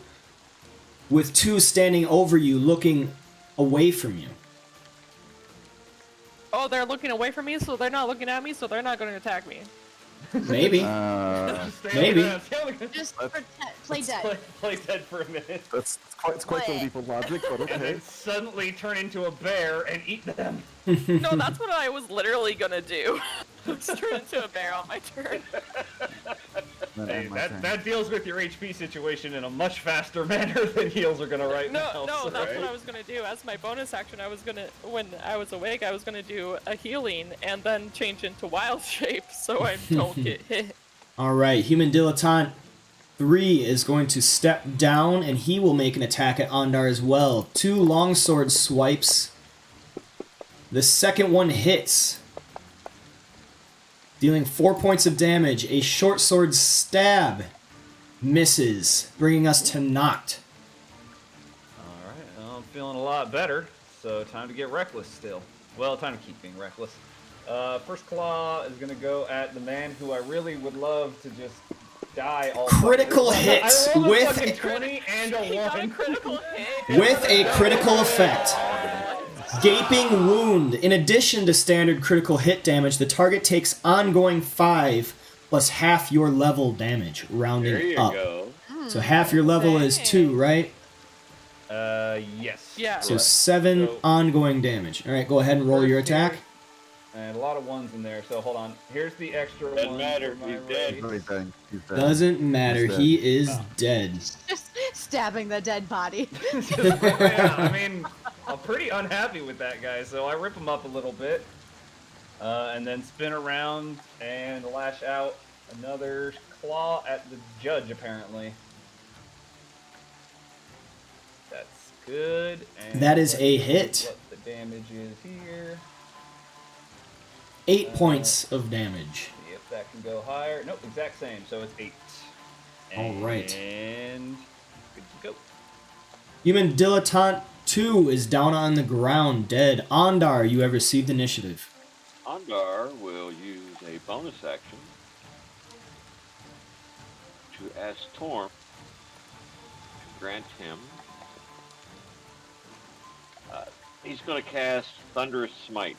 [SPEAKER 1] with 2 standing over you looking away from you.
[SPEAKER 2] Oh, they're looking away from me, so they're not looking at me, so they're not going to attack me.
[SPEAKER 1] Maybe.
[SPEAKER 4] Stay on the
[SPEAKER 1] Maybe.
[SPEAKER 4] ground, stay on the ground.
[SPEAKER 6] Just
[SPEAKER 3] Let's-
[SPEAKER 6] play dead.
[SPEAKER 4] Play dead for a minute.
[SPEAKER 3] It's quite the
[SPEAKER 6] What?
[SPEAKER 3] leap of logic, but
[SPEAKER 4] And
[SPEAKER 3] okay.
[SPEAKER 4] then suddenly turn into a bear and eat them.
[SPEAKER 2] No, that's what I was literally going to do. Just turn into a bear on my turn.
[SPEAKER 3] Then
[SPEAKER 4] Hey,
[SPEAKER 3] end my turn.
[SPEAKER 4] that deals with your HP situation in a much faster manner than heals are gonna right now.
[SPEAKER 2] No,
[SPEAKER 4] so-
[SPEAKER 2] that's what I was gonna do. As my bonus action, I was gonna, when I was awake, I was gonna do a healing and then change into wild shape so I don't get hit.
[SPEAKER 1] All right, Human Dilettante 3 is going to step down, and he will make an attack at Ondar as well. 2 longsword swipes. The second one hits, dealing 4 points of damage. A short sword stab misses, bringing us to Noct.
[SPEAKER 4] Alright, well, I'm feeling a lot better, so time to get reckless still. Well, time to keep being reckless. First claw is gonna go at the man who I really would love to just die all
[SPEAKER 1] Critical
[SPEAKER 4] fucking-
[SPEAKER 1] hit
[SPEAKER 4] I rolled a
[SPEAKER 1] with
[SPEAKER 4] fucking
[SPEAKER 1] a-
[SPEAKER 4] 20 and
[SPEAKER 2] He
[SPEAKER 4] a
[SPEAKER 2] got a
[SPEAKER 4] 1.
[SPEAKER 2] critical hit.
[SPEAKER 1] With a critical effect. Gaping wound. In addition to standard critical hit damage, the target takes ongoing 5 plus half your level damage, rounding
[SPEAKER 5] There you
[SPEAKER 1] up.
[SPEAKER 5] go.
[SPEAKER 1] So half your level is 2, right?
[SPEAKER 4] Yes.
[SPEAKER 2] Yeah.
[SPEAKER 1] So
[SPEAKER 4] correct.
[SPEAKER 1] 7
[SPEAKER 4] So-
[SPEAKER 1] ongoing damage. All right, go ahead and roll your attack.
[SPEAKER 4] And a lot of ones in there, so hold on. Here's the extra
[SPEAKER 5] Doesn't
[SPEAKER 4] one.
[SPEAKER 5] matter,
[SPEAKER 4] for my
[SPEAKER 5] he's dead.
[SPEAKER 3] He's really dead. He's dead.
[SPEAKER 1] Doesn't matter.
[SPEAKER 3] He's
[SPEAKER 1] He
[SPEAKER 3] dead.
[SPEAKER 1] is dead.
[SPEAKER 6] Just stabbing the dead body.
[SPEAKER 4] Yeah, I mean, I'm pretty unhappy with that guy, so I rip him up a little bit. And then spin around and lash out another claw at the judge, apparently. That's good. And
[SPEAKER 1] That is
[SPEAKER 4] let's
[SPEAKER 1] a
[SPEAKER 4] see
[SPEAKER 1] hit.
[SPEAKER 4] What the damage is here.
[SPEAKER 1] 8 points of damage.
[SPEAKER 4] See if that can go higher. Nope, exact same, so it's 8.
[SPEAKER 1] All right.
[SPEAKER 4] And good to go.
[SPEAKER 1] Human Dilettante 2 is down on the ground, dead. Ondar, you have received initiative.
[SPEAKER 5] Ondar will use a bonus action to ask Torm to grant him. He's going to cast Thunderous Smite.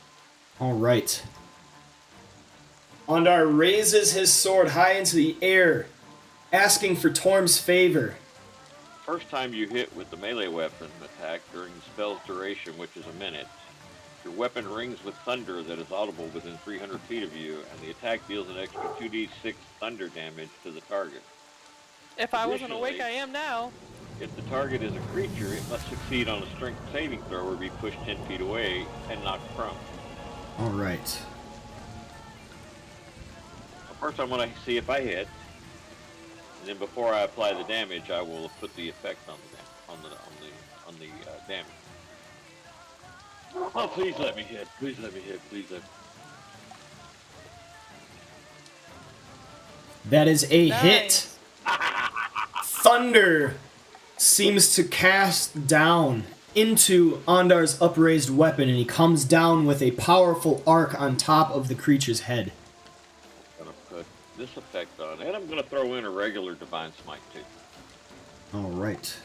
[SPEAKER 1] All right. Ondar raises his sword high into the air, asking for Torm's favor.
[SPEAKER 5] First time you hit with the melee weapon attack during the spell's duration, which is a minute, your weapon rings with thunder that is audible within 300 feet of you, and the attack deals an extra 2d6 thunder damage to the target.
[SPEAKER 2] If I wasn't
[SPEAKER 5] Additionally,
[SPEAKER 2] awake, I am now.
[SPEAKER 5] If the target is a creature, it must succeed on a strength saving throw or be pushed 10 feet away and knocked prone.
[SPEAKER 1] All right.
[SPEAKER 5] First, I'm gonna see if I hit, and then before I apply the damage, I will put the effect on the damage. Oh, please let me hit! Please let me hit! Please let me.
[SPEAKER 1] That is a hit.
[SPEAKER 2] Nice.
[SPEAKER 1] Thunder seems to cast down into Ondar's upraised weapon, and he comes down with a powerful arc on top of the creature's head.
[SPEAKER 5] I'm gonna put this effect on, and I'm gonna throw in a regular Divine Smite too.
[SPEAKER 1] All right.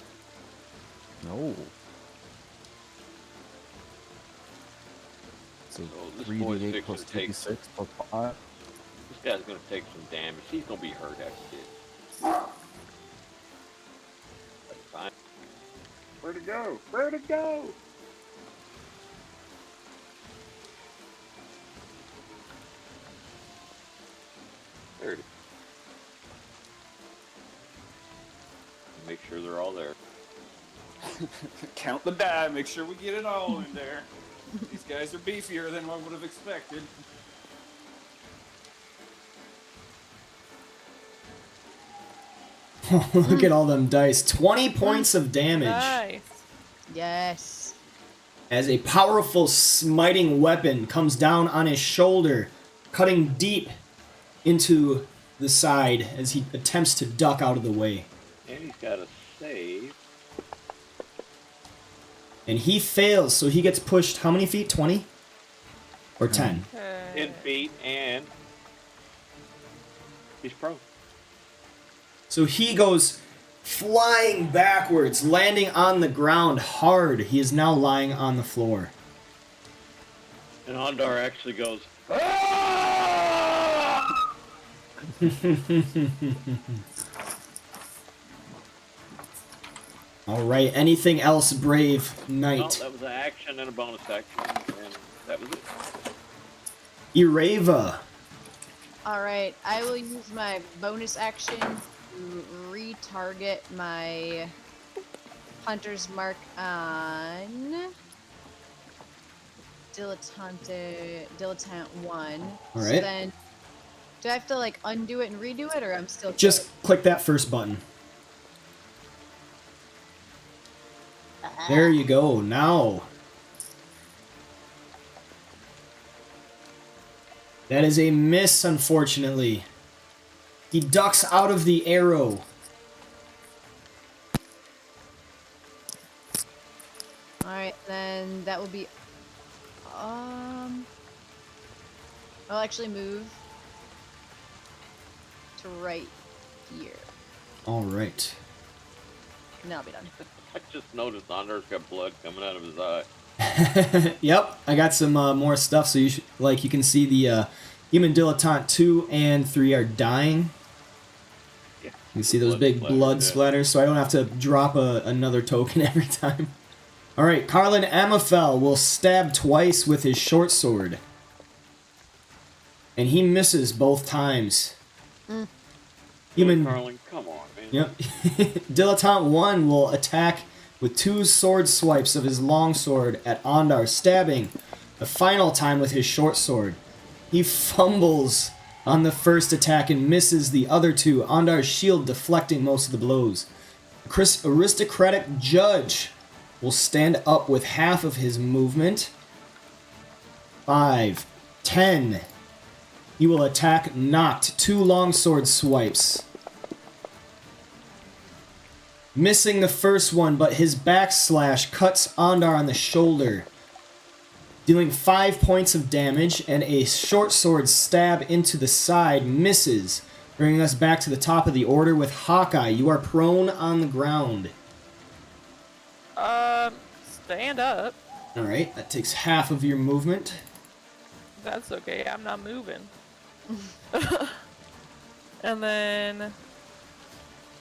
[SPEAKER 3] No. So
[SPEAKER 5] this boy's
[SPEAKER 3] 3d8
[SPEAKER 5] fixing
[SPEAKER 3] plus
[SPEAKER 5] to take
[SPEAKER 3] 2d6 plus 5.
[SPEAKER 5] This guy's gonna take some damage. He's gonna be hurt after this. Fine. Where'd it go? Where'd it go? There it is. Make sure they're all there.
[SPEAKER 7] Count the die, make sure we get it all in there. These guys are beefier than I would have expected.
[SPEAKER 1] Look at all them dice. 20 points of damage.
[SPEAKER 2] Nice.
[SPEAKER 6] Yes.
[SPEAKER 1] As a powerful smiting weapon comes down on his shoulder, cutting deep into the side as he attempts to duck out of the way.
[SPEAKER 5] And he's got a save.
[SPEAKER 1] And he fails, so he gets pushed how many feet? 20? Or 10?
[SPEAKER 5] 10 feet, and he's prone.
[SPEAKER 1] So he goes flying backwards, landing on the ground hard. He is now lying on the floor.
[SPEAKER 5] And Ondar actually goes, "Ah!"
[SPEAKER 1] All right, anything else, brave
[SPEAKER 5] No,
[SPEAKER 1] knight?
[SPEAKER 5] that was an action and a bonus action, and that was it.
[SPEAKER 1] Ireva.
[SPEAKER 6] Alright, I will use my bonus action to retarget my hunter's mark on Dilettante 1.
[SPEAKER 1] All
[SPEAKER 6] So
[SPEAKER 1] right.
[SPEAKER 6] then, do I have to like undo it and redo it, or I'm still
[SPEAKER 1] Just click that first button. There you go. Now. That is a miss, unfortunately. He ducks out of the arrow.
[SPEAKER 6] Alright, then that will be I'll actually move to right here.
[SPEAKER 1] All right.
[SPEAKER 6] And then I'll be done.
[SPEAKER 5] I just noticed Ondar's got blood coming out of his eye.
[SPEAKER 1] Yep, I got some more stuff. So you can see the human dilettante 2 and 3 are dying.
[SPEAKER 5] Yeah.
[SPEAKER 1] You can see those big blood splatters, so I don't have to drop another token every time. All right, Carlin Amafel will stab twice with his short sword, and he misses both times. Human.
[SPEAKER 5] Carlin, come on, man.
[SPEAKER 1] Yep. Dilettante 1 will attack with 2 sword swipes of his long sword at Ondar, stabbing the final time with his short sword. He fumbles on the first attack and misses the other 2, Ondar's shield deflecting most of the blows. Aristocratic Judge will stand up with half of his movement. 5, 10. He will attack knocked, 2 longsword swipes. Missing the first one, but his backslash cuts Ondar on the shoulder, dealing 5 points of damage, and a short sword stab into the side misses, bringing us back to the top of the order with Hawkeye. You are prone on the ground.
[SPEAKER 2] Stand up.
[SPEAKER 1] Alright, that takes half of your movement.
[SPEAKER 2] That's okay, I'm not moving. And then,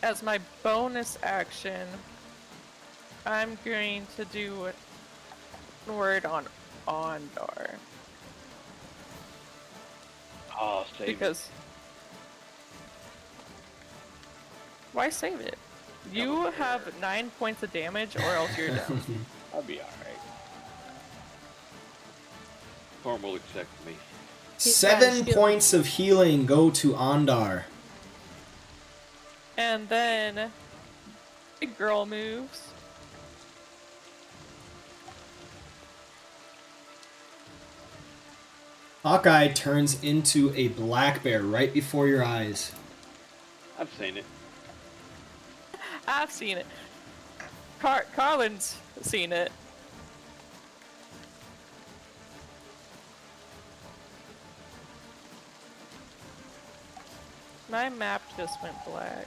[SPEAKER 2] as my bonus action, I'm going to do a word on Ondar.
[SPEAKER 5] Oh, save it.
[SPEAKER 2] Because... Why save it? You have 9 points of damage, or else you're down.
[SPEAKER 5] I'll be alright. Storm will accept me.
[SPEAKER 6] He's got his
[SPEAKER 1] 7
[SPEAKER 6] shield.
[SPEAKER 1] points of healing go to Ondar.
[SPEAKER 2] And then big girl moves.
[SPEAKER 1] Hawkeye turns into a black bear right before your eyes.
[SPEAKER 5] I've seen it.
[SPEAKER 2] I've seen it. Carlin's seen it. My map just went black.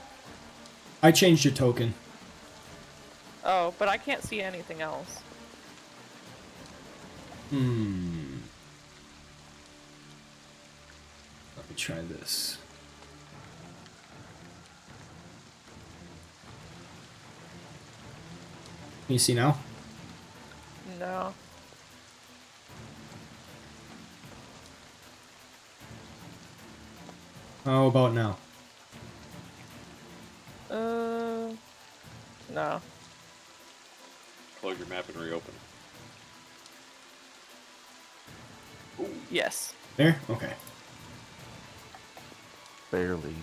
[SPEAKER 1] I changed your token.
[SPEAKER 2] Oh, but I can't see anything else.
[SPEAKER 1] Let me try this. Can you see now?
[SPEAKER 2] No.
[SPEAKER 1] How about now?
[SPEAKER 2] No.
[SPEAKER 5] Close your map and reopen.
[SPEAKER 2] Yes.
[SPEAKER 1] There? Okay.
[SPEAKER 3] Barely.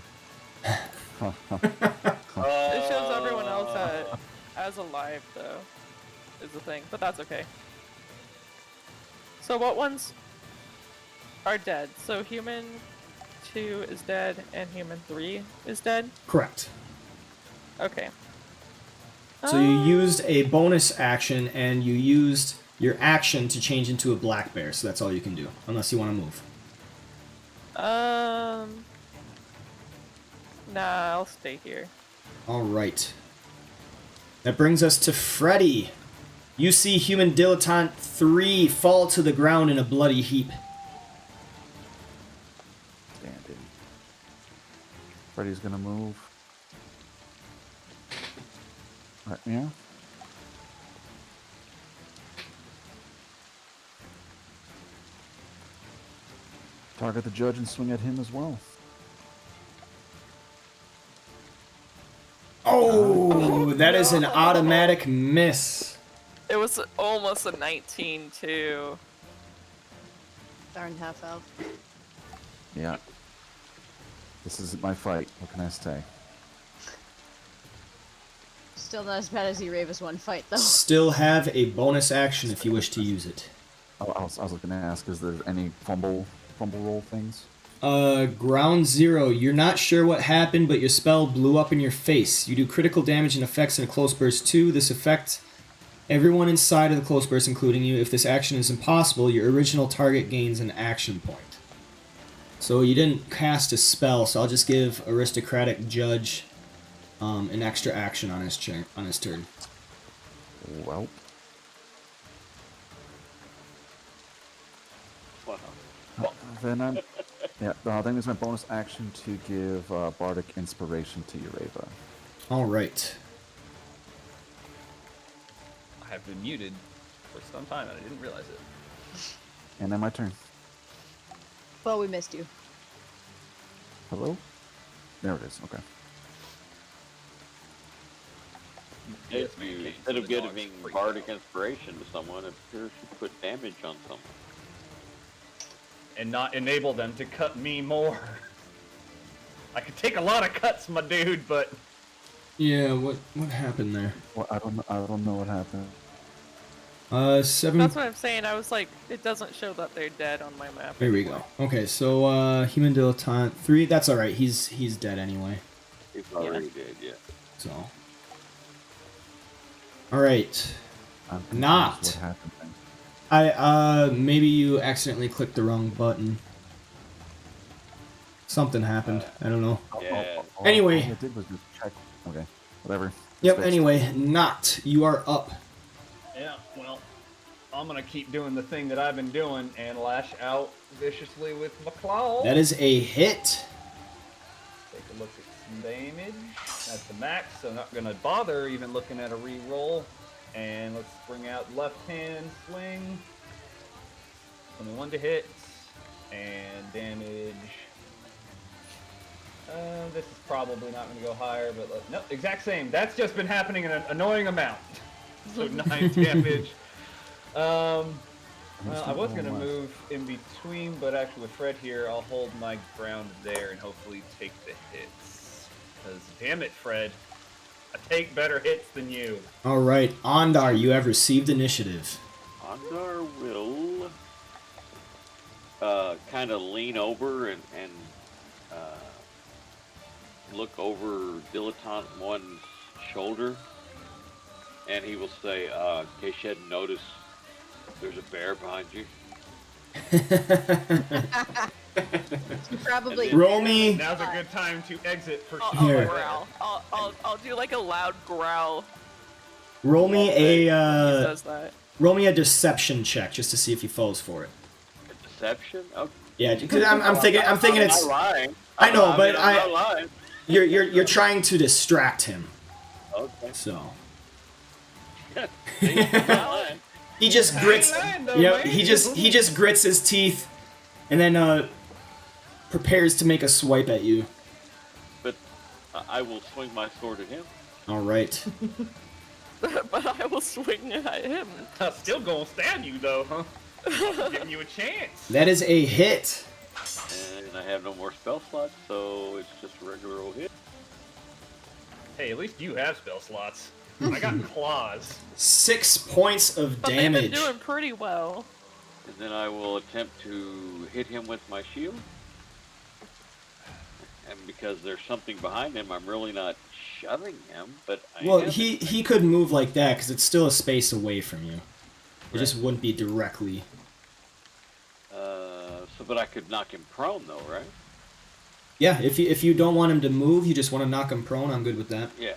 [SPEAKER 2] It shows everyone else as alive, though, is the thing. But that's okay. So what ones are dead? So human 2 is dead, and human 3 is dead?
[SPEAKER 1] Correct.
[SPEAKER 2] Okay.
[SPEAKER 1] So you used a bonus action, and you used your action to change into a black bear, so that's all you can do, unless you want to move.
[SPEAKER 2] Nah, I'll stay here.
[SPEAKER 1] Alright. That brings us to Freddy. You see Human Dilettante 3 fall to the ground in a bloody heap.
[SPEAKER 3] Standing. Freddy's gonna move. Right, yeah. Target the judge and swing at him as well.
[SPEAKER 1] Oh, that is an automatic miss.
[SPEAKER 2] It was almost a 19, too.
[SPEAKER 6] Darn half elf.
[SPEAKER 3] Yeah. This is my fight. What can I say?
[SPEAKER 6] Still not as bad as Erava's one fight, though.
[SPEAKER 1] Still have a bonus action if you wish to use it.
[SPEAKER 3] I was looking to ask, is there any fumble roll things?
[SPEAKER 1] Ground zero. You're not sure what happened, but your spell blew up in your face. You do critical damage and effects in a close burst 2. This affects everyone inside of the close burst, including you. If this action is impossible, your original target gains an action point. So you didn't cast a spell, so I'll just give Aristocratic Judge an extra action on his turn.
[SPEAKER 3] Well,
[SPEAKER 5] Wow.
[SPEAKER 3] then I'm... Yeah, I think it's my bonus action to give Bardic Inspiration to Ureva.
[SPEAKER 1] Alright.
[SPEAKER 4] I have been muted for some time and I didn't realize it.
[SPEAKER 3] And then my turn.
[SPEAKER 6] Well, we missed you.
[SPEAKER 3] Hello? There it is, okay.
[SPEAKER 5] If you, instead of giving bardic inspiration to someone, it appears you put damage on someone.
[SPEAKER 4] And not enable them to cut me more. I could take a lot of cuts, my dude, but
[SPEAKER 1] Yeah, what happened there?
[SPEAKER 3] Well, I don't know what happened.
[SPEAKER 1] 7...
[SPEAKER 2] That's what I'm saying. I was like, it doesn't show that they're dead on my map.
[SPEAKER 1] There we go. Okay, so Human Dilettante 3, that's alright, he's dead anyway.
[SPEAKER 5] He's already dead, yeah.
[SPEAKER 1] So. Alright.
[SPEAKER 3] I'm confused
[SPEAKER 1] Not.
[SPEAKER 3] What happened then.
[SPEAKER 1] Maybe you accidentally clicked the wrong button. Something happened. I don't know.
[SPEAKER 5] Yeah.
[SPEAKER 1] Anyway.
[SPEAKER 3] All I did was just check. Okay, whatever.
[SPEAKER 1] Yep,
[SPEAKER 3] Fixed.
[SPEAKER 1] anyway, Not. You are up.
[SPEAKER 4] yeah, well, I'm gonna keep doing the thing that I've been doing and lash out viciously with my claw.
[SPEAKER 1] That is a hit.
[SPEAKER 4] Take a look at some damage. That's the max, so not gonna bother even looking at a re-roll. And let's bring out left hand swing. 21 to hit. And damage. This is probably not going to go higher, but no, exact same. That's just been happening in an annoying amount. So 9 damage. Well, I was gonna move in between, but actually with Fred here, I'll hold my ground there and hopefully take the hits. Because damn it, Fred, I take better hits than you.
[SPEAKER 1] All right, Ondar, you have received initiative.
[SPEAKER 5] Ondar will kind of lean over and look over Dilettante One's shoulder, and he will say, in case you hadn't noticed, there's a bear behind you.
[SPEAKER 6] Probably.
[SPEAKER 1] Roll me.
[SPEAKER 4] Now's a good time to exit for
[SPEAKER 2] I'll
[SPEAKER 1] Here.
[SPEAKER 2] growl. I'll do like a loud growl.
[SPEAKER 1] Roll me
[SPEAKER 2] He
[SPEAKER 1] a
[SPEAKER 2] says that.
[SPEAKER 1] roll me a deception check just to see if he falls for it.
[SPEAKER 5] A deception? Okay.
[SPEAKER 1] Yeah, because I'm thinking it's.
[SPEAKER 5] I'm not lying.
[SPEAKER 1] I know, but
[SPEAKER 5] I'm not lying.
[SPEAKER 1] you're trying to distract him.
[SPEAKER 5] Okay.
[SPEAKER 1] So
[SPEAKER 5] See, I'm not lying.
[SPEAKER 1] he just grits. Yep, he just grits his teeth, and then prepares to make a swipe at you.
[SPEAKER 5] But I will swing my sword at him.
[SPEAKER 1] All right.
[SPEAKER 2] But I will swing at him.
[SPEAKER 4] I'm still gonna stab you though, huh? I'm giving you a chance.
[SPEAKER 1] That is a hit.
[SPEAKER 5] And I have no more spell slots, so it's just a regular old hit.
[SPEAKER 4] Hey, at least you have spell slots. I got claws.
[SPEAKER 1] 6 points of
[SPEAKER 2] But
[SPEAKER 1] damage.
[SPEAKER 2] they've been doing pretty well.
[SPEAKER 5] And then I will attempt to hit him with my shield. And because there's something behind him, I'm really not shoving him, but I
[SPEAKER 1] Well,
[SPEAKER 5] am.
[SPEAKER 1] he could move like that because it's still a space away from you. It just wouldn't be directly.
[SPEAKER 5] But I could knock him prone, though, right?
[SPEAKER 1] Yeah, if you don't want him to move, you just want to knock him prone. I'm good with that.
[SPEAKER 5] Yeah.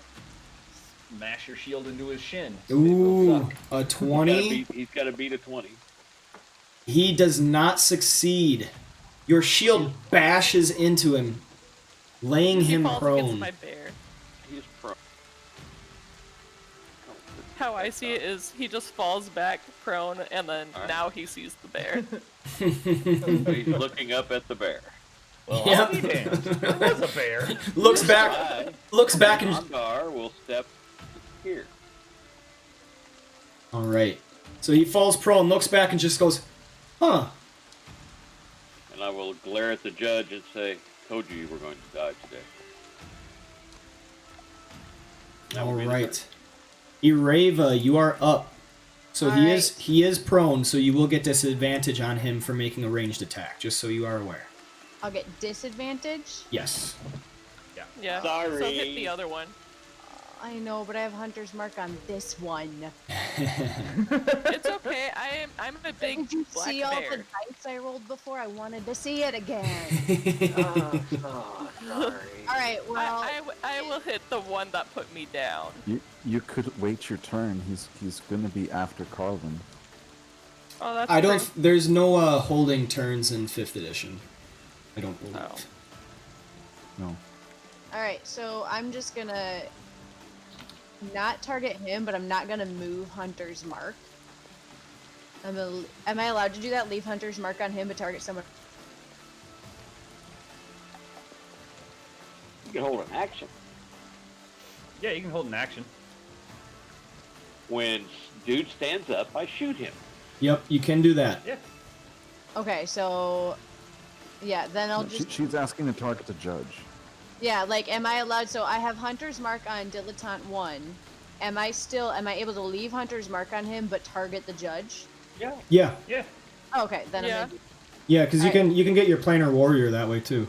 [SPEAKER 4] Smash your shield into his shin.
[SPEAKER 1] Ooh, a 20.
[SPEAKER 5] He's got to beat a 20.
[SPEAKER 1] He does not succeed. Your shield bashes into him, laying
[SPEAKER 2] He
[SPEAKER 1] him
[SPEAKER 2] falls against
[SPEAKER 1] prone.
[SPEAKER 2] my bear.
[SPEAKER 5] He's prone.
[SPEAKER 2] How I see it is he just falls back prone, and then
[SPEAKER 5] Alright.
[SPEAKER 2] now he sees the bear.
[SPEAKER 5] He's looking up at the bear.
[SPEAKER 4] Well,
[SPEAKER 1] Yep.
[SPEAKER 4] I'll be damned. There was a bear.
[SPEAKER 1] looks back,
[SPEAKER 5] I,
[SPEAKER 1] looks back, and
[SPEAKER 5] Ondar, will step here.
[SPEAKER 1] all right. So he falls prone, looks back, and just goes, "Huh."
[SPEAKER 5] And I will glare at the judge and say, told you were going to die today. That
[SPEAKER 1] All
[SPEAKER 5] will be the
[SPEAKER 1] right. Ireva, you are up. So
[SPEAKER 6] All
[SPEAKER 1] he is prone, so you will get disadvantage on him for making a ranged attack, just so you are aware.
[SPEAKER 6] I'll get disadvantage.
[SPEAKER 1] Yes.
[SPEAKER 2] Yeah.
[SPEAKER 5] Sorry.
[SPEAKER 2] So hit the other one.
[SPEAKER 6] I know, but I have Hunter's Mark on this one.
[SPEAKER 2] It's okay. I'm a big
[SPEAKER 6] Did you
[SPEAKER 2] black
[SPEAKER 6] see all
[SPEAKER 2] bear.
[SPEAKER 6] the dice I rolled before? I wanted to see it again.
[SPEAKER 5] sorry.
[SPEAKER 6] All right, well,
[SPEAKER 2] I will hit the one that put me down.
[SPEAKER 3] You could wait your turn. He's gonna be after Carlin.
[SPEAKER 2] Oh, that's
[SPEAKER 1] I don't.
[SPEAKER 2] true.
[SPEAKER 1] There's no holding turns in 5th edition. I don't believe.
[SPEAKER 2] Oh.
[SPEAKER 3] No.
[SPEAKER 6] all right. So I'm just gonna not target him, but I'm not gonna move Hunter's Mark. Am I allowed to do that? Leave Hunter's Mark on him, but target someone.
[SPEAKER 5] You can hold an action.
[SPEAKER 4] Yeah, you can hold an action.
[SPEAKER 5] When dude stands up, I shoot him.
[SPEAKER 1] Yep, you can do that.
[SPEAKER 4] Yeah.
[SPEAKER 6] Okay, so yeah, then I'll just
[SPEAKER 3] She's asking to target the judge.
[SPEAKER 6] yeah, like, am I allowed? So I have Hunter's Mark on Dilettante 1. Am I able to leave Hunter's Mark on him, but target the judge?
[SPEAKER 4] Yeah.
[SPEAKER 1] Yeah,
[SPEAKER 4] Yeah.
[SPEAKER 6] Oh, okay, then
[SPEAKER 2] Yeah.
[SPEAKER 6] I'm gonna do
[SPEAKER 1] yeah, because you
[SPEAKER 6] Alright.
[SPEAKER 1] can get your planar warrior that way too.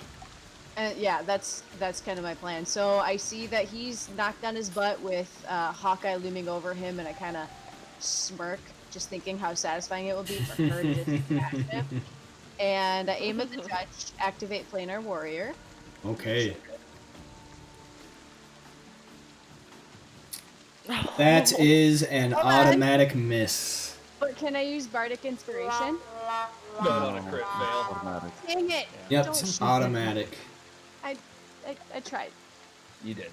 [SPEAKER 6] yeah, that's kind of my plan. So I see that he's knocked on his butt with Hawkeye looming over him, and I kind of smirk, just thinking how satisfying it will be for her to just smash him. And I aim at the judge, activate planar warrior.
[SPEAKER 1] Okay. That is an
[SPEAKER 6] Hold on.
[SPEAKER 1] automatic miss.
[SPEAKER 6] But can I use bardic inspiration?
[SPEAKER 4] No, not a crit fail.
[SPEAKER 3] Automatic.
[SPEAKER 6] Dang it!
[SPEAKER 1] Yep,
[SPEAKER 6] Don't shoot
[SPEAKER 1] automatic.
[SPEAKER 6] I tried.
[SPEAKER 4] You did.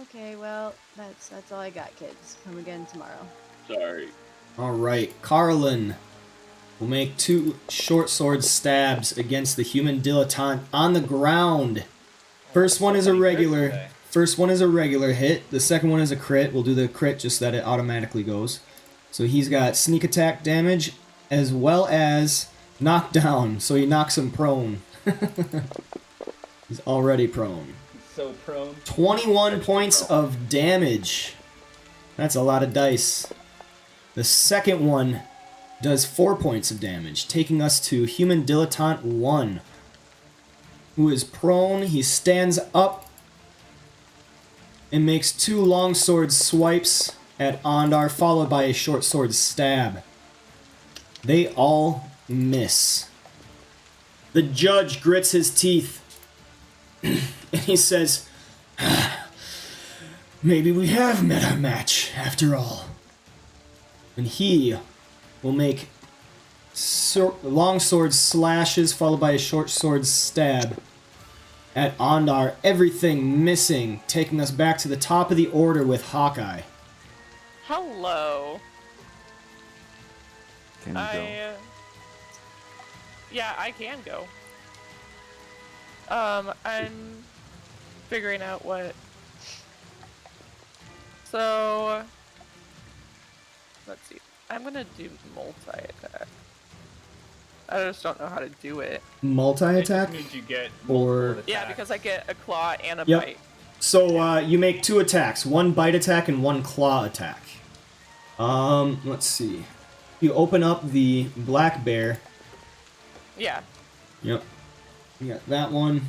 [SPEAKER 6] Okay, well, that's all I got, kids. Come again tomorrow.
[SPEAKER 5] Sorry.
[SPEAKER 1] All right, Carlin will make 2 short sword stabs against the human dilettante on the ground. First one is a regular. First one is a regular hit. The second one is a crit. We'll do the crit just so that it automatically goes. So he's got sneak attack damage as well as knockdown. So he knocks him prone. He's already prone.
[SPEAKER 4] So prone.
[SPEAKER 1] 21 points of damage. That's a lot of dice. The second one does 4 points of damage, taking us to Human Dilettante 1, who is prone. He stands up and makes 2 longsword swipes at Ondar, followed by a short sword stab. They all miss. The judge grits his teeth and he says, maybe we have met our match after all. And he will make longsword slashes followed by a short sword stab at Ondar, everything missing, taking us back to the top of the order with Hawkeye.
[SPEAKER 2] Hello.
[SPEAKER 3] Can you go?
[SPEAKER 2] Yeah, I can go. I'm figuring out what. So, let's see. I'm gonna do multi-attack. I just don't know how to do it.
[SPEAKER 1] Multi-attack?
[SPEAKER 4] It means you get
[SPEAKER 1] Or-
[SPEAKER 4] multiple
[SPEAKER 2] Yeah,
[SPEAKER 4] attacks.
[SPEAKER 2] because I get a claw and a
[SPEAKER 1] Yep.
[SPEAKER 2] bite.
[SPEAKER 1] So you make 2 attacks, 1 bite attack and 1 claw attack. Let's see. You open up the black bear.
[SPEAKER 2] Yeah.
[SPEAKER 1] Yep. You got that one.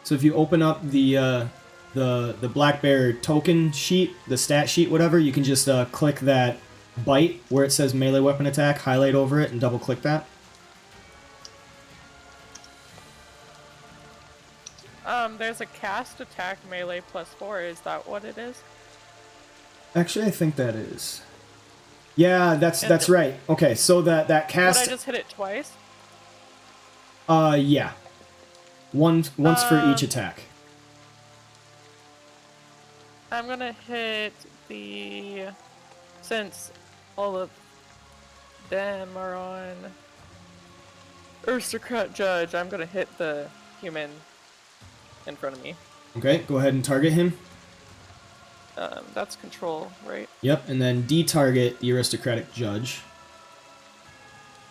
[SPEAKER 1] So if you open up the black bear token sheet, the stat sheet, whatever, you can just click that bite where it says melee weapon attack, highlight over it, and double click that.
[SPEAKER 2] There's a cast attack melee +4. Is that what it is?
[SPEAKER 1] Actually, I think that is. Yeah, that's
[SPEAKER 2] And-
[SPEAKER 1] right. Okay, so that
[SPEAKER 2] Would I
[SPEAKER 1] cast.
[SPEAKER 2] just hit it twice?
[SPEAKER 1] Yeah. Once for each attack.
[SPEAKER 2] I'm gonna hit the... Since all of them are on Aristocrat Judge, I'm gonna hit the human in front of me.
[SPEAKER 1] Okay, go ahead and target him.
[SPEAKER 2] That's control, right?
[SPEAKER 1] Yep, and then detarget the aristocratic judge.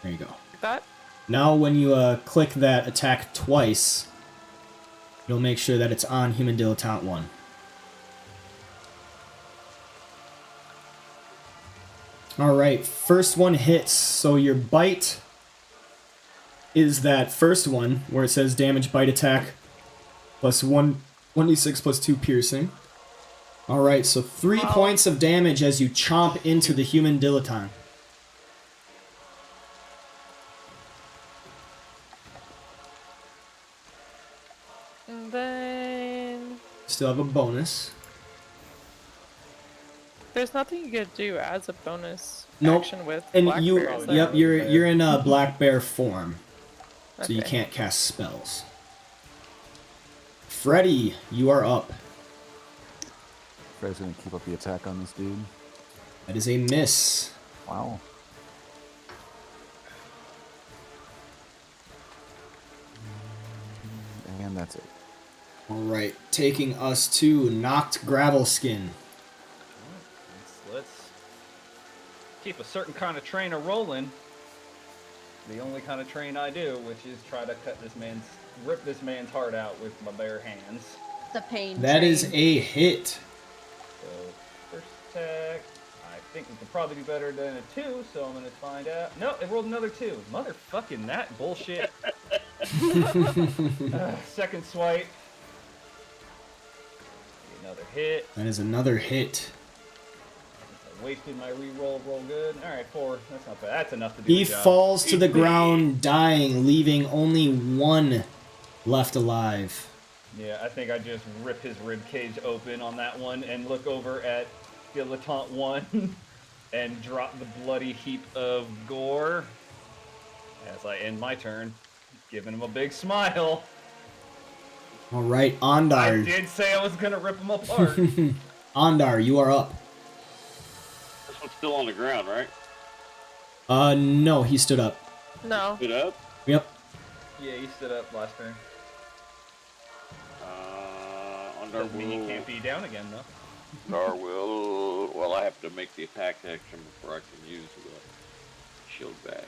[SPEAKER 1] There you go.
[SPEAKER 2] Like that?
[SPEAKER 1] Now when you click that attack twice, you'll make sure that it's on Human Dilettante 1. Alright, first one hits. So your bite is that first one where it says damage bite attack plus 1d6 plus 2 piercing. Alright, so 3 points of damage as you chomp into the Human Dilettante.
[SPEAKER 2] And then...
[SPEAKER 1] Still have a bonus.
[SPEAKER 2] There's nothing you could do as a bonus
[SPEAKER 1] Nope.
[SPEAKER 2] action with
[SPEAKER 1] And
[SPEAKER 2] Black
[SPEAKER 1] you,
[SPEAKER 2] Bear, is there?
[SPEAKER 1] yep, you're in a black bear form, so you
[SPEAKER 2] Okay.
[SPEAKER 1] can't cast spells. Freddy, you are up.
[SPEAKER 3] Fred's gonna keep up the attack on this dude.
[SPEAKER 1] That is a miss.
[SPEAKER 3] Wow. And that's it.
[SPEAKER 1] All right, taking us to knocked gravel skin.
[SPEAKER 4] Let's keep a certain kind of train rolling. The only kind of train I do, which is try to rip this man's heart out with my bare hands.
[SPEAKER 6] The pain.
[SPEAKER 1] That
[SPEAKER 6] train.
[SPEAKER 1] is a hit.
[SPEAKER 4] So first attack, I think we could probably do better than a 2, so I'm gonna find out. No, it rolled another 2. Motherfucking that bullshit. Second swipe. Another hit.
[SPEAKER 1] That is another hit.
[SPEAKER 4] I wasted my reroll. Roll good. All right, 4. That's not bad. That's enough to do
[SPEAKER 1] He
[SPEAKER 4] the job.
[SPEAKER 1] falls to the ground, dying, leaving only one left alive.
[SPEAKER 4] Yeah, I think I just rip his rib cage open on that one and look over at Dilettante 1 and drop the bloody heap of gore as I end my turn, giving him a big smile.
[SPEAKER 1] All right,
[SPEAKER 4] I
[SPEAKER 1] Ondar.
[SPEAKER 4] did say I was gonna rip him apart.
[SPEAKER 1] Ondar, you are up.
[SPEAKER 5] This one's still on the ground, right?
[SPEAKER 1] No, he stood up.
[SPEAKER 2] No.
[SPEAKER 5] Get up.
[SPEAKER 1] Yep.
[SPEAKER 4] Yeah, he stood up last turn.
[SPEAKER 5] On Ondar
[SPEAKER 4] Doesn't mean you
[SPEAKER 5] will.
[SPEAKER 4] can't be down again, though.
[SPEAKER 5] Ondar will. Well, I have to make the attack action before I can use the shield bash.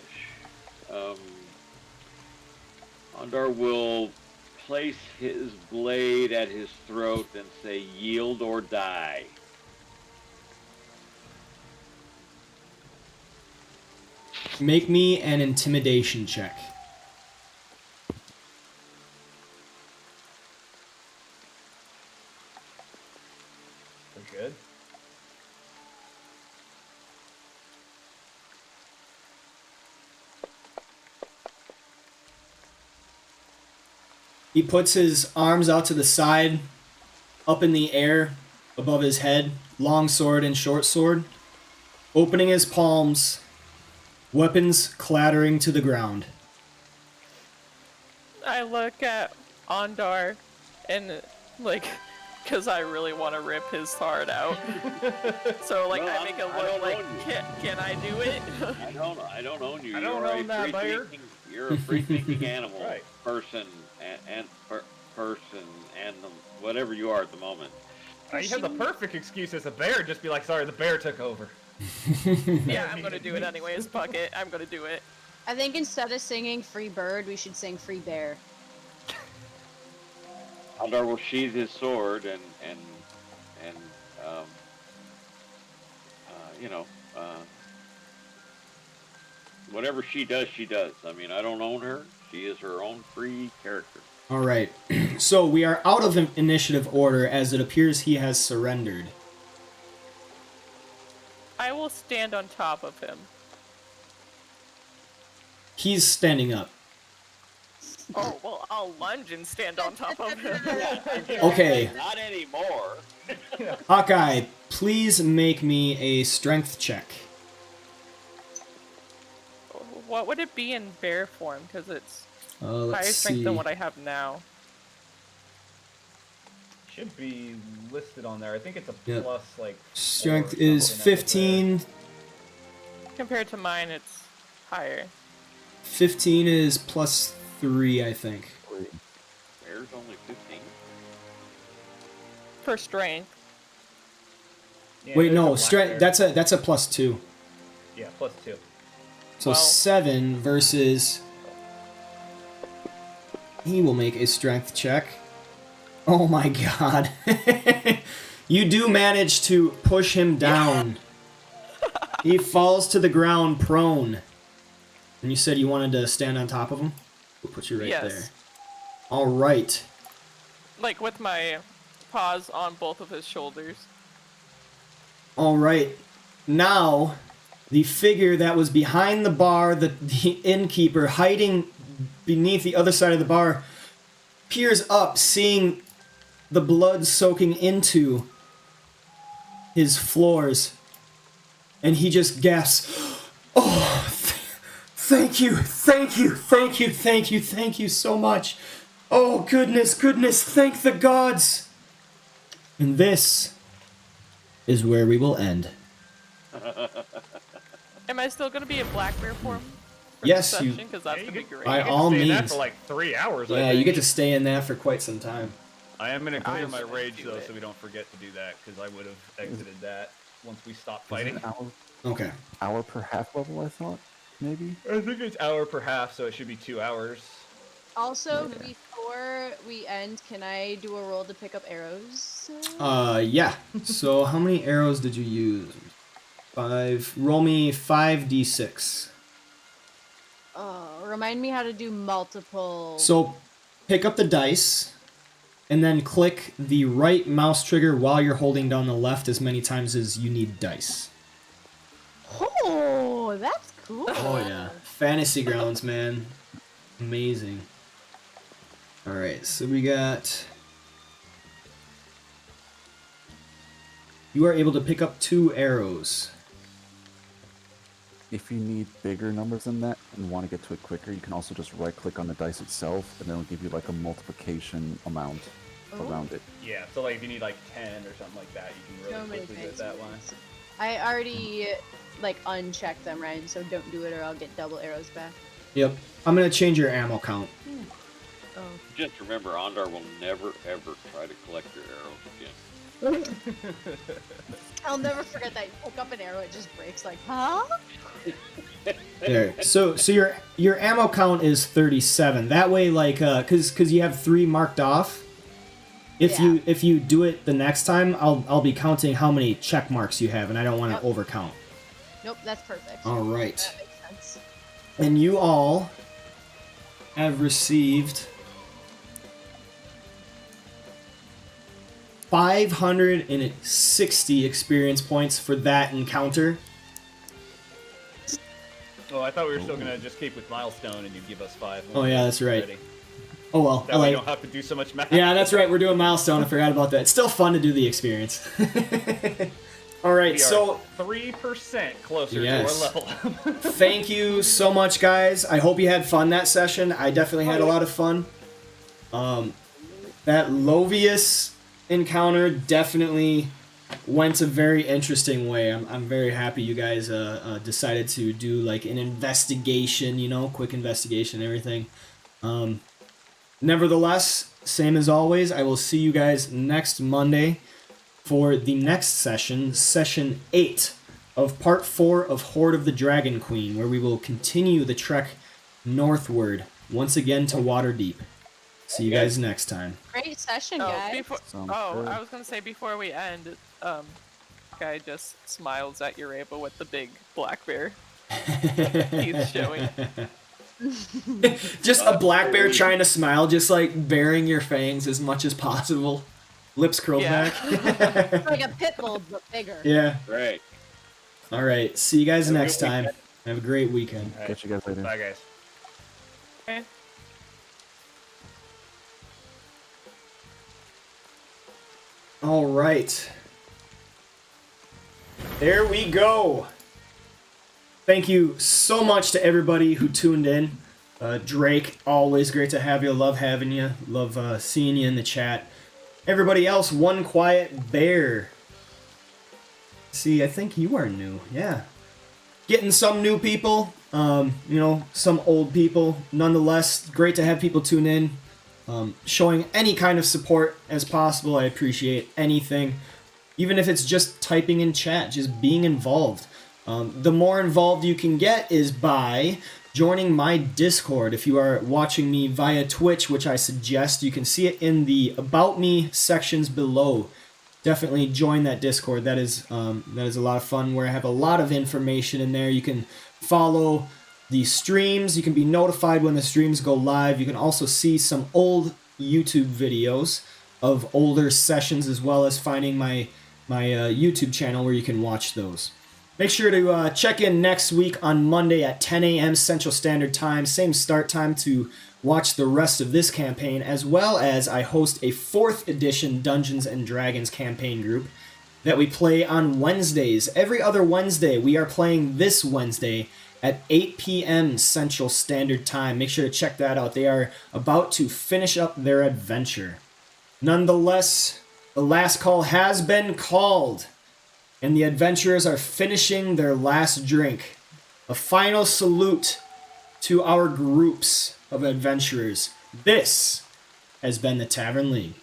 [SPEAKER 5] Ondar will place his blade at his throat and say, "Yield or die."
[SPEAKER 1] Make me an intimidation check.
[SPEAKER 4] We're good.
[SPEAKER 1] He puts his arms out to the side, up in the air, above his head, long sword and short sword, opening his palms, weapons clattering to the ground.
[SPEAKER 2] I look at Ondar and, like, because I really want to rip his heart out. So, like,
[SPEAKER 5] Well,
[SPEAKER 2] I make it
[SPEAKER 5] I
[SPEAKER 2] look
[SPEAKER 5] don't
[SPEAKER 2] like,
[SPEAKER 5] own you.
[SPEAKER 2] can I do it?
[SPEAKER 5] I don't own you.
[SPEAKER 4] I don't
[SPEAKER 5] You're
[SPEAKER 4] own
[SPEAKER 5] a
[SPEAKER 4] that bear.
[SPEAKER 5] You're a free-thinking animal,
[SPEAKER 4] Right.
[SPEAKER 5] person, person, and whatever you are at the moment.
[SPEAKER 4] You have the perfect excuse as a bear. Just be like, sorry, the bear took over.
[SPEAKER 2] Yeah, I'm gonna do it anyways, Bucket. I'm gonna do it.
[SPEAKER 6] I think instead of singing Free Bird, we should sing Free Bear.
[SPEAKER 5] Ondar will sheathe his sword and whatever she does, she does. I mean, I don't own her. She is her own free character.
[SPEAKER 1] All right. So we are out of initiative order as it appears he has surrendered.
[SPEAKER 2] I will stand on top of him.
[SPEAKER 1] He's standing up.
[SPEAKER 2] Oh, well, I'll lunge and stand on top of him.
[SPEAKER 1] Okay.
[SPEAKER 5] Not anymore.
[SPEAKER 1] Hawkeye, please make me a strength check.
[SPEAKER 2] What would it be in bear form? Because it's higher
[SPEAKER 1] Let's
[SPEAKER 2] strength
[SPEAKER 1] see.
[SPEAKER 2] than what I have now.
[SPEAKER 4] Should be listed on there. I think it's a
[SPEAKER 1] Yep.
[SPEAKER 4] plus, like...
[SPEAKER 1] Strength
[SPEAKER 4] 4 or
[SPEAKER 1] is
[SPEAKER 4] something at the
[SPEAKER 1] 15.
[SPEAKER 2] Compared to mine, it's higher.
[SPEAKER 1] 15 is plus 3, I think.
[SPEAKER 5] Bear's only 15.
[SPEAKER 2] For strength.
[SPEAKER 4] Yeah,
[SPEAKER 1] Wait,
[SPEAKER 4] there's a
[SPEAKER 1] no,
[SPEAKER 4] black
[SPEAKER 1] strength.
[SPEAKER 4] bear.
[SPEAKER 1] That's a plus 2.
[SPEAKER 4] Yeah, plus 2.
[SPEAKER 1] So
[SPEAKER 2] Well-
[SPEAKER 1] 7 versus. He will make a strength check. Oh my god. You do manage to push him down. He falls to the ground prone. And you said you wanted to stand on top of him? We'll put you right
[SPEAKER 2] Yes.
[SPEAKER 1] there. Alright.
[SPEAKER 2] Like with my paws on both of his shoulders.
[SPEAKER 1] Alright. Now, the figure that was behind the bar, the innkeeper hiding beneath the other side of the bar, peers up, seeing the blood soaking into his floors. And he just gasps, "Oh, thank you, thank you, thank you, thank you, thank you so much. Oh, goodness, goodness, thank the gods." And this is where we will end.
[SPEAKER 2] Am I still gonna be in black bear form? For
[SPEAKER 1] Yes, you-
[SPEAKER 2] Because that's gonna be great.
[SPEAKER 1] By
[SPEAKER 4] You get to
[SPEAKER 1] all
[SPEAKER 4] stay in that
[SPEAKER 1] means.
[SPEAKER 4] for like 3 hours, I
[SPEAKER 1] Yeah,
[SPEAKER 4] think.
[SPEAKER 1] you get to stay in that for quite some time.
[SPEAKER 4] I am going to clear
[SPEAKER 2] I'm
[SPEAKER 4] my
[SPEAKER 2] gonna
[SPEAKER 4] rage,
[SPEAKER 2] do
[SPEAKER 4] though,
[SPEAKER 2] it.
[SPEAKER 4] so we don't forget to do that, because I would have exited that once we stopped
[SPEAKER 3] Is
[SPEAKER 4] fighting.
[SPEAKER 3] it an
[SPEAKER 1] Okay.
[SPEAKER 3] hour per half level, I thought? Maybe?
[SPEAKER 4] I think it's hour per half, so it should be 2 hours.
[SPEAKER 6] Also, before we end, can I do a roll to pick up arrows?
[SPEAKER 1] Yeah. So how many arrows did you use? 5. Roll me 5d6.
[SPEAKER 6] Remind me how to do multiple.
[SPEAKER 1] So pick up the dice and then click the right mouse trigger while you're holding down the left as many times as you need dice.
[SPEAKER 6] Oh, that's cool.
[SPEAKER 1] Oh yeah. Fantasy Grounds, man. Amazing. Alright, so we got... You are able to pick up 2 arrows.
[SPEAKER 3] If you need bigger numbers than that and want to get to it quicker, you can also just right-click on the dice itself, and it'll give you like a multiplication amount around it.
[SPEAKER 4] Yeah, so like if you need like 10 or something like that, you can
[SPEAKER 6] So
[SPEAKER 4] really
[SPEAKER 6] many
[SPEAKER 4] quickly do it
[SPEAKER 6] things.
[SPEAKER 4] that way.
[SPEAKER 6] I already unchecked them, Ryan, so don't do it or I'll get double arrows back.
[SPEAKER 1] Yep. I'm gonna change your ammo count.
[SPEAKER 6] Oh.
[SPEAKER 5] Just remember, Ondar will never ever try to collect your arrows again.
[SPEAKER 6] I'll never forget that. You pick up an arrow, it just breaks. Like, huh?
[SPEAKER 1] There. So your ammo count is 37. That way, like, cause you have 3 marked off. If you do it the next time, I'll be counting how many check marks you have, and I don't want to overcount.
[SPEAKER 6] Nope, that's perfect.
[SPEAKER 1] All right.
[SPEAKER 6] That makes sense.
[SPEAKER 1] And you all have received 560 experience points for that encounter.
[SPEAKER 4] Oh, I thought we were still gonna just keep with milestone, and you'd give us 5.
[SPEAKER 1] Oh yeah, that's right.
[SPEAKER 4] Already.
[SPEAKER 1] Oh well,
[SPEAKER 4] That way you don't have to do so much math.
[SPEAKER 1] Yeah, that's right. We're doing milestone. I forgot about that. It's still fun to do the experience. All right,
[SPEAKER 4] We
[SPEAKER 1] so
[SPEAKER 4] are 3% closer
[SPEAKER 1] Yes.
[SPEAKER 4] to our level.
[SPEAKER 1] thank you so much, guys. I hope you had fun that session. I definitely had a lot of fun. That Lovius encounter definitely went a very interesting way. I'm very happy you guys decided to do like an investigation, quick investigation and everything. Nevertheless, same as always, I will see you guys next Monday for the next session, session 8 of part 4 of Hoard of the Dragon Queen, where we will continue the trek northward once again to Waterdeep. See you guys next time.
[SPEAKER 6] Great session,
[SPEAKER 2] Oh,
[SPEAKER 6] guys.
[SPEAKER 3] Sounds
[SPEAKER 2] I
[SPEAKER 3] good.
[SPEAKER 2] was gonna say before we end, guy just smiles at Ureba with the big black bear teeth showing.
[SPEAKER 1] Just a black bear trying to smile, just like baring your fangs as much as possible. Lips curled
[SPEAKER 2] Yeah.
[SPEAKER 1] back.
[SPEAKER 6] It's like a pit bull, but bigger.
[SPEAKER 1] Yeah.
[SPEAKER 5] Great.
[SPEAKER 1] All right. See you guys
[SPEAKER 5] Have a
[SPEAKER 1] next
[SPEAKER 5] good
[SPEAKER 1] time.
[SPEAKER 5] weekend.
[SPEAKER 1] Have a great weekend.
[SPEAKER 4] Alright.
[SPEAKER 3] Catch you guys later.
[SPEAKER 4] Bye, guys.
[SPEAKER 2] Okay.
[SPEAKER 1] All right. There we go. Thank you so much to everybody who tuned in. Drake, always great to have you. Love having you. Love seeing you in the chat. Everybody else, One Quiet Bear. See, I think you are new. Yeah. Getting some new people, some old people. Nonetheless, great to have people tune in. Showing any kind of support as possible. I appreciate anything. Even if it's just typing in chat, just being involved. The more involved you can get is by joining my Discord. If you are watching me via Twitch, which I suggest, you can see it in the About Me sections below. Definitely join that Discord. That is a lot of fun, where I have a lot of information in there. You can follow the streams. You can be notified when the streams go live. You can also see some old YouTube videos of older sessions, as well as finding my YouTube channel where you can watch those. Make sure to check in next week on Monday at 10 a.m. Central Standard Time, same start time, to watch the rest of this campaign, as well as I host a 4th edition Dungeons & Dragons campaign group that we play on Wednesdays. Every other Wednesday. We are playing this Wednesday at 8 p.m. Central Standard Time. Make sure to check that out. They are about to finish up their adventure. Nonetheless, the last call has been called, and the adventurers are finishing their last drink. A final salute to our groups of adventurers. This has been the Tavern League.